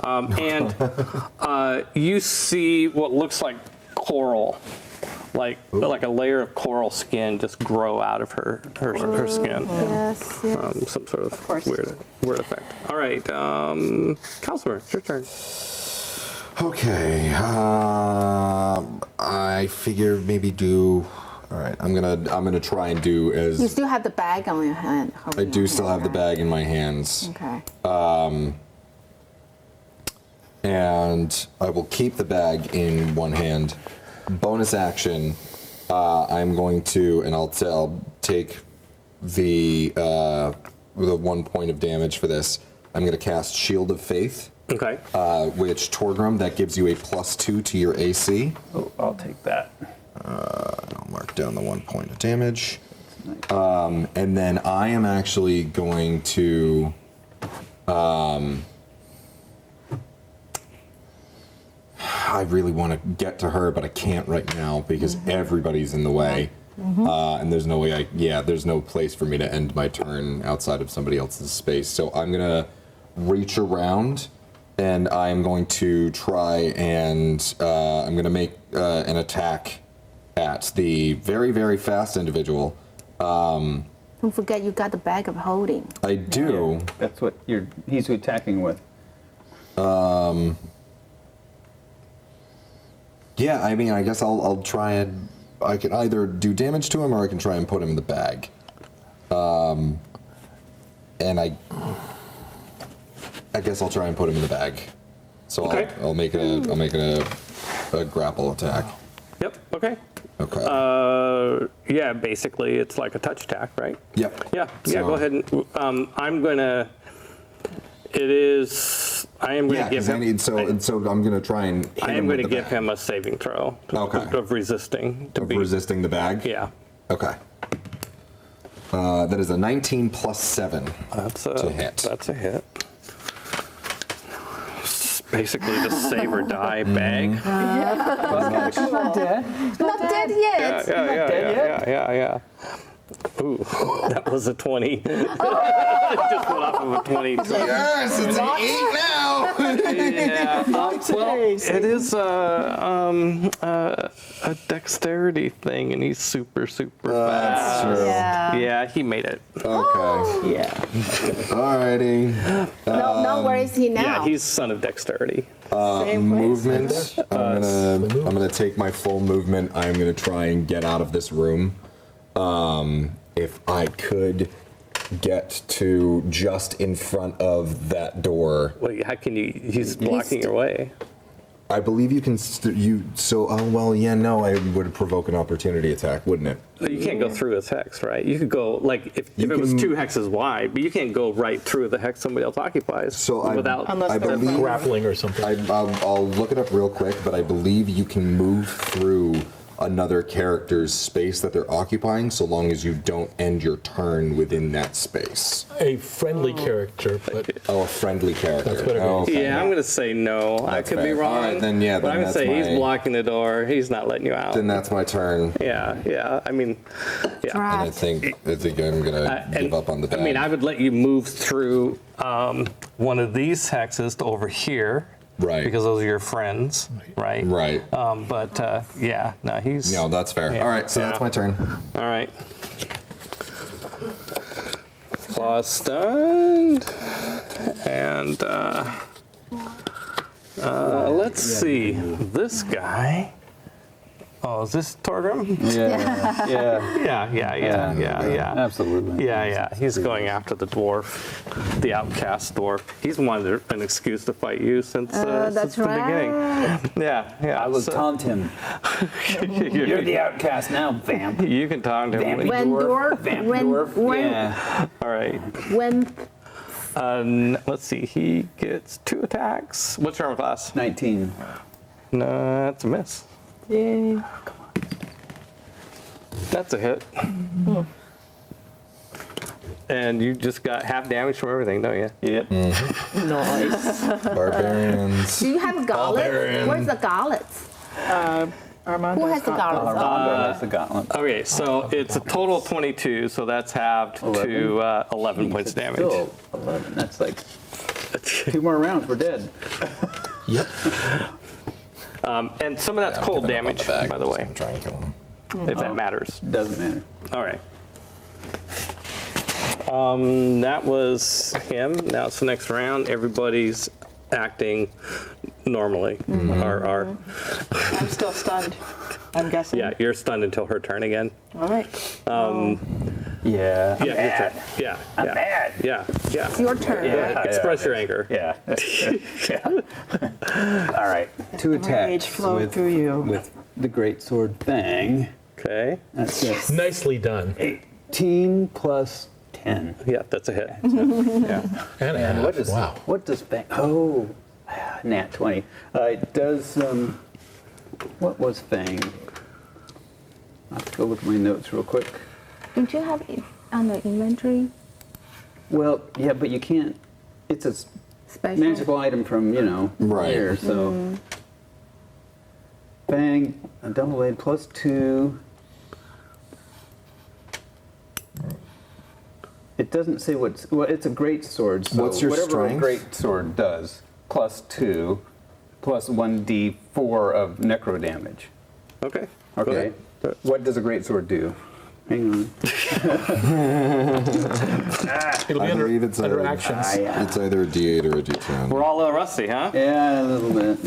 And you see what looks like coral like a layer of coral skin just grow out of her skin. Yes, yes. Some sort of course. weird effect. All right, Counselor, it's your turn. Okay. I figure maybe do. All right. I'm gonna try and do You as. still have the bag on your hand. I do still have the bag in my hands. Okay. And I will keep the bag in one hand. Bonus action, I'm going to, and I'll take the 1 point of damage for this. I'm going to cast Shield of Faith, Okay. which Torgrim, that gives you a +2 to your AC. Oh, I'll take that. I'll mark down the 1 point of damage. And then I am actually going to. I really want to get to her, but I can't right now because everybody's in the way. And there's no way there's no place for me to end my turn outside of somebody else's space. So I'm going to reach around and I'm going to try and I'm going to make an attack at the very, very fast individual. Don't forget you got the bag of holding. I do. That's what he's attacking with. Yeah, I mean, I guess I'll try and I can either do damage to him or I can try and put him in the bag. And I guess I'll try and put him in the bag. So Okay. I'll make it a grapple attack. Yep. Okay. Okay. Yeah. Basically, it's like a touch attack, right? Yep. Yeah. Yeah. So- Go ahead and I'm gonna. It is. I am going Yeah, to give because I him. need so I'm gonna try and hit I him am with going to the give bag. him a saving throw Okay. of resisting to Of be. resisting the bag. Yeah. Okay. That is a 19 plus 7. That's a To hit. That's a hit. It's basically the save or die bag. She's not dead. Not dead yet. Yeah. Ooh, that was a 20. Just went off of a 22. Yes, it's an 8 now. Yeah. Well, it is a dexterity thing, and he's super That's fast. true. Yeah. Yeah, he made it. Okay. Yeah. Alrighty. No, where is he now? Yeah, he's son of dexterity. Movement. I'm gonna take my full movement. I'm gonna try and get out of this room. If I could get to just in front of that door, Wait, how can you? He's blocking your way. I believe you can. No, I would provoke an opportunity attack, wouldn't it? But you can't go through his hex, right? You could go like if You it was can- 2 hexes wide, but you can't go right through the hex somebody else occupies. So without Unless I they're believe Grappling or something. I'll look it up real quick, but I believe you can move through another character's space that they're occupying, so long as you don't end your turn within that space. A friendly character, but Oh, a friendly character. That's what it Oh, means. okay. Yeah, I'm gonna say no. I That's could be fair. wrong. All right, then, yeah, but then I'm gonna that's say he's my- blocking the door. He's not letting you out. Then that's my turn. Yeah. I mean, yeah. And I Right. think I'm gonna give And, up on the bag. I mean, I would let you move through one of these hexes to over here. Right. Because those are your friends, right? Right. But yeah, no, he's. No, that's fair. Yeah. All right, so Yeah. that's my turn. All right. Claw stunned. And let's see. This guy. Oh, is this Torgrim? Yeah. Yeah. Absolutely. Yeah. He's going after the dwarf, the outcast dwarf. He's wanted an excuse to fight you since That's the beginning. Yeah. I will taunt him. You're the outcast now, vamp. You can taunt him. Vampy When dwarf, Vamp when, dwarf. when, Yeah. All right. when, Let's see. He gets 2 attacks. What's your armor class? 19. No, that's a miss. yay. That's a hit. And you just got half damage from everything, don't you? Yep. Nice. Barbarians. do you have gauntlets? Barbarian. Where's the gauntlets? Armando. Who has the gauntlets? That's the gauntlet. Okay, so it's a total of 22, so that's halved to 11 points of damage. Still 11. That's like 2 more rounds. We're dead. yep. And some of that's cold damage, by the way, I'm trying to kill him. if that matters. Doesn't matter. All right. That was him. Now it's the next round. Everybody's acting normally. Or I'm still stunned, I'm guessing. yeah, you're stunned until her turn again. All right. Yeah. Yeah, your turn. Yeah, I'm yeah, mad. yeah, yeah. It's your turn. Yeah. Express your anger. Yeah. All right. 2 rage attacks flow through you. with the great sword thing. Okay. That's it. Nicely done. 18 plus 10. Yeah, that's a hit. Yeah. And a And half. what does Fang? Oh, nat 20. It does. What was Fang? I have to go look at my notes real quick. Don't you have it on the inventory? Well, yeah, but you can't. It's a Special. magical item from Right. here. So Fang, a double blade plus 2. It doesn't say what's. Well, it's a great sword. So What's your whatever strength? a great sword does, plus 2, plus 1d4 of necro damage. Okay. Go Okay. ahead. What does a great sword do? Hang on. It'll I be believe it's under a- actions. It's either a D8 or a D10. We're all rusty, huh? Yeah, a little bit.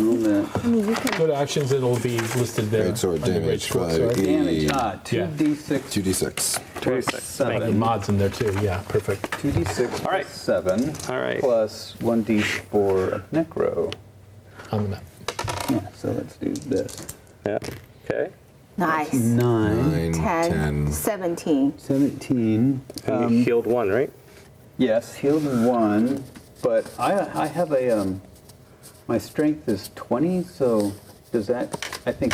Go to actions, it'll be listed there. Great sword under damage, great 5, sword. 8, Damage. 2d6. 2d6. 26. The mods in there too. Yeah, perfect. 2d6 All right. plus 7. All right. Plus 1d4 of necro. On the map. Yeah, so let's do this. Yeah. Okay. Nice. 9, 9, 10, 10. 17. 17. And you healed 1, right? Yes, healed 1, but I have a my strength is 20, so does that? I think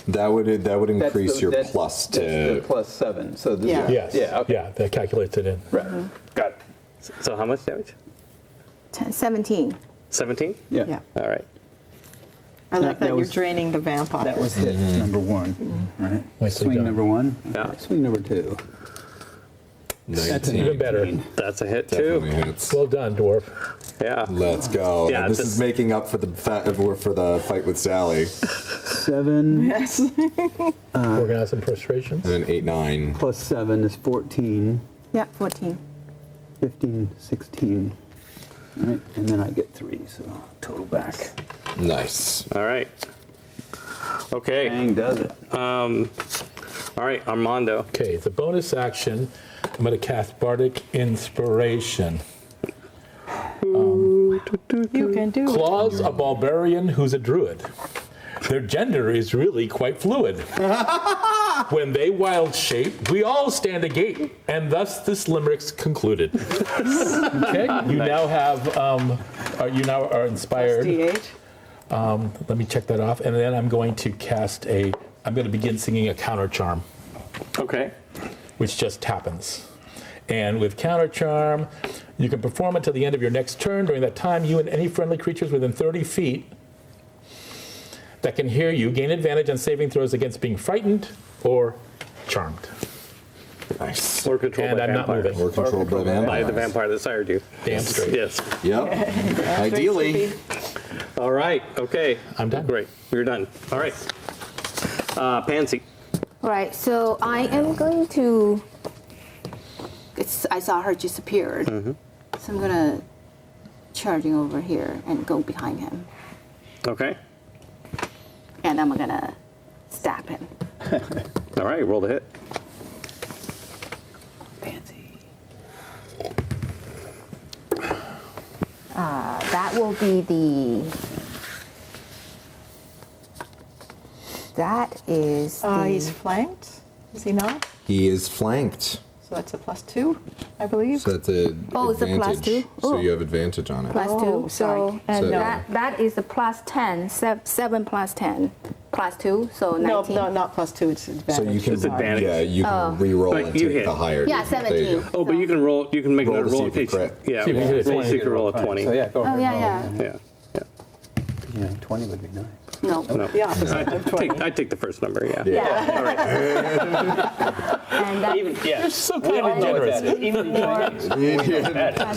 That would that's increase your that's- plus that's the to. plus 7. So this Yeah. is, Yes. Yeah. Okay. Yeah, that calculates it in. Right. Got it. So how much damage? 17. 17? Yeah. Yeah. All right. I like that that you're was- draining the vampire. That was hit number 1. Right. Nicely Swing done. number 1. Yeah. Swing number 2. That's an 19. Even better. 18. That's a hit, Definitely too. hits. Well done, dwarf. Yeah. Let's go. Yeah, And this this- is making up for the fight with Sally. 7 Yes. Organize some frustrations. And then 8, 9. plus 7 is 14. Yeah, 14. 15, 16. All right, and then I get 3, so total back. Nice. All right. Okay. Bang does it. All right, Armando. Okay, the bonus action, I'm going to cast Bardic Inspiration. You can do it. Claws a Ballbarian who's a druid. Their gender is really quite fluid. When they wild shape, we all stand agape, and thus this limerick's concluded. Okay, you now have, you now are inspired. D8. Let me check that off, and then I'm going to I'm going to begin singing a counter charm, Okay. which just happens. And with counter charm, you can perform until the end of your next turn. During that time, you and any friendly creatures within 30 feet that can hear you gain advantage on saving throws against being frightened or charmed. Nice. Or controlled And by I'm not vampires. moving. We're controlled by By vampires. the vampire that sired you. Damn straight. Yes. Yep. Ideally. All right. Okay. I'm done. Great. You're done. All right. Pansy. All right, so I am going to. I saw her disappeared. So I'm going to charging over here and go behind him. Okay. And I'm going to stab him. All right. Roll the hit. Fancy. That will be the. That is. He's The, flanked, is he not? He is flanked. So that's a +2, I believe. So that's a Oh, it's a advantage. +2? So Oh. you have advantage on it. plus Oh, 2. sorry. So, and So- that is a plus 10. 7 plus 10. Plus 2, so 19. No, not +2, it's So advantage. you can, It's advantage. yeah, you can re-roll But and you take hit. the higher. Yeah, There you 17. go. Oh, but you can roll. You can make Roll another to roll see in if you case. crit. Yeah. See if you hit a roll to see if you 20. roll a 20. So yeah, go ahead. Oh, yeah, yeah. Yeah. Yeah, 20 would be nice. No. No. The opposite of 20. I'd take the first number. Yeah. Yeah. All right. And that, Yeah. So kind of generous.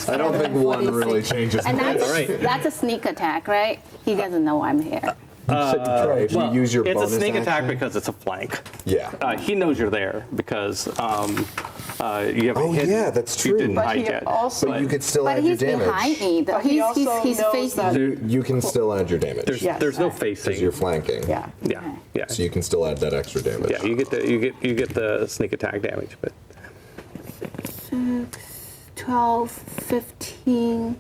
I don't think one really changes. and much. that's, All right. that's a sneak attack, right? He doesn't know I'm here. You said to try. If you use your it's bonus a sneak attack action- because it's a flank. Yeah. He knows you're there because you haven't Oh, hit. yeah, that's You true. didn't But hide he yet. also- But you could still But add your he's damage. behind me, though. But he also He's knows facing. that- You can still add your damage. There's, Yes. there's no facing. Because you're flanking. Yeah. Yeah. So you can still add that extra damage. Yeah, you get the sneak attack damage, but 12, 15.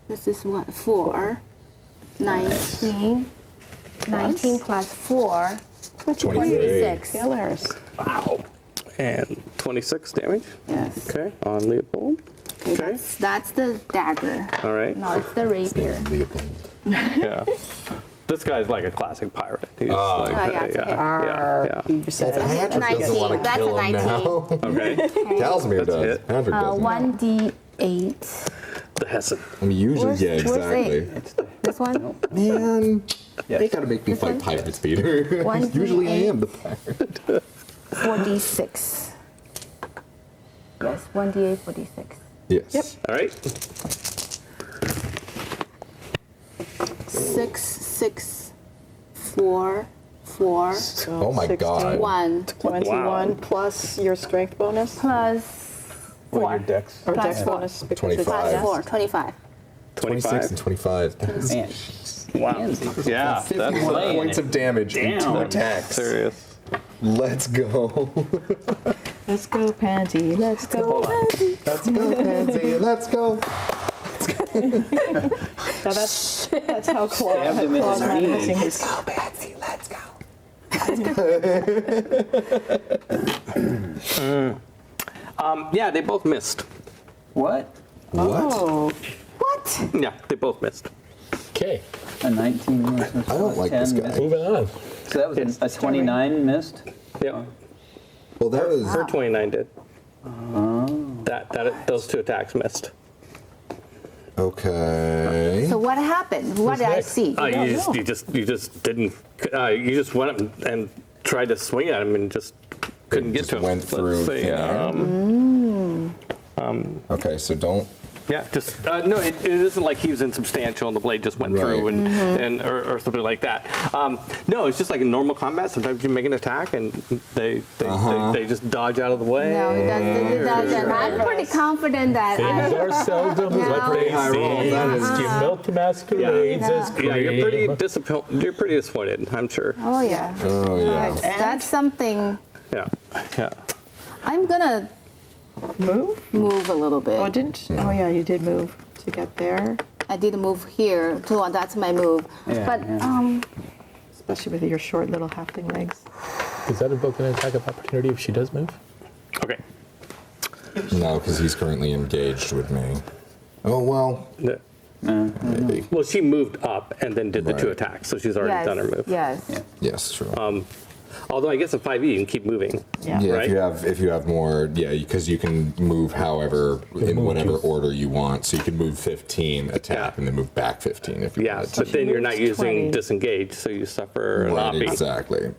This is what, 4. 19. 19 plus 4. 26. Hilarious. and 26 damage. Yes. Okay, on Leopold. Okay. That's the dagger. All right. No, it's the rapier. Yeah. This guy's like a classic pirate. He's like, Oh, yeah, it's okay. yeah. You said Patrick doesn't want to That's kill a him 19. now. Okay. Casimir does. hit. Patrick doesn't. 1d8. The Hessen. I mean, usually, Where's- yeah, where's exactly. This one? Man, Yes. they gotta make me fight pirates, Peter. One Usually I D8. am the pirate. 4d6. Yes, 1d8, 4d6. Yes. All right. 6, 6, 4, 4, Oh my 16. god. 1, 21 plus your strength bonus plus 4. Dex. or Plus dex four. bonus because 25. Plus it's 4, 25. 26 and 25. Man, Wow. Yeah. 51 Laying points it of damage in 2 down. attacks. Serious. Let's go. Let's go, Pansy. Let's go, Pansy. Let's go, Pansy. Let's go. Now that's how Claude Stabbed him in Claude's his not knee. missing his. Pansy, let's go. Yeah, they both missed. what? What? Oh, What? Yeah, they both missed. Okay, A 19 missed. I don't like this 10 guy. missed. moving on. So that was a 29 missed? Yeah. Well, that was. Her 29 did. Those 2 attacks missed. Okay. So what happened? What did I next? see? You just didn't. You just went up and tried to swing at him and just couldn't get Just to him. went through Let's see, thin air? Okay, so don't. yeah, just no. It isn't like he was insubstantial and the blade just went through Right. and or something like that. No, it's just like in normal combat. Sometimes you make an attack and they just dodge out of the way. No, it doesn't. I'm pretty confident that Things I. are seldom what they high roll, seem. that is- Your milk masquerades as cream. Yeah, you're pretty disappointed. I'm sure. Oh, yeah. Oh, yeah. That's something. Yeah, yeah. I'm gonna move? move a little bit. Oh, didn't? Oh, yeah, you did move to get there, I did move here too, and that's my move. Yeah, But yeah. especially with your short little halfling legs. Does that invoke an attack of opportunity if she does move? Okay. No, because he's currently engaged with me. Oh, well, The- maybe. Well, she moved up and then did the 2 Right. attacks, so she's already yes, done her move. yes. Yes, true. Although I guess in 5e you can keep moving. Yeah. Yeah, right? if you have more, yeah, because you can move however in move whatever just- order you want. So you can move 15, attack, Yeah. and then move back 15 if you Yeah, wanted but to. then you're not moves using 20. disengage, so you suffer an Right, oppie. exactly.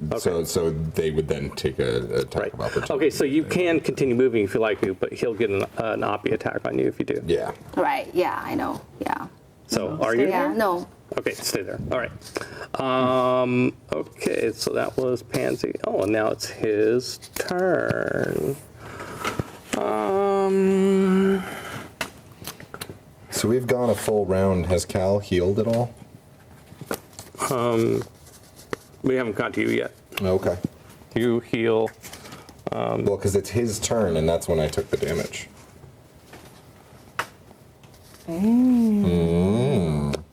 So they would then take a attack Right. of opportunity. Okay, so you can continue moving if you like to, but he'll get an oppie attack on you if you do. Yeah. Right. Yeah, I know. Yeah. So are you? Yeah. No. Okay, stay there. All right. Okay, so that was Pansy. Oh, and now it's his turn. So we've gone a full round. Has Cal healed at all? We haven't got to you yet. Okay. You heal. Well, because it's his turn, and that's when I took the damage.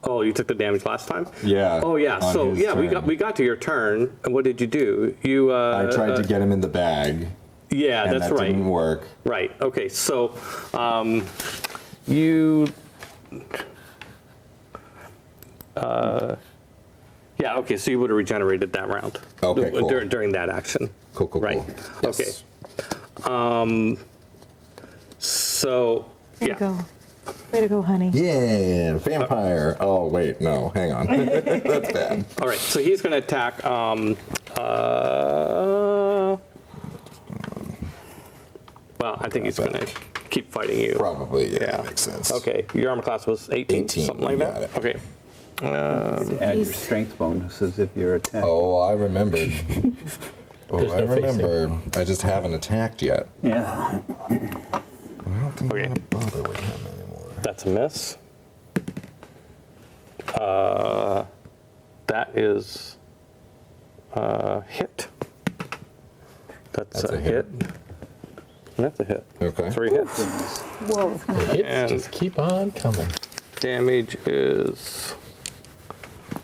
Oh, you took the damage last time. Yeah. Oh yeah. on So his yeah, turn. we got to your turn. And what did you do? You. I tried to get him in the bag, Yeah, and that's that right. didn't work. Right. Okay. So, you. Yeah. Okay. So you would have regenerated that round. Okay, cool. During that action. Cool, cool, Right. cool. Okay. Yes. So. Way Yeah. to go. Way to go, honey. Yeah, vampire. Oh, wait, no, hang on. That's bad. All right. So he's going to attack. Well, I think he's going to keep fighting you. Probably, yeah, Yeah. that makes sense. Okay. Your armor class was 18, 18, something like you that. got it. Okay. Add your strength bonuses if you're attacked. Oh, I remembered. There's I no facing. remember. I just haven't attacked yet. Yeah. I don't think Okay. I'm gonna bother with him anymore. That's a miss. That is hit. That's a hit. That's a hit. Okay. 3 hits. Whoa. Hits And- just keep on coming. Damage is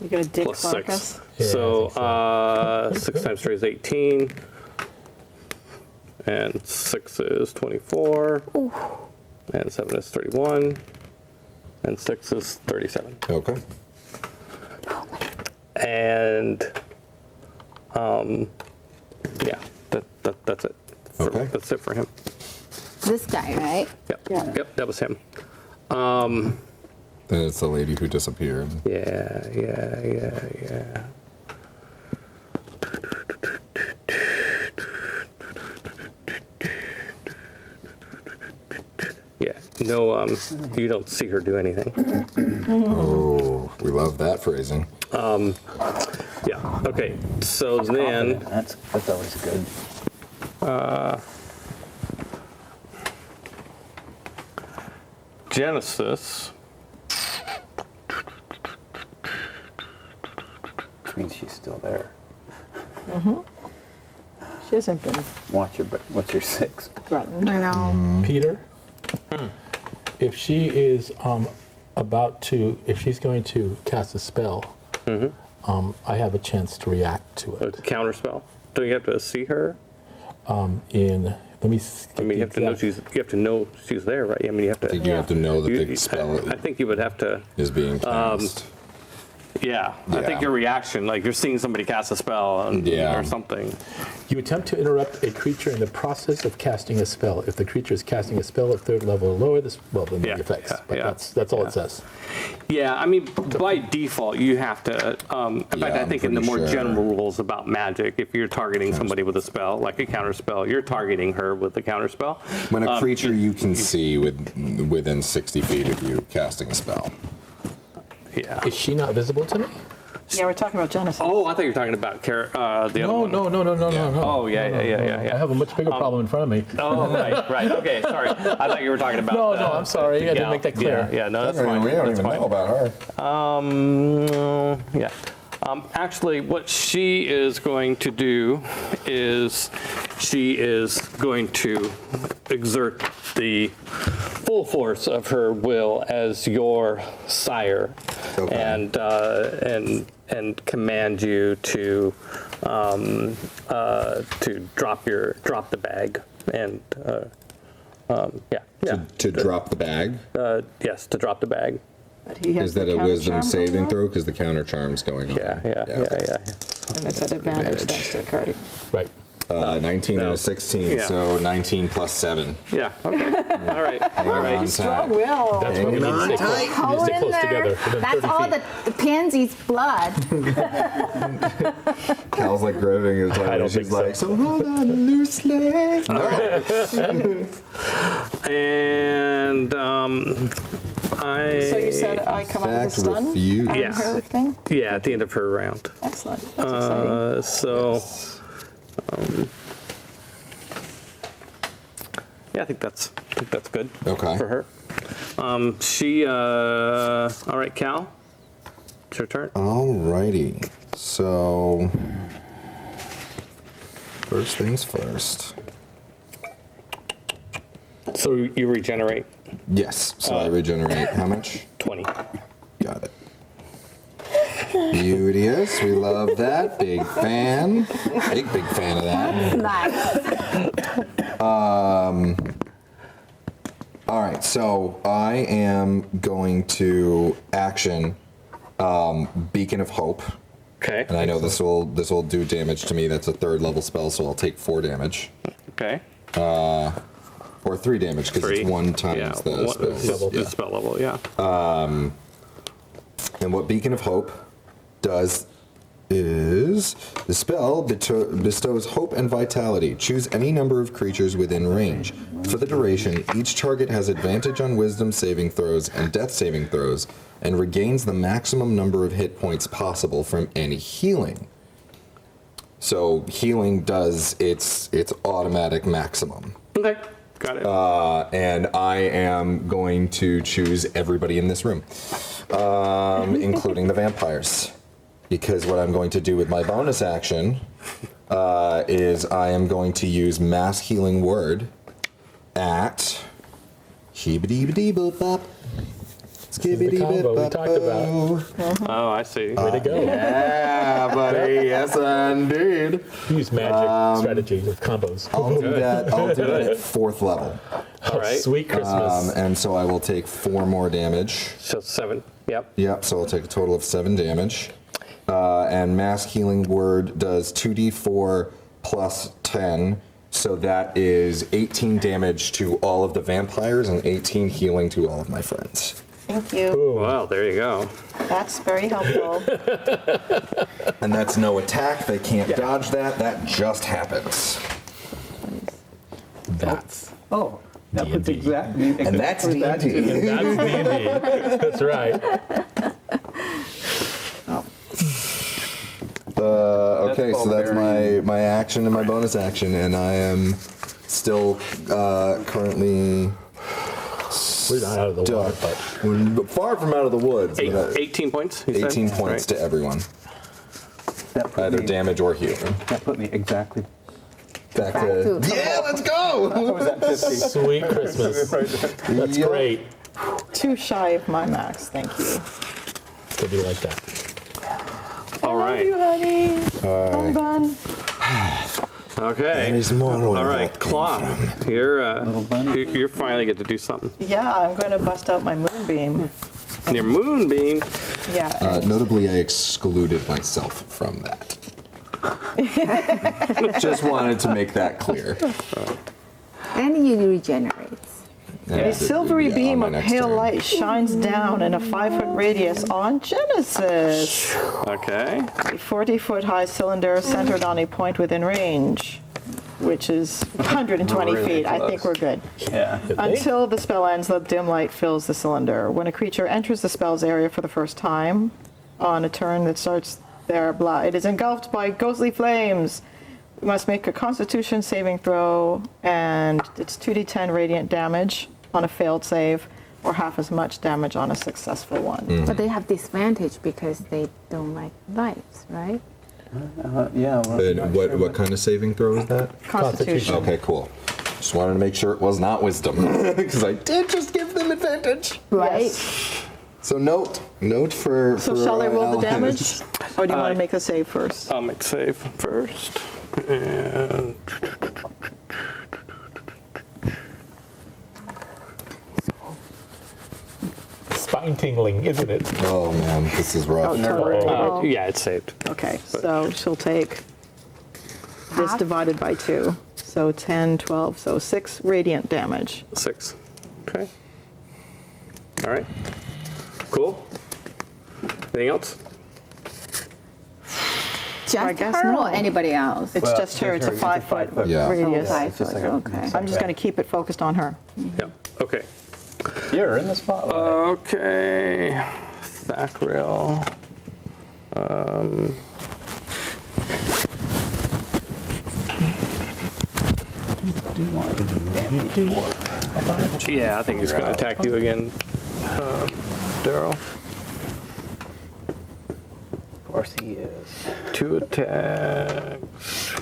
You gonna dick plus fuck 6. us? Yeah, So, I 6 times 3 is 18. And 6 is 24. And 7 is 31. And 6 is 37. Okay. And yeah, that's it. Okay. That's it for him. This guy, right? Yep. Yeah. Yep, that was him. Then it's the lady who disappeared. Yeah. Yeah, no, you don't see her do anything. Oh, we love that phrasing. Yeah, okay, so then, That's always good. Genesis, Which means she's still there. She hasn't been Watch your, what's your 6? threatened. I know. Peter, if she is if she's going to cast a spell, I have a chance to react to a it. counter spell. Do you have to see her? Let me. I mean, you have to know she's there, right? I mean, you have to. I think you have to know that the spell I think you would have to. is being cast. Yeah, I think Yeah. your reaction, like you're seeing somebody cast a spell Yeah. or something. You attempt to interrupt a creature in the process of casting a spell. If the creature is casting a spell at 3rd level or lower, then Yeah, the effects. yeah, But yeah. that's all Yeah. it says. Yeah, I mean, by default, you have to. In fact, I I'm think in the pretty more sure. general rules about magic, if you're targeting somebody with a spell, like a counter spell, you're targeting her with the counter spell. When a creature you can see within 60 feet of you casting a spell. Yeah. Is she not visible to me? Yeah, we're talking about Genesis. Oh, I thought you were talking about the other No, one. no. Oh, yeah. I have a much bigger problem in front of me. Oh, right. Okay, sorry. I thought you were talking about. No, I'm sorry. I didn't make that clear. Yeah, no, that's fine. We don't That's even fine. know about her. Yeah. Actually, what she is going to do is she is going to exert the full force of her will as your sire, Okay. and command you to drop the bag and To drop the bag. yes, to drop the bag. But he has Is that the a counter wisdom charm saving going on, throw? Because the counter charm's going on. Yeah. And it's at advantage thanks to the card. Right. 19 and No. a 16, Yeah. so 19 plus 7. Yeah. Okay. All right. All right. On Strong tap. will. That's why we need to stay close, we need to Hold stay in close there. together. within That's 30 all feet. the pansy's blood. Cal's like gripping his I don't tongue. She's think so. like, so hold on loosely. And So you said I come out with a Fact stun refused. on Yeah. her thing? yeah, at the end of her round. Excellent. That's exciting. So, yeah, I think that's good. Okay. For her. All right, Cal. It's your turn. Alrighty. So, first things first. So you regenerate Yes. So I regenerate how much? 20. Got it. Beauteous. We love that. Big fan. Big fan of that. Nice. All right. So I am going to action Beacon of Hope. Okay. And I know this will do damage to me. That's a 3rd level spell, so I'll take 4 damage. Okay. Or 3 damage, because 3. it's 1 times the spell. The spell level, yeah. And what Beacon of Hope does is creatures. The spell bestows hope and vitality. Choose any number of creatures within range. For the duration, each target has advantage on wisdom saving throws and death saving throws, and regains the maximum number of hit points possible from any healing. So healing does its automatic maximum. Okay, got it. And I am going to choose everybody in this room, including the vampires. Because what I'm going to do with my bonus action is I am going to use Mass Healing Word at Sheebity-bop. The combo we talked about. Oh, I see. Way to go. Yeah, buddy. Yes, indeed. Use magic strategies with combos. I'll do that. I'll do it at 4th level. All right. Sweet Christmas. And so I will take 4 more damage. So 7. Yep. Yep, so I'll take a total of 7 damage. And Mass Healing Word does 2d4 plus 10. So that is 18 damage to all of the vampires and 18 healing to all of my friends. Thank you. Well, there you go. That's very helpful. And that's no attack. They can't dodge that. That just happens. That's Oh, that was D&D. exactly. And that's D&D. that's D&D. That's right. Okay, so that's my action and my bonus action, and I am still currently We're not out of the water, but we're far from out of the woods. but, 18 points, you said? 18 points to everyone, That put either me- damage or healing. That put me exactly. Back Back to to- yeah, let's go. I was at 50. sweet Christmas. That's Yep. great. Too shy of my max, thank you. Could be like that. All Love you, right. honey. Home bun. Okay. There's more where All right, that came Claw, from. you're finally get to do something. Yeah, I'm going to bust out my moonbeam. Your moonbeam. Yeah. Notably, I excluded myself from that. Just wanted to make that clear. And it regenerates. A silvery Yeah, beam on my of next pale turn. light shines down in a 5-foot radius on Genesis. Okay. A 40-foot high cylinder centered on a point within range, which is 120 Really feet. I think close. we're good. Yeah. Until the spell ends, the dim light fills the cylinder. When a creature enters the spell's area for the first time, on a turn that starts there, blah, it is engulfed by ghostly flames. You must make a Constitution saving throw, and it's 2d10 radiant damage on a failed save, or half as much damage on a successful one. But they have disadvantage because they don't like lights, right? Yeah. Well, And what kind of saving throw is that? Constitution. Okay, cool. Just wanted to make sure it was not wisdom, because I did just give them advantage. Right? So note for. So for, shall I roll the Alan. damage? Or do you want to make a save first? I'll make save first. And Spine tingling, isn't it? Oh man, this is rough. yeah, it's saved. Okay, so she'll take this divided by 2. So 10, 12, so 6 radiant damage. 6. Okay. All right. Cool. Anything else? Just guess her no. or anybody else? It's just her, it's a just her, it's a 5-foot 5-foot. Yeah. radius. Okay, just like a- okay. I'm just going to keep it focused on her. Yeah. Okay. You're in the spotlight. Okay. Thackrell. Yeah, I think he's going to attack you again, Daryl. Of course he is. 2 attacks.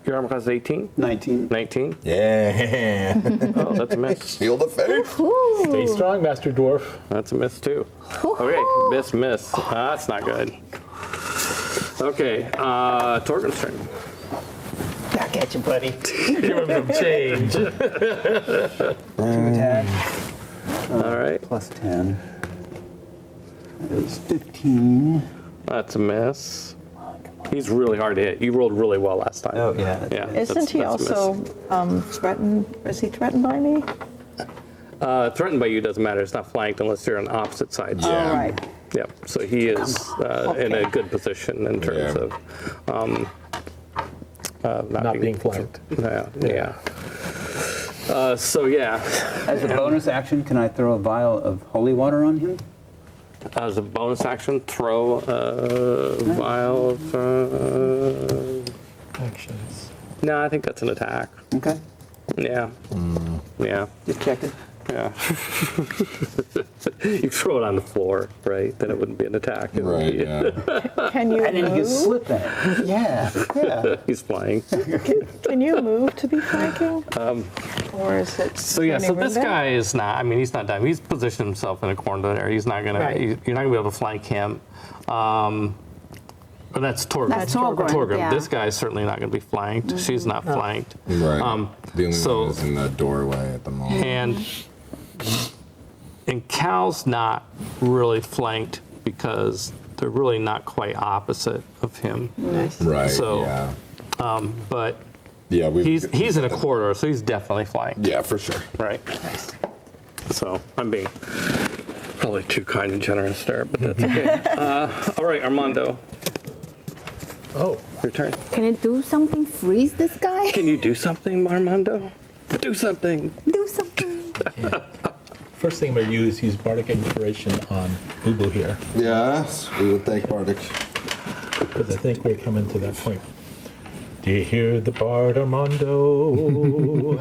Your armor class is 18? 19. 19? Yeah. Oh, that's a miss. Feel the faith. Stay strong, Master Dwarf. That's a miss too. Okay, miss. That's not good. Okay, Torgrim's turn. Back at you, buddy. Give him some change. 2 attack. All right, Plus 10. That is 15. that's a miss. He's really hard to hit. You rolled really well last time. Oh, yeah. Yeah. Isn't he that's a miss. also threatened? Is he threatened by me? Threatened by you doesn't matter. It's not flanked unless you're on opposite sides. All right. Yep. So he is in a good position in terms of Not being flanked. Yeah. So yeah, As a bonus action, can I throw a vial of holy water on him? as a bonus action, throw a vial of. Actions. No, I think that's an attack. Okay. Yeah. Yeah. Just checking. Yeah. You throw it on the floor, right? Then it wouldn't be an attack. It would Right, be- yeah. Can you And then you move? slip at it. Yeah. Yeah. He's flying. Can you move to be flanking? Or is it? So yeah, so any room this there? guy is not. I mean, he's not done. He's positioned himself in a corner there. He's not gonna. Right. You're not gonna be able to flank him. But that's Torgrim. That's Torgrim, yeah. This guy's certainly not gonna be flanked. She's not flanked. Right. The only so- one is in the doorway at the moment. And Cal's not really flanked because they're really not quite opposite of him. Right. So- yeah. But Yeah. he's in a corridor, so he's definitely flanked. Yeah, for sure. Right. So I'm being probably too kind and generous there, but that's okay. All right, Armando, Oh, your turn. Can it do something? Freeze this guy? Can you do something, Armando? Do something. Do something. first thing I'm going to use Bardic Inspiration on Ubu here, Yes, we would thank Bardic. because I think we're coming to that point. Do you hear the bard Armando?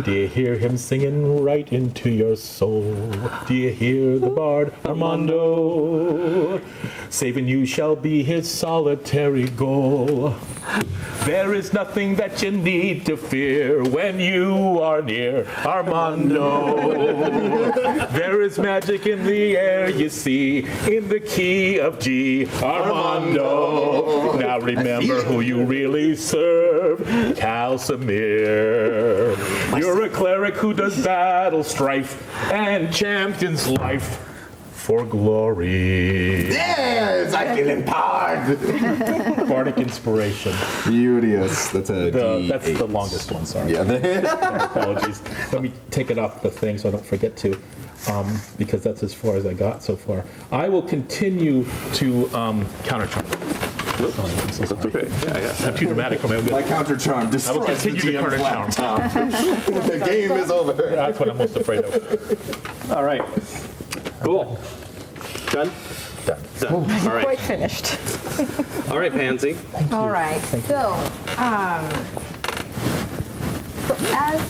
Do you hear him singing right into your soul? Do you hear the bard Armando? Saving you shall be his solitary goal. There is nothing that you need to fear when you are near Armando. There is magic in the air, you see, in the key of G, Armando. Now remember who you really serve, Calsamir. You're a cleric who does battle strife and champions life for glory. Yes, I feel empowered. Bardic Inspiration. Beauteous. That's a That's D8. the longest one, sorry. Yeah. Apologies. Let me take it off the thing so I don't forget to, because that's as far as I got so far. I will continue to counter charm. I'm so sorry. Okay. Yeah. I'm too dramatic for my own My good. counter charm I will destroys the continue to GM's counter charm. laptop. The game is over. That's what I'm most afraid of. All right. Cool. Done? Done. Done. All right. Quite finished. All right, Pansy. All right. So,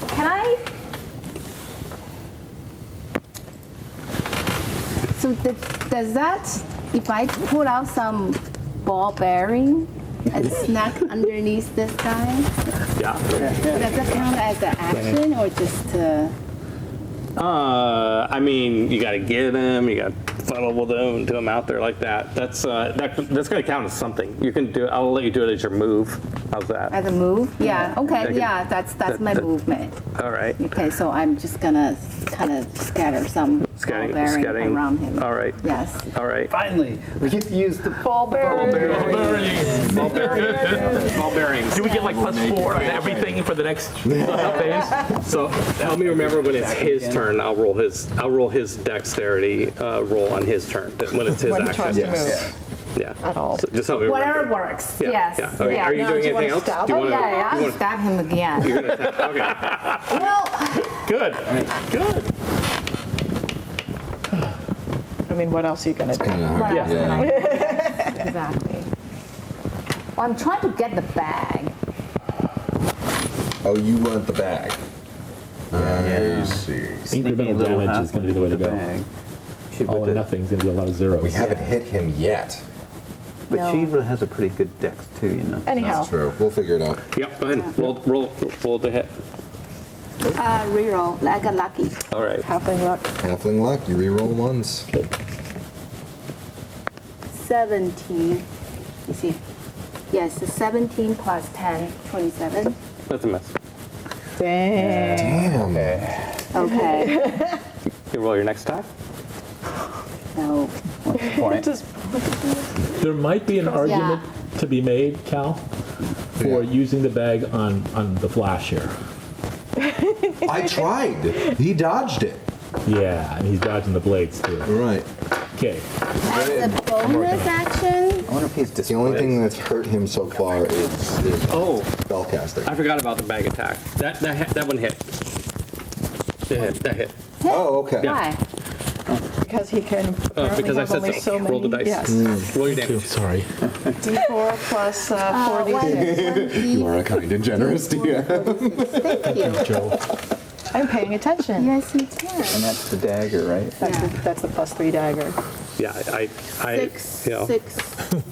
can I? So does that? If I pull out some Ballbarian and snack underneath this guy, Yeah. does that count as an action or just? I mean, you got to get him. You got to fuddle with him and do him out there like that. That's going to count as something. You can do. I'll let you do it as your move. How's that? As a move? Yeah. Okay. That- Yeah. That's my movement. All right. Okay. So I'm just gonna kind of scatter some Ballbarian around him. All right. Yes. All right. Finally, we get to use the Ball bearings. Do we get like +4 on everything for the next phase? So help me remember when it's his turn. I'll roll his dexterity roll on his turn when it's his When he action. tries to move. Yeah. At all. So just help me remember. Whatever works. Yeah, Yes. yeah. Okay. Are you No, doing do you anything wanna else? stab Do you him? wanna- Yeah, you I'll wanna- stab him again. You're gonna attack. Okay. Well, Good. Good. I mean, what else are you gonna do? what else can I do? Yeah. Exactly. Well, I'm trying to get the bag. Oh, you want the bag. I see. Incremental damage is going to be the way to go. All or nothing's going to be a lot of zeros. We haven't hit him yet. But No. Shiva has a pretty good dex too, you know. Anyhow, That's true. We'll figure it out. Yep. Go ahead. Roll the hit. Reroll. I got lucky. All right. halfling luck. Halfling luck. You reroll once. 17. You see? Yes, 17 plus 10, 27. That's a miss. Dang. Damn. Okay. You roll your next attack. No. There might be an argument to be made, Cal, for Yeah. using the bag on the flash here. I tried. He dodged it. Yeah, and he's dodging the blades too. Right. Okay. As a bonus action, I wonder if he's The only thing that's hurt him so far is spellcasting. I forgot about the bag attack. That one hit. That hit. Oh, okay. why? Because he can apparently Because I have said only so. so many. Roll the dice. Yes. Roll your damage. Sorry. D4 plus 4d6. You are a kind and generous DM. Thank you. Joe. I'm paying attention. Yes, you And can. that's the dagger, right? That's the +3 dagger. Yeah, I Six, you know, 6,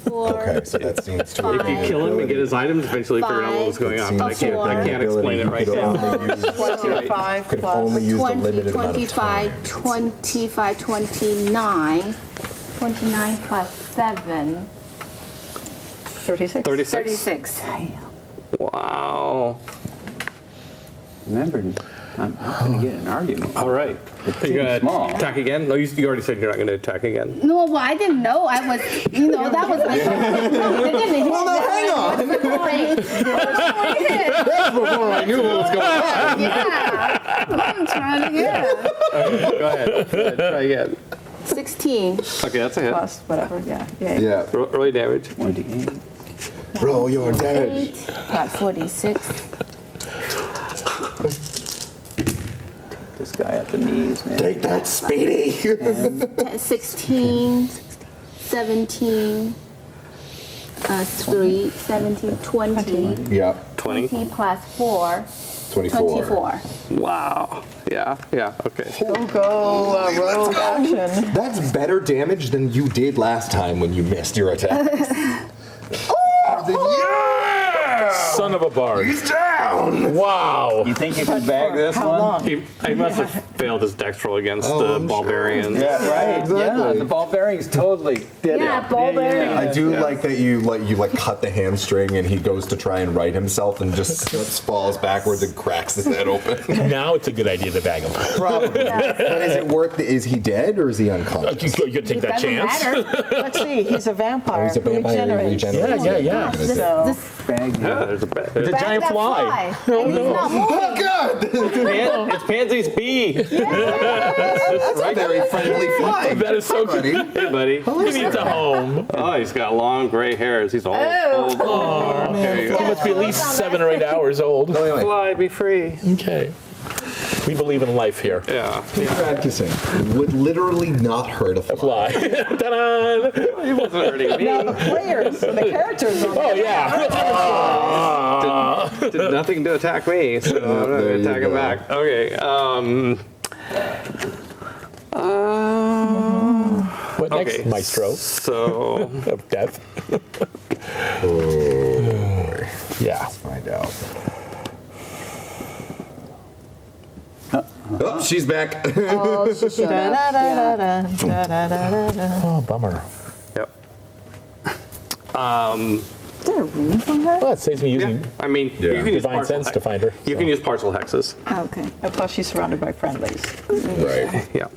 4, Okay, so that seems to if you kill him and get his items, eventually figure out what was going on. But I can't explain it right now. 25 Could plus only use a 20, limited amount of 25, time. 25, 29. 29 plus 7. 36. 36. 36. Wow. Remember, I'm not going to get an argument. All right. Are you going to small. attack again? No, you already said you're not going to attack again. No, well, I didn't know. I was, that was my no, it didn't hit. Well, no, hang on. That's before I knew what was going on. Yeah. I'm trying to get Go ahead. Try again. 16 Okay, that's a hit. Plus whatever, yeah. Yeah. Roll your damage. 1d8. Roll your damage. 8, got 46. This guy at the knees, man. Take that, Speedy. 16, 17, 3, 17, 20. Yeah. 20. 20 plus 4, 24. 24. Wow. Yeah, okay. Go rogue action. That's better damage than you did last time when you missed your attack. Son of a bard. He's down. Wow. You think you can bag this How one? long? He must have failed his dex roll against the I'm Ballbarians. Yeah, right. Exactly. Yeah, the Ballbarians totally did Yeah, it. Ballbarians. I do like that you cut the hamstring and he goes to try and right himself and just falls backwards and cracks his head open. Now it's a good idea to bag him. Probably. But is it worth? Is he dead or is he unconscious? You could take It that doesn't chance. matter. Let's see, he's a vampire. He's a vampire who regenerates. Yeah. This, So- this Bag Yeah, there's a bad. The bag giant that fly. And he's not moving. Oh God! It's Pansy's bee. That's a very friendly fly. That is so buddy. good. Hey, buddy. He needs a home. Oh, he's got long gray hairs. He's old. Oh, there you He go. must be at least 7 or 8 hours old. Fly, be free. Okay. We believe in life here. Yeah. Practicing would literally not hurt a fly. Fly. Ta-da! He wasn't hurting me. The players, the characters on Oh, yeah. Did nothing to attack me, so I'm not there going you to attack him go. back. Okay. What next, Okay. Maestro So, of death? Yeah. Find out. Oh, she's back. Oh, she showed up. Oh, bummer. yep. Is there a room for her? Well, it saves me Yeah. using I mean, Yeah. you can use divine partial sense to find her. You can use partial hexes. Okay. And plus, she's surrounded by friendlies. Right. Yeah.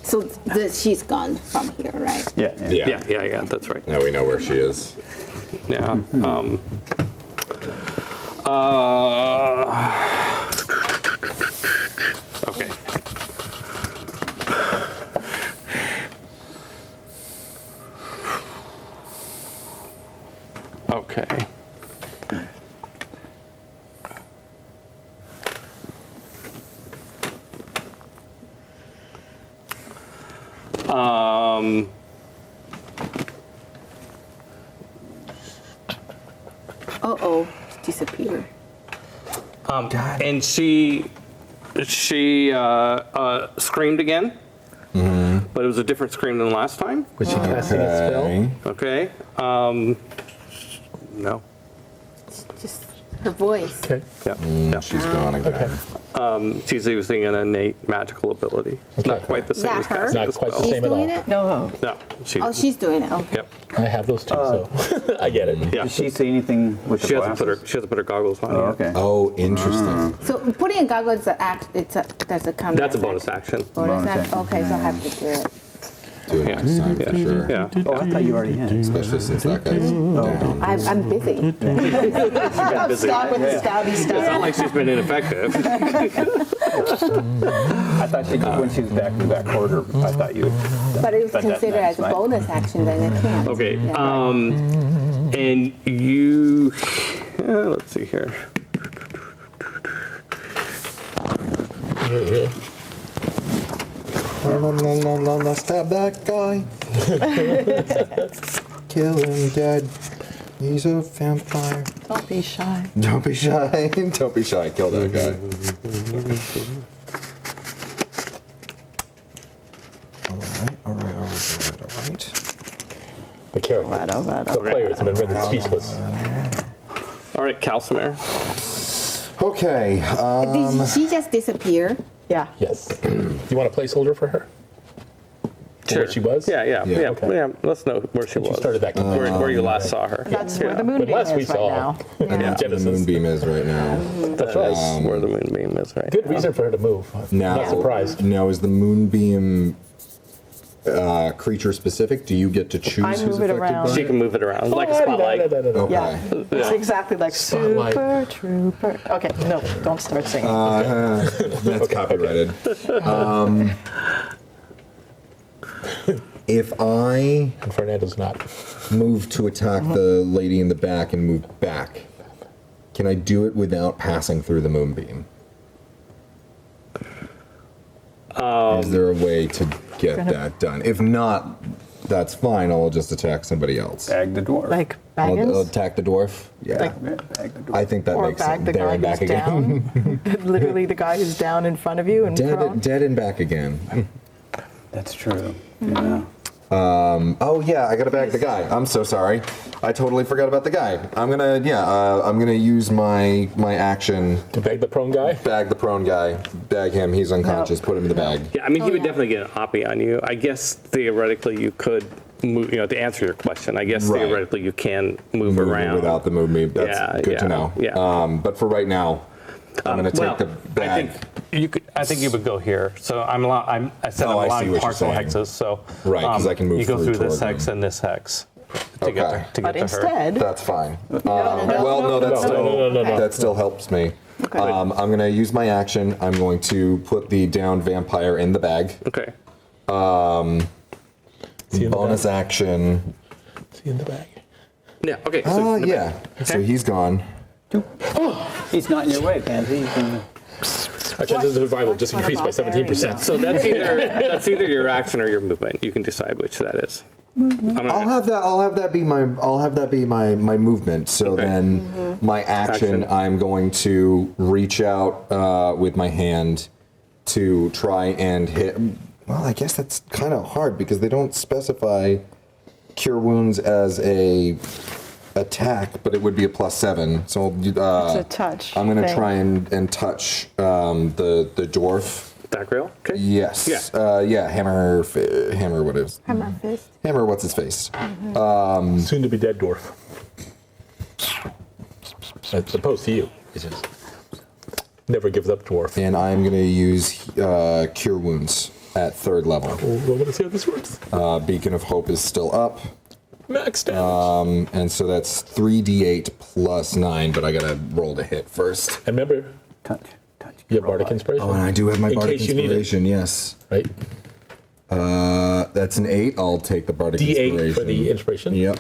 So she's gone from here, right? Yeah. Yeah. That's right. Now we know where she is. Yeah. Okay. Okay. Uh-oh. Disappeared. And she screamed again, but it was a different scream than last time. Was she casting a spell? Okay. No. Just her voice. Okay. Yeah. She's gone again. She's using an innate magical ability. It's not quite the same that as her? casting Not a quite the spell. She's same at all. doing it? No, No. Oh, she's doing it. Okay. Yep. I have those too, so I get it. Yeah. Did she say anything with the She hasn't glasses? put her goggles on. Oh, yet. okay. Oh, interesting. So putting in goggles is that's a comeback. That's a bonus action. Bonus Bonus action. action. Okay, so I have to do it. do it next time for sure. Yeah. Oh, I thought you already had. Especially since that guy's down. I'm busy. Stop with the stabby It's not stuff. like she's been ineffective. I thought when she was back in the back corner, I thought you. But it was But that- considered that's as a fine. bonus action, then it can't. Okay. Yeah. And you, let's see here. No, stab that guy. Kill him dead. He's a vampire. Don't be shy. Don't be shy. Don't be shy. Kill that guy. All right. The character. The players have been rendered speechless. All right, Calcimer. Okay. Did she just disappear? Yeah. Yes. Do you want a placeholder for her? For where she was? Yeah. Okay. Let's know where she was. Started back in Where you last saw her. That's where the But moonbeam last we is right saw now. The Genesis. moonbeam is right now. That's right. Where the moonbeam is, right? Good reason for her to move. Now, Not surprised. Now, is the moonbeam creature specific? Do you get to choose I who's move it affected around. by She it? can move it around like a spotlight. Okay. Yeah. It's exactly like Spotlight. Super Trooper. Okay, no, don't start singing. That's copyrighted. If I And Fernando's not. move to attack the lady in the back and move back, can I do it without passing through the moonbeam? Is there a way to get that done? If not, that's fine. I'll just attack somebody else. Bag the dwarf. Like I'll Baggins? attack the dwarf. Yeah, Bag the dwarf. I think that Or makes bag sense. the There guy and back who's again. down. Literally the guy who's down in front of you and prone. Dead and back again. That's true. Yeah. Oh yeah, I gotta bag the guy. I'm so sorry. I totally forgot about the guy. I'm gonna use my action. To bag the prone guy? Bag the prone guy. Bag him. He's unconscious. Put him in the bag. Yeah, I mean, he would definitely get an oppie on you. I guess theoretically you could move, to answer your question, I guess Right. theoretically you can move Move around. without the movement. That's Yeah, good to yeah, know. yeah. But for right now, I'm gonna take the bag. I think you would go here. So I said Oh, I'm I see allowing what you're partial saying. hexes. So Right, 'cause I can move You go through through this Torgrim. hex and this hex to Okay. get to But her. instead, That's fine. no, That still no. that still helps me. Okay. I'm gonna use my action. I'm going to put the downed vampire in the bag. Okay. See in the Bonus bag? action. See in the bag. Yeah. Okay. So Yeah. So he's gone. He's not in your way, Pansy. Our chances of survival just What increased by about 17%. So that's either your action or your movement. You can decide which that is. I'll have that be my movement. So Okay. then my action, Action. I'm going to reach out with my hand to try and hit. Well, I guess that's kind of hard because they don't specify cure wounds as a attack, but it would be a +7. So it's a touch. I'm going to thing. try and touch the dwarf. Back rail. Okay. Yes. Yeah. Hammer. What is? Hammer fist. Hammer. What's his face? Soon to be dead dwarf. As opposed to you. It's just never gives up dwarf. And I'm going to use Cure Wounds at 3rd level. We'll want to see how this works. Beacon of Hope is still up. Max damage. And so that's 3d8 plus 9, but I got to roll to hit first. And remember, Touch. you have Bardic Inspiration. Oh, and I do have my In Bardic case you need it. Inspiration, yes. Right? That's an 8. I'll take the Bardic D8 Inspiration. for the inspiration. Yep.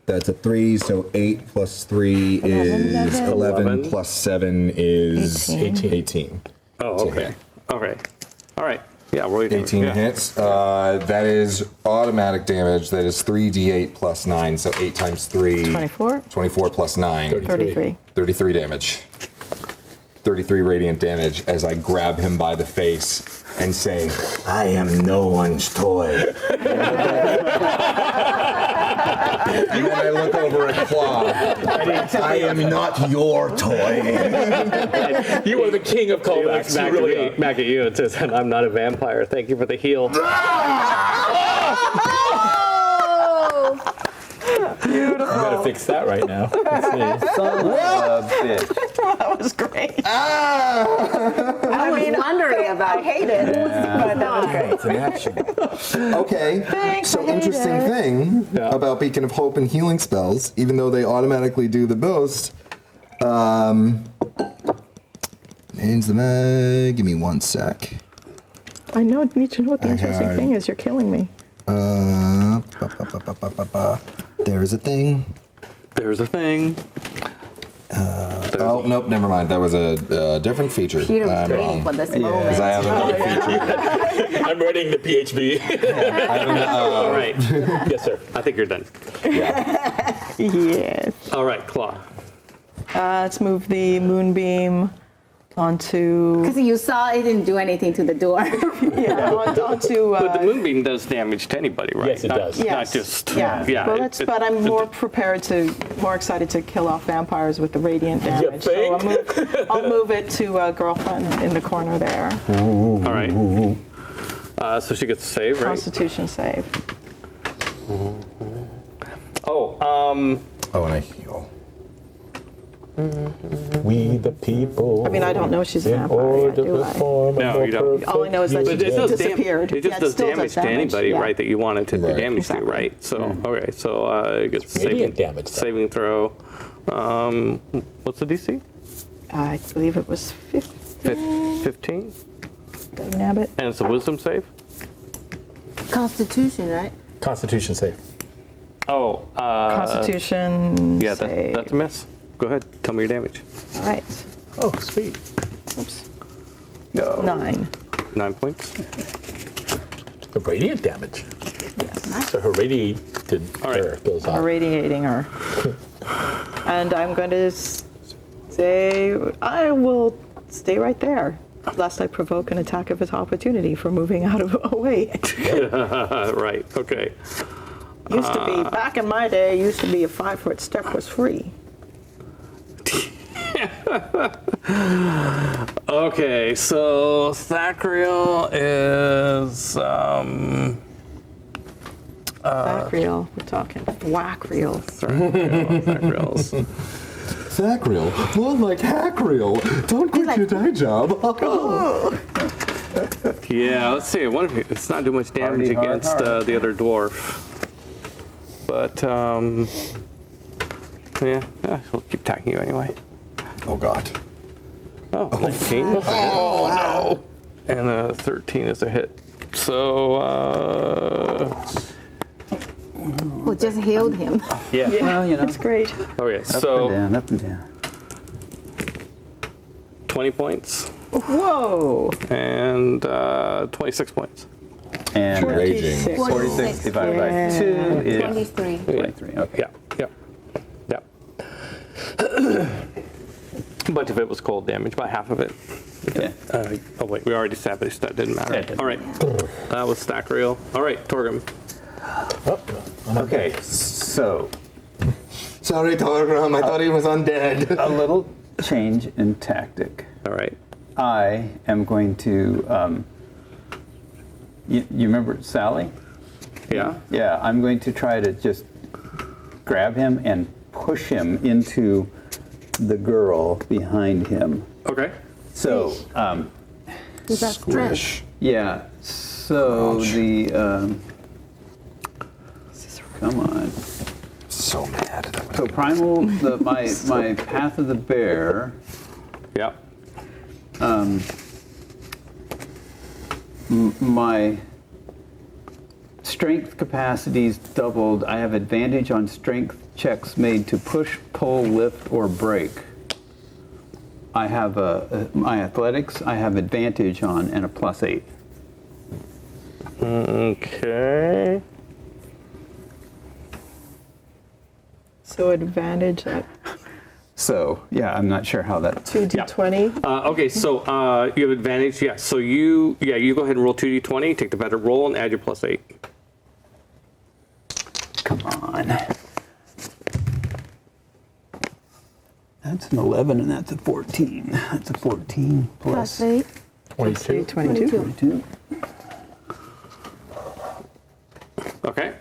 That's a 3, so 8 plus 3 is 11 plus 7 is 18. Oh, To okay. hit. Okay. All right. Yeah. Roll your damage. 18 Yeah. hits. That is automatic damage. That is 3d8 plus 9, so 8 times 3. 24? 24 plus 9. 33. 33 damage. 33 radiant damage as I grab him by the face and say, I am no one's toy. And then I look over at Claw. I am not your toy. You are the king of He looks callbacks. back, You really at are. me, back at you and says, I'm not a vampire. Thank you for the heal. You gotta fix that right now. Let's see. Son of a bitch. That was great. I was wondering I about hate it, but that was great. It's an action. Okay. Thanks, So I hate interesting it. thing about Beacon of Hope and healing spells, even though they automatically do the most. Names the give me 1 sec. I need to know what the interesting had- thing is. You're killing me. There's a thing. There's a thing. Oh nope, never mind. That was a different feature. Peter was I'm waiting wrong. for this Because moment. I have another feature. I'm writing the PHB. All right. Yes, sir. I think you're done. Yes. All right, Claw. Let's move the moonbeam onto Because you saw it didn't do anything to the door. onto. But the moonbeam does damage to anybody, right? Yes, it does. Not Yes. just. Yeah. Well, but I'm more excited to kill off vampires with the radiant damage. So I'll move it to girlfriend in the corner there. All right. So she gets a save, right? Constitution save. Oh, Oh, and I heal. We the people. I mean, I don't know she's a in vampire order yet, do to I? perform a No, more you don't. perfect All I know is that but she it does disappeared. it just Yeah, does still damage to anybody, yeah. right? That you want it to do Right. damage Exactly. to, right? So, okay, so it gets Radiant damage, though. saving throw. What's the DC? I believe it was 15. 15, Nab it. and it's a Wisdom save. Constitution, right? Constitution save. Oh, Constitution yeah, save. that's a miss. Go ahead, tell me your damage. All right. Oh, sweet. Oops. No. 9. 9 points. The radiant damage. Yes. So her radiated All right. air goes I'm off. irradiating her. And I'm going to stay. I will stay right there, lest I provoke an attack of opportunity for moving out of away. Right. Okay. Used to be back in my day. Used to be a 5-foot step was free. Okay. So Thackreel is Back reel. We're talking whack reel. Thackreel's. Thackreel? More like Hackreel. Don't quit your day job. Yeah. Let's see. One of you. It's not doing much damage Hardy, hard, against hard. the other dwarf, but yeah, he'll keep attacking you anyway. Oh God. Oh, 19. Oh no. And a 13 is a hit. So Well, just healed him. yeah. Well, you know, That's great. Okay. up So and down, up and down. 20 points Whoa. and 26 points. And Raging. 46. 46 divided by Yeah. 2 is 23. 23. Okay. Yeah. Yeah. A bunch of it was cold damage, about half of it. Yeah. Oh wait, we already established that didn't matter. Yeah, it didn't. All right. That was stack reel. All right, Torgrim. Okay, so Sorry, Torgrim. I thought he was undead. a little change in tactic. All right. I am going to. You remember Sally? Yeah. Yeah, I'm going to try to just grab him and push him into the girl behind him. Okay. So, Is that strength? yeah. So the. Come on. So mad. So primal, my path of the bear. Yeah. My strength capacity's doubled. I have advantage on strength checks made to push, pull, lift, or break. I have my athletics. I have advantage on and a +8. Okay. So advantage at So yeah, I'm not sure how that. 2d20. Okay, so you have advantage. Yeah. So you go ahead and roll 2d20. Take the better roll and add your +8. Come on. That's an 11 and that's a 14. That's a 14 plus Plus 8. 22. 22. 22. Okay.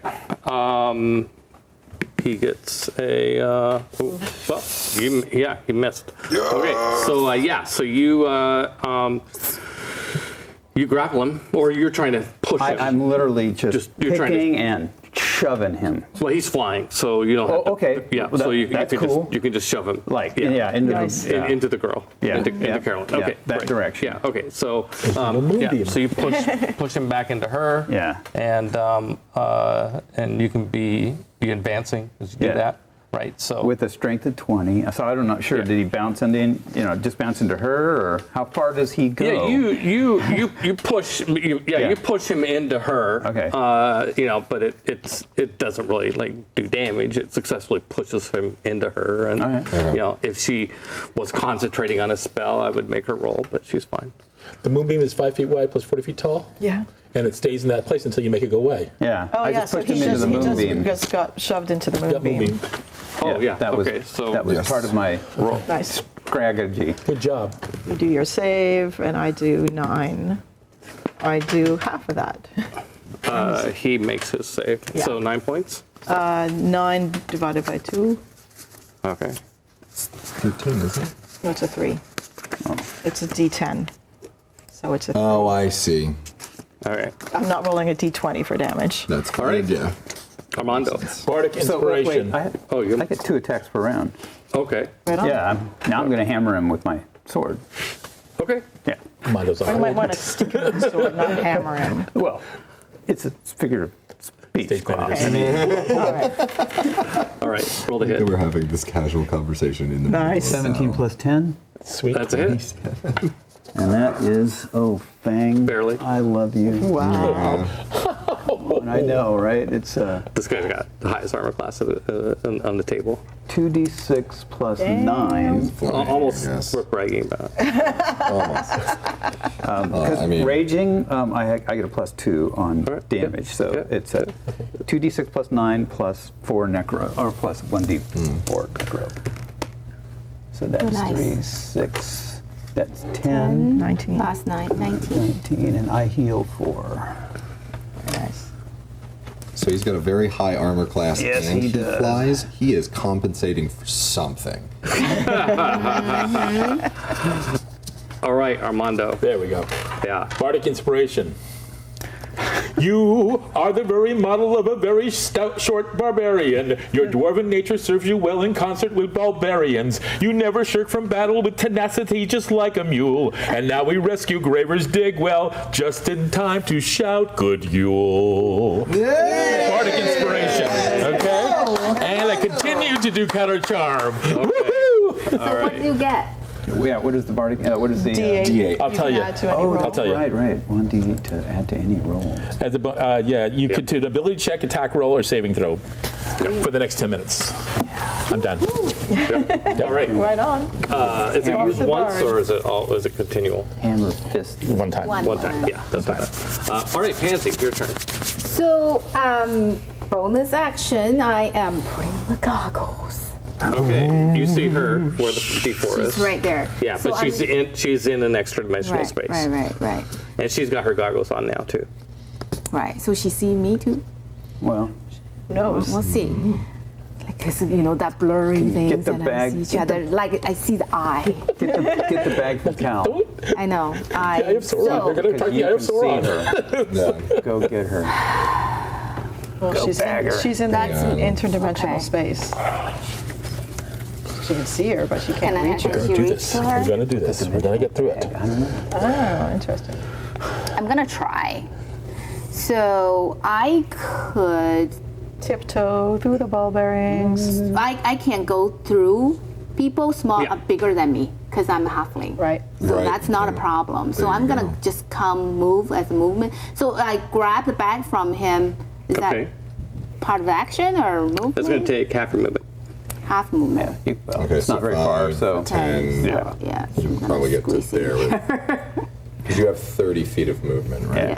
he gets a. He missed. Okay, so so you grapple him, or you're trying to push him. I'm literally just you're trying to- picking and shoving him. Well, he's flying, so you don't. have to, okay. Yeah, Well, so that's you can cool. you can just shove him. Into Nice. the, yeah. Into the girl. Yeah. Into Yeah. Carolyn. Yeah, Okay. that great. direction. Yeah. Okay. So moonbeam. so you push him back into her. Yeah. And you can be advancing as you do Yeah. that. Right. So With a strength of 20. So I'm not sure. Yeah. Did he bounce into, just bounce into her, or how far does he go? yeah, you push you push him into her. Okay. But it doesn't really do damage. It successfully pushes him into her, and All right. if she was concentrating on a spell, I would make her roll, but she's fine. The moonbeam is 5 feet wide plus 40 feet tall. Yeah. And it stays in that place until you make it go away. Yeah. Oh, I yeah. just So pushed he him into the moonbeam. just got shoved into the Got moonbeam. moonbeam. Oh yeah. That was okay. So that was Yes. part of my Nice. strategy. Good job. You do your save, and I do 9. I do half of that. he makes his save. Yeah. So 9 points. 9 divided by 2. Okay. 13, isn't it? No, it's a 3. It's a D10. So it's a. Oh, I see. All right. I'm not rolling a D20 for damage. That's All right. good, yeah. Armando. Bardic So wait, inspiration. you- I get 2 attacks per round. Okay. Right on. Yeah. Now I'm going to hammer him with my sword. Okay. Yeah. Mondo's You might want to stick him with the sword, not hammer him. Well, it's a figure of speech. Stage Bob. manager. All right. All right. Roll the That hit. we're having this casual conversation in the Nice. middle of 17 plus 10. Sweet. That's a hit. And that is, Fang. Barely. I love you. Wow. And I know, right? It's This guy's got the highest armor class on the table. 2d6 plus Damn. 9. Almost Yes. worth bragging about. Because I mean- raging, I get a plus 2 on All right. damage. So Yeah. it's a 2d6 plus 9 plus 4 necro, or plus 1d4 necro. So that's Nice. 3, 6, that's 10, 19. Last night, 19. 19, and I heal 4. Nice. So he's got a very high armor class Yes, and he he does. flies. He is compensating for something. All right, Armando. There we go. Yeah. Bardic inspiration. You are the very model of a very stout, short barbarian. Your dwarven nature serves you well in concert with Ballbarians. You never shirk from battle with tenacity, just like a mule. And now we rescue Graver's Digwell, just in time to shout, "Good Yule!" Bardic inspiration. Okay. And I continue to do counter charm. Woohoo! All What do right. you get? Yeah, what is the bardic? What is the D8. D8. I'll tell you. Add to any Oh, roll. I'll tell you. Right. 1d8 to add to any roll. As a, you could do an ability check, attack roll, or saving throw for the next 10 minutes. I'm done. All right. Right on. Is it Off used the once bard. or is it continual? Hammer fist. One time. One time. Yeah, that's fine. All right, Pansy, your turn. So, bonus action, I am putting the goggles. Okay. You see her where the D4 is. She's right there. Yeah, So but I'm- she's in an extra dimensional space. Right. And she's got her goggles on now too. Right. So she see me too? Well, Who knows? We'll see. Like, 'cause, that blurry thing. get the and bag- I see each other. Like, I see the eye. get the bag from Cal. I know. I have Sauron. They're going to attack You you. I have can see Sauron. her. Yeah. Go get her. Well, Go bag her. she's in that Yeah. interdimensional Okay. space. She can see her, but she Can can't I reach have her. her? Do reach this. to We're her? going to do this. We're going to get through it. I don't know. Oh, interesting. I'm gonna try. So I could. Tiptoe through the Ballbarians. I can't go through people small, Yeah. bigger than me, because I'm a halfling. Right. So Right, that's not a yeah. problem. So There I'm you gonna go. just move as a movement. So I grab the bag from him. Is Okay. that part of action or movement? That's going to take half your movement. half movement. Okay, it's not very far, so. 10. Yeah. So, yeah. You can probably get to there. Because you have 30 feet of movement, right? Yeah.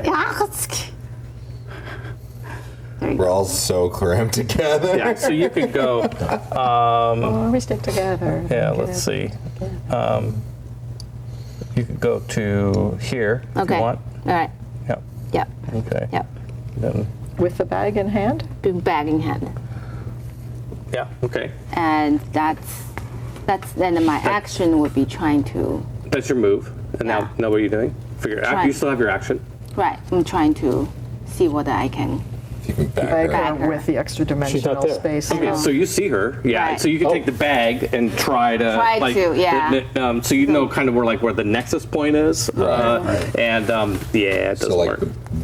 There you We're go. all so crammed together. Yeah, so you could go. Or we stick together. Yeah, let's see. You could go to here if Okay. you want. All right. Yep. Yep. Okay. Yep. Then With the bag in hand? Big bag in hand. Yeah. Okay. and that's then my action would be trying to. That's your move. And Yeah. now what are you doing? For your Try- you still have your action. Right, I'm trying to see whether I can. If you can back Bag her. her with the extra dimensional there. space. I know. So you see her, yeah. Right. So you can take the bag and try to, Try to, yeah. So you know kind of where the nexus point is, and yeah, it doesn't So like work.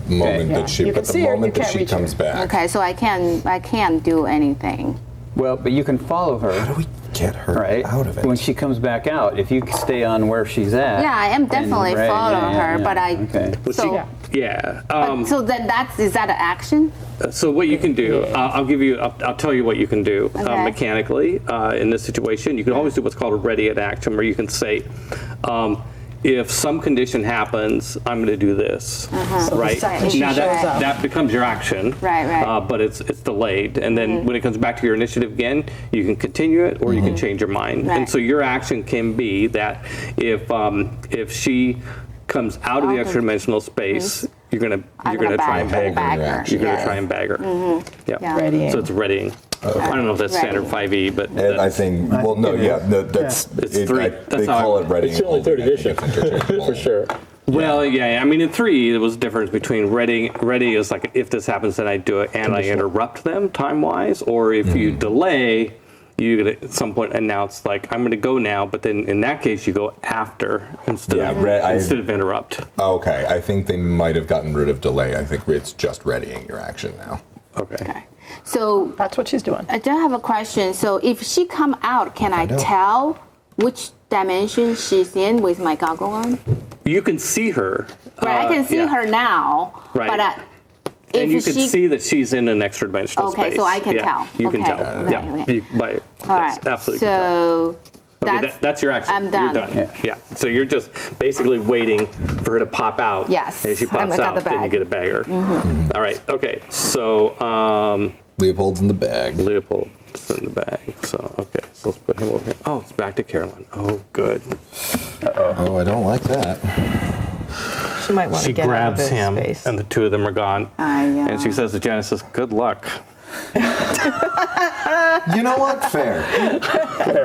the moment Yeah. that she, You can but the see her, moment you that can't she reach her. comes back, Okay, so I can't do anything. Well, but you can follow her. how do we get her Right, out of it? when she comes back out, if you stay on where she's at. Yeah, I am then- definitely right, following her, but I. Okay. So, Yeah. so then is that an action? So what you can do, I'll tell you what you can do Okay. mechanically in this situation. You can always do what's called a ready in action, where you can say, if some condition happens, I'm going to do this, right? second she Now shows up. that becomes your action, Right. but it's delayed, and then when it comes back to your initiative again, you can continue it or you can change your mind. Right. And so your action can be that if she comes out of the extra dimensional space, you're gonna try and bag her. You're gonna try and bag her. Yeah. Readying. So it's readying. I don't know if that's standard 5e, but And I that's- think, well, no, yeah, that's, It's three. they That's how call I- it ready. It's only third edition, for sure. well, yeah. I mean, in 3, there was a difference between ready. Ready is like if this happens, then I do it and I interrupt them time-wise, or if you delay, you could at some point announce like I'm going to go now, but then in that case you go after instead of interrupt. Okay, I think they might have gotten rid of delay. I think it's just readying your action now. Okay. Okay. So That's what she's doing. I do have a question. So if she come out, can I tell which dimension she's in with my goggle on? You can see her. Right, I can see yeah. her now. Right. But And you if can she, see that she's in an extra dimensional Okay, space. so I can Yeah, tell. You can Okay, tell. okay, Yeah. okay. You, by, all yes, right. absolutely. can tell. So Okay, that's your action. I'm done. You're done. Yeah. So you're just basically waiting for her to pop out. Yes, And if she pops I got out, the then you bag. get a bagger. All right. Okay. So Leopold's in the bag. Leopold's in the bag. So okay. So let's put him over here. Oh, it's back to Carolyn. Oh, good. Oh, I don't like that. She might want She to get out of grabs this him, space. and the two of them are gone. And she says to Genesis, "Good luck." You know what? Fair.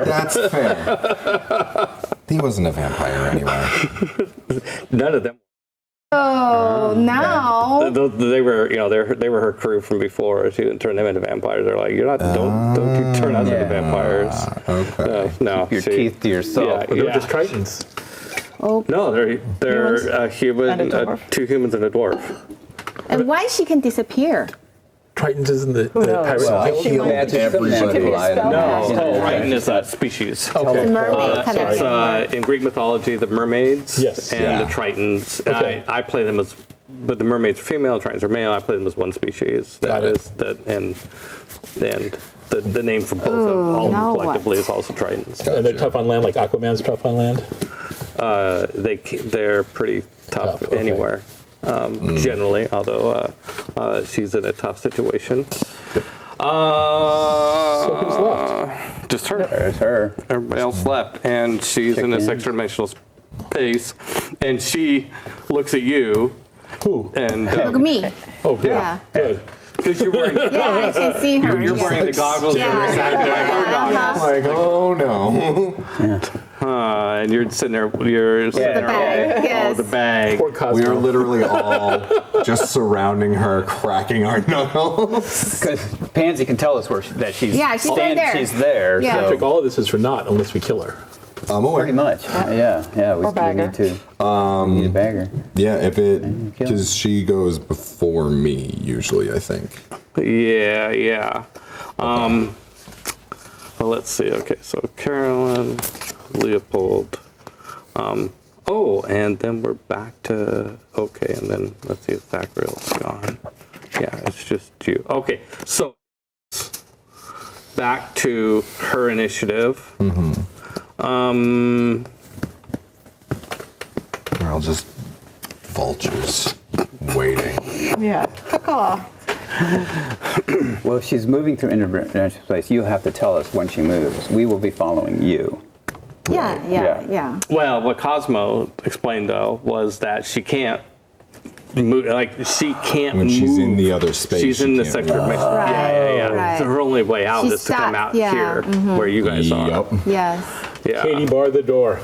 That's fair. He wasn't a vampire anyway. None of them. Oh, now. They were, they were her crew from before. She didn't turn them into vampires. They're like, you're not. Don't you turn us into vampires? Okay. No. Your teeth to yourself. Yeah, They're just Tritons. No, they're a human, And a dwarf. 2 humans and a dwarf. And why she can disappear? Tritons isn't the knows? pirate. Well, She might- Magic everybody. be a spell No, caster. Triton is a species. Okay. Mermaid kind It's of. in Greek mythology, the mermaids Yes. and Yeah. the Tritons. Okay. I play them as, but the mermaids are female, Tritons are male. I play them as one species. Got it. And the name for both of them, all of now them collectively, what? is also Tritons. And they're tough on land, like Aquaman's tough on land. They're pretty tough Okay. anywhere, generally. Although she's in a tough situation. So who's left? Just her. There's her. Everybody else left, and she's in this in. extra dimensional space, and she looks at you, Who? and Look at me. Oh, good. Yeah. Good. because you're wearing Yeah, I can see her. you're wearing the goggles, you're Yeah. exactly like her goggles. Like, oh no. And you're sitting there, you're sitting The there, bag, oh, yes. the bag. Poor Cosmo. We are literally all just surrounding her, cracking our knuckles. Because Pansy can tell us that she's Yeah, she's right there. She's there. Yeah. Patrick, So all of this is for naught unless we kill her. I'm aware. pretty much. Yeah. We bagger. need to. We need a bagger. Yeah, if it, kill. because she goes before me usually, I think. Yeah. Well, let's see. Okay, so Carolyn, Leopold. And then we're back to, okay, and then let's see if Thackeray's gone. Yeah, it's just you. Okay, so back to her initiative. We're all just vultures waiting. Yeah. Well, if she's moving through interdimensional space, you have to tell us when she moves. We will be following you. Yeah. Well, what Cosmo explained though was that she can't like she can't When move. she's in the other space, She's she in the can't sector. move. Yeah. Right. So her only way out She's is to come stuck, out yeah, here, where you guys are. Yep. Yes. Yeah. Katie, bar the door.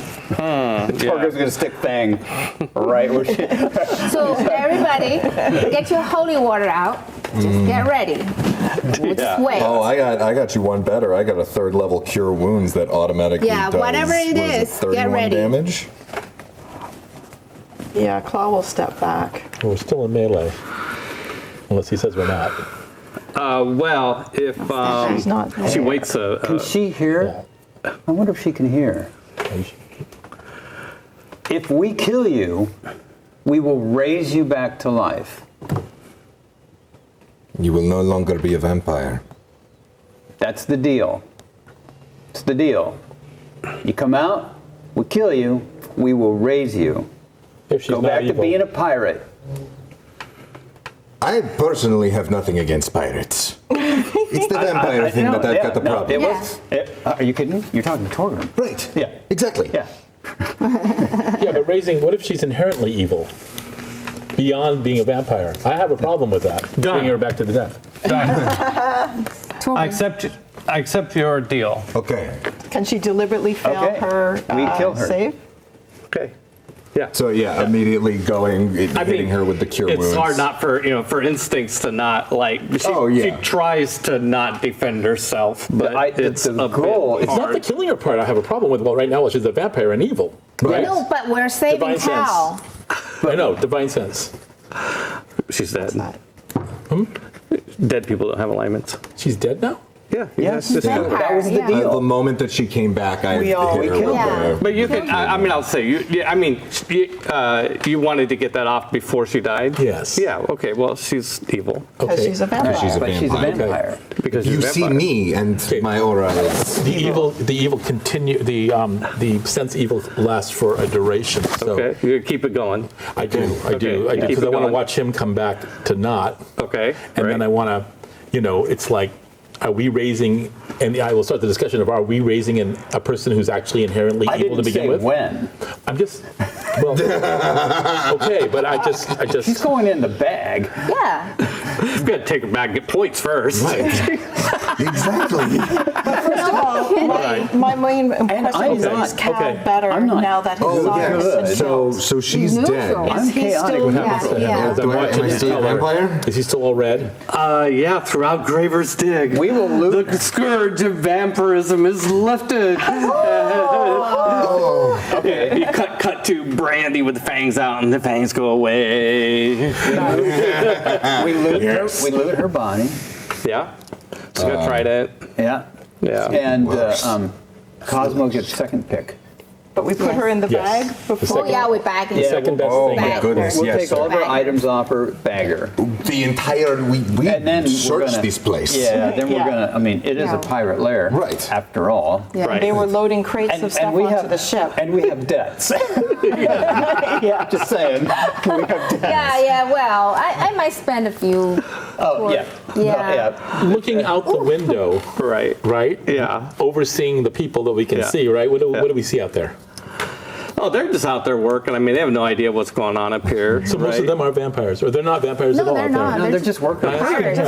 Torgrim's gonna stick Fang right where she. So everybody, get your holy water out. Just get ready. We'll just wait. Oh, I got you one better. I got a 3rd level cure wounds that automatically Yeah, does, whatever it what is, get 31 ready. damage. Yeah, Claw will step back. We're still in melee. Unless he says we're not. Well, if She's not she there. waits Can she hear? I wonder if she can hear. If we kill you, we will raise you back to life. You will no longer be a vampire. That's the deal. It's the deal. You come out, we kill you, we will raise you. If she's Go not back to evil. being a pirate. I personally have nothing against pirates. It's the vampire thing that I've got the problem. It Yeah. was. Are you kidding? You're talking to Torgrim. Right. Yeah. Exactly. Yeah. Yeah, but what if she's inherently evil? Beyond being a vampire. I have a problem with that. Done. Bringing her back to the death. I accept your deal. Okay. Can she deliberately fail Okay. her We kill her. save? Okay. Yeah. So yeah, immediately hitting her with the cure it's wounds. hard not for instincts to not like. She tries to not defend herself, but it's the a goal bit is It's not the hard. killing her part I have a problem with. Well, right now she's a vampire and evil. Right? No, but we're saving Divine sense. Cal. I know, divine sense. She's dead. Not. Dead people don't have alignments. She's dead now? Yeah. Yes, Just Vampire, that was the yeah. deal. The moment that she came back, I We all- hit we her killed with her. the- But you can. I mean, I'll say you. Yeah, I mean, you wanted to get that off before she died. Yes. Yeah. Okay. Well, she's evil Because Okay. she's a vampire. She's a But she's a vampire. vampire. because You she's a see vampire. me, and my aura is. The evil continue. The sense evil lasts for a duration. So Okay. You keep it going. I do, Okay. because Keep I it want to going. watch him come back to not, Okay. and then I want to, it's like, are we raising? And I will start the discussion of are we raising a person who's actually inherently I evil to didn't begin say with? when. I'm just, well, okay, but I just. She's going in the bag. Yeah. You got to take her back and get points first. Right. Exactly. My main I'm impression is not- is Cal okay. better I'm not- now that his Oh, son yeah. is So she's Neutral. dead. Is I'm he chaotic. still- What Yeah, happens to him? yeah. As I'm Do I- watching am I his still a color, vampire? Is he still all red? Yeah. Throughout Graver's Dig, We will lose. the scourge of vampirism is lifted. Okay. You cut to Brandy with the fangs out, and the fangs go away. We loot her body. Yeah. So got trident. Yeah. Yeah. And Cosmo gets second pick. But we put her in the Yes. bag The before. Oh yeah, we're back in. Yeah. Second best Oh thing. my Back. goodness, We'll yes. take all of her Bagger. items off her bagger. The entire we And then we're searched gonna, this place. Yeah, then we're Yeah. I mean, it is Yeah. a pirate lair. Right. After all. Yeah. Right. They were loading crates of stuff onto the ship. And we have debts. Yeah, just saying. We have debts. Yeah. Well, I might spend a few. Oh, yeah. Yeah. Looking out the window, Right. right? Yeah. Overseeing the people that we can Yeah. see, right? What do we see out there? Oh, they're just out there working. I mean, they have no idea what's going on up here. So most of them are vampires, or they're not vampires No, at all they're out there. not. No, they're just working. pirates.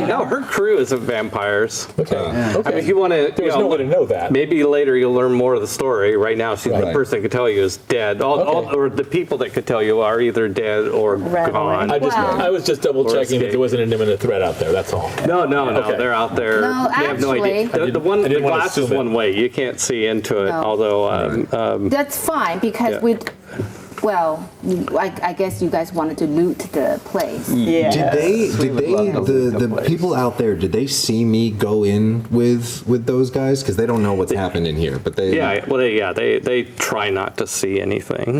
No, her crew is of vampires. Okay. I mean, if you want to, There was no way to know that. Maybe later you'll learn more of the story. Right now, the Right. person that could tell you is dead. Or the people that could tell you are either dead or Ran gone. away. Wow. I was just double checking that escape. there wasn't an imminent threat out there. That's all. No, Okay. they're out there. No, they have no idea. actually- The I didn't wanna glass is assume it. one way. You can't see into it. No. Although, That's fine because Yeah. I guess you guys wanted to loot the place. Yeah. Did would love to loot the the place. people out there, did they see me go in with those guys? Because they don't know what's happened in here, but they. they try not to see anything.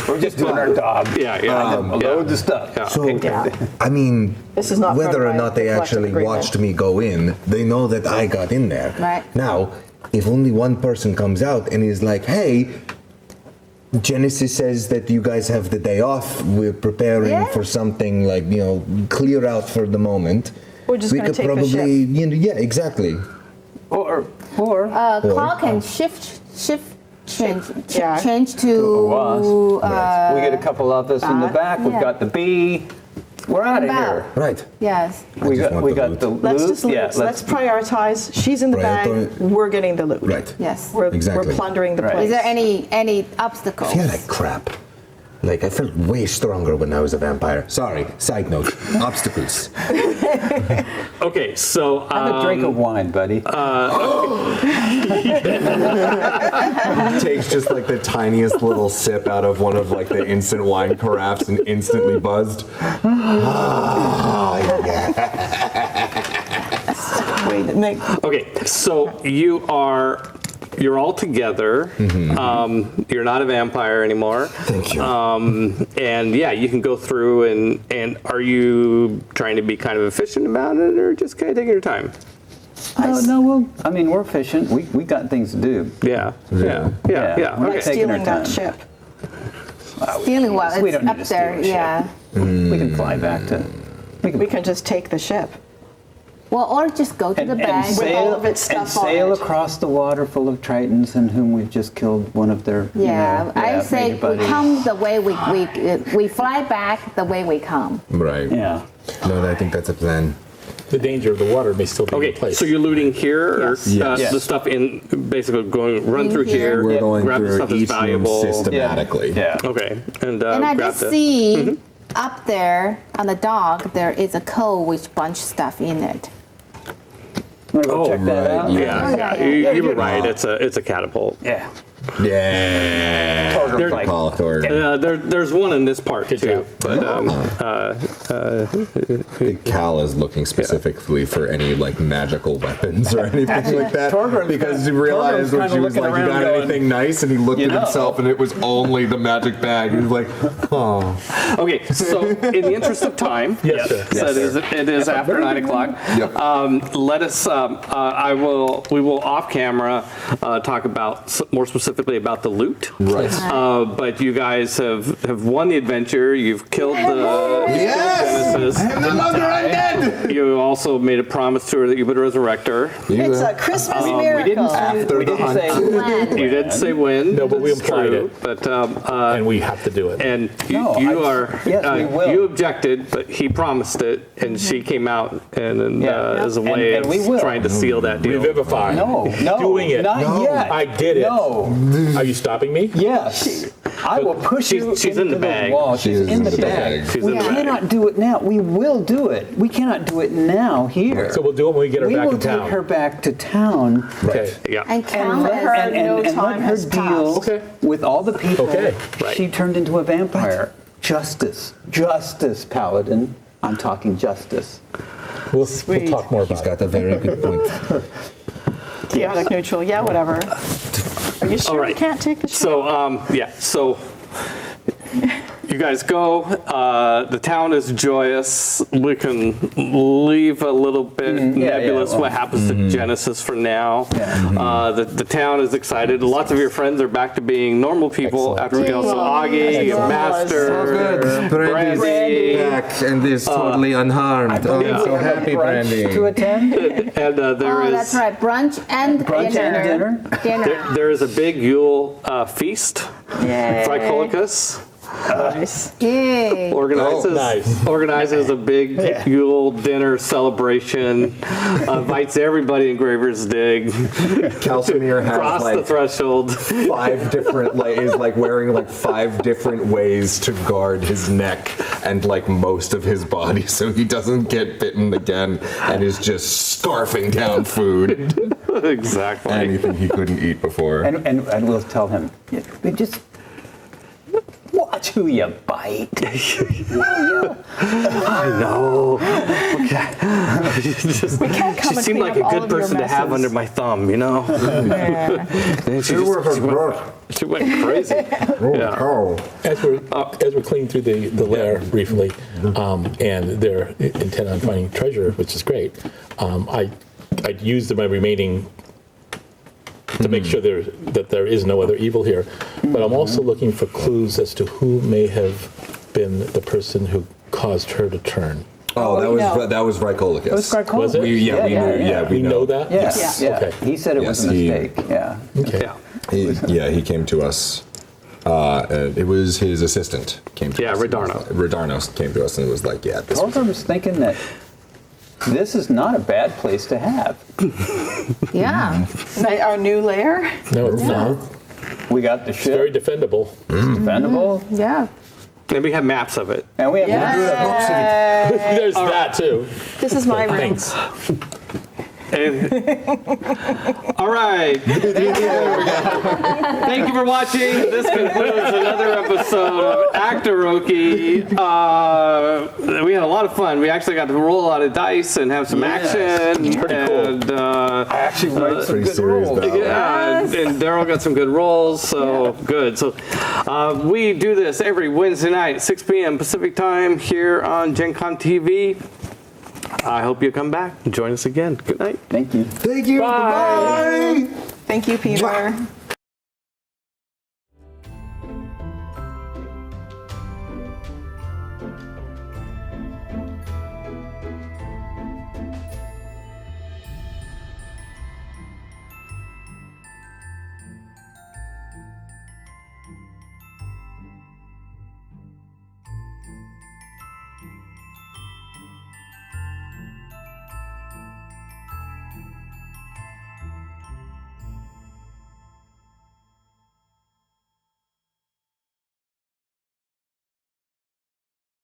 We're just doing our job. Yeah. Load the stuff. Yeah. So, Yeah. I mean, This is not whether or run by not they the collective actually agreement. watched me go in, they know that I got in there. Right. Now, if only one person comes out and is like, hey, Genesis says that you guys have the day off. We're preparing Yeah. for something like, clear out for the moment. We're just we gonna could take the probably, ship. yeah, exactly. Or Or Claw can change Yeah. change a to wasp. We get a couple of us in the bat, back. We've yeah. got the bee. We're out of Bat. here. Right. yes. We just got want the the loot. loot. Let's just Yeah, let's prioritize. She's in the Right, bag. We're getting the loot. Right. Yes. We're Exactly. plundering the Right. place. Is there any obstacles? I feel like crap. Like, I felt way stronger when I was a vampire. Sorry, side note. Obstacles. Okay, so Have a drink of wine, buddy. Takes just like the tiniest little sip out of one of like the instant wine carafes and instantly buzzed. Wait, Nick. okay, so you're all together. You're not a vampire anymore. Thank you. And yeah, you can go through and are you trying to be kind of efficient about it or just kind of taking your time? I mean, we're efficient. We got things to do. Yeah. Yeah. Yeah. We're not Okay. taking our Stealing time. that ship. Feeling well, We it's don't need up to steal there. a ship. Yeah. We can fly back to. We can just take the ship. Well, or just go to the bag. With all of its and stuff on sail it. across the water full of Tritons and whom we've just killed one of their. Yeah, I say major we buddies. come the way we fly back the way we come. Right. Yeah. No, I think that's a plan. The danger of the water may still be in Okay, place. so you're looting here, or Yes. the stuff in basically run through here. here, We're going grab the through stuff that's each room valuable. systematically. Yeah. Okay, and And I grab just the. see up there on the dock there is a code with bunch stuff in it. Want to go check that right, out? Yeah, yeah, you were right. It's a catapult. Yeah. Yeah. Torgrim's like, Call Thor. There's one in this part too, but Cal is looking specifically for any like magical weapons or anything like that Torgrim's because he kinda- realized when Torgrim's she was kinda like, "You looking got around anything nice?" and he looked You at know. himself and it was only the magic bag. He was like, "Oh." okay. So in the interest of time, Yes, sir. so it is after 9 o'clock. Yep. Let us. We will off camera talk about more specifically about the loot. Right. But you guys have won the adventure. You've killed the Genesis. I'm no longer undead. You also made a promise to her that you would resurrect her. It's a Christmas we miracle. didn't say. After We the didn't hunt. say. When? You didn't say when. No, but we that's implied true, it. But and we have to do it. and you, No, you I- are yes, we will. you objected, but he promised it, and she came out and Yeah. as a And- way and we will. of trying to seal that deal. Revivify. No, Doing it. Not yet. I did it. No. Are you stopping me? Yes. I will push you She's in into the bag. wall. She's in the bag. She's We in the bag. cannot do it now. We will do it. We cannot do it now here. So we'll do it when we get her we back will in take town. her back to town Okay. Yeah. And and count let her. and, no and time let her has deal passed. Okay. with all the people Okay. Right. she turned into a vampire. Justice. Justice, Paladin. I'm talking justice. We'll talk more He's about it. got a very good point. Chaotic neutral. Yeah, whatever. Are you sure All right. you can't take the ship? So so you guys go. The town is joyous. We can leave a little bit nebulous well, what happens to Genesis for now. The town is excited. Lots of your friends are back to being normal people after so Augie, Excellent. Master, Brandy's Brandy, back and is totally unharmed. Oh, I'm so happy, Brandy. To attend? and there Oh, is that's right. Brunch and Brunch dinner. and dinner? there is a big Yule feast. Yay. Tricolicus Nice. Yay. organizes nice. organizes a big Yule dinner celebration. Invites everybody in Graver's Dig. Calcimere has Cross the like threshold. 5 different is like wearing like 5 different ways to guard his neck and like most of his body so he doesn't get bitten again and is just scarfing down food. Exactly. Anything he couldn't eat before. And we'll tell him, we just watch who you bite. I know. Okay. We can't come She and seemed clean like up a all good of your person to have messes. under my thumb, you know? Yeah. And she went crazy. Yeah. As we're cleaning through the lair briefly, and they're intent on finding treasure, which is great. I'd used my remaining to make sure that there is no other evil here. But I'm also looking for clues as to who may have been the person who caused her to turn. Oh, that was Rycolicus. It was Grycolicus. Was it? We knew. We know that? Yes. Yeah. Okay. He said it was a Yes, mistake. Yeah. Okay. Yeah. He came to us. It was his assistant came to us. Redarno. Redarno came to us and was like, yeah, this Torgrim was thinking that this is not a bad place to have. Yeah. Our new lair? No, it's not. We got the It's very ship. defendable. Defendable. Yeah. And we have maps of it. And we have There's that too. This is my room. Thanks. And- all right. Thank you for watching. This concludes another episode of Actoroke. We had a lot of fun. We actually got to roll a lot of dice and have some action. Pretty cool. And, actually write some pretty good serious rolls. battle. yeah, and Daryl got some good rolls, so good. So we do this every Wednesday night at 6 p.m. Pacific time here on Gen Con TV. I hope you come back and join us again. Good night. Thank you. Thank you. Bye. Bye. Thank you, Peter.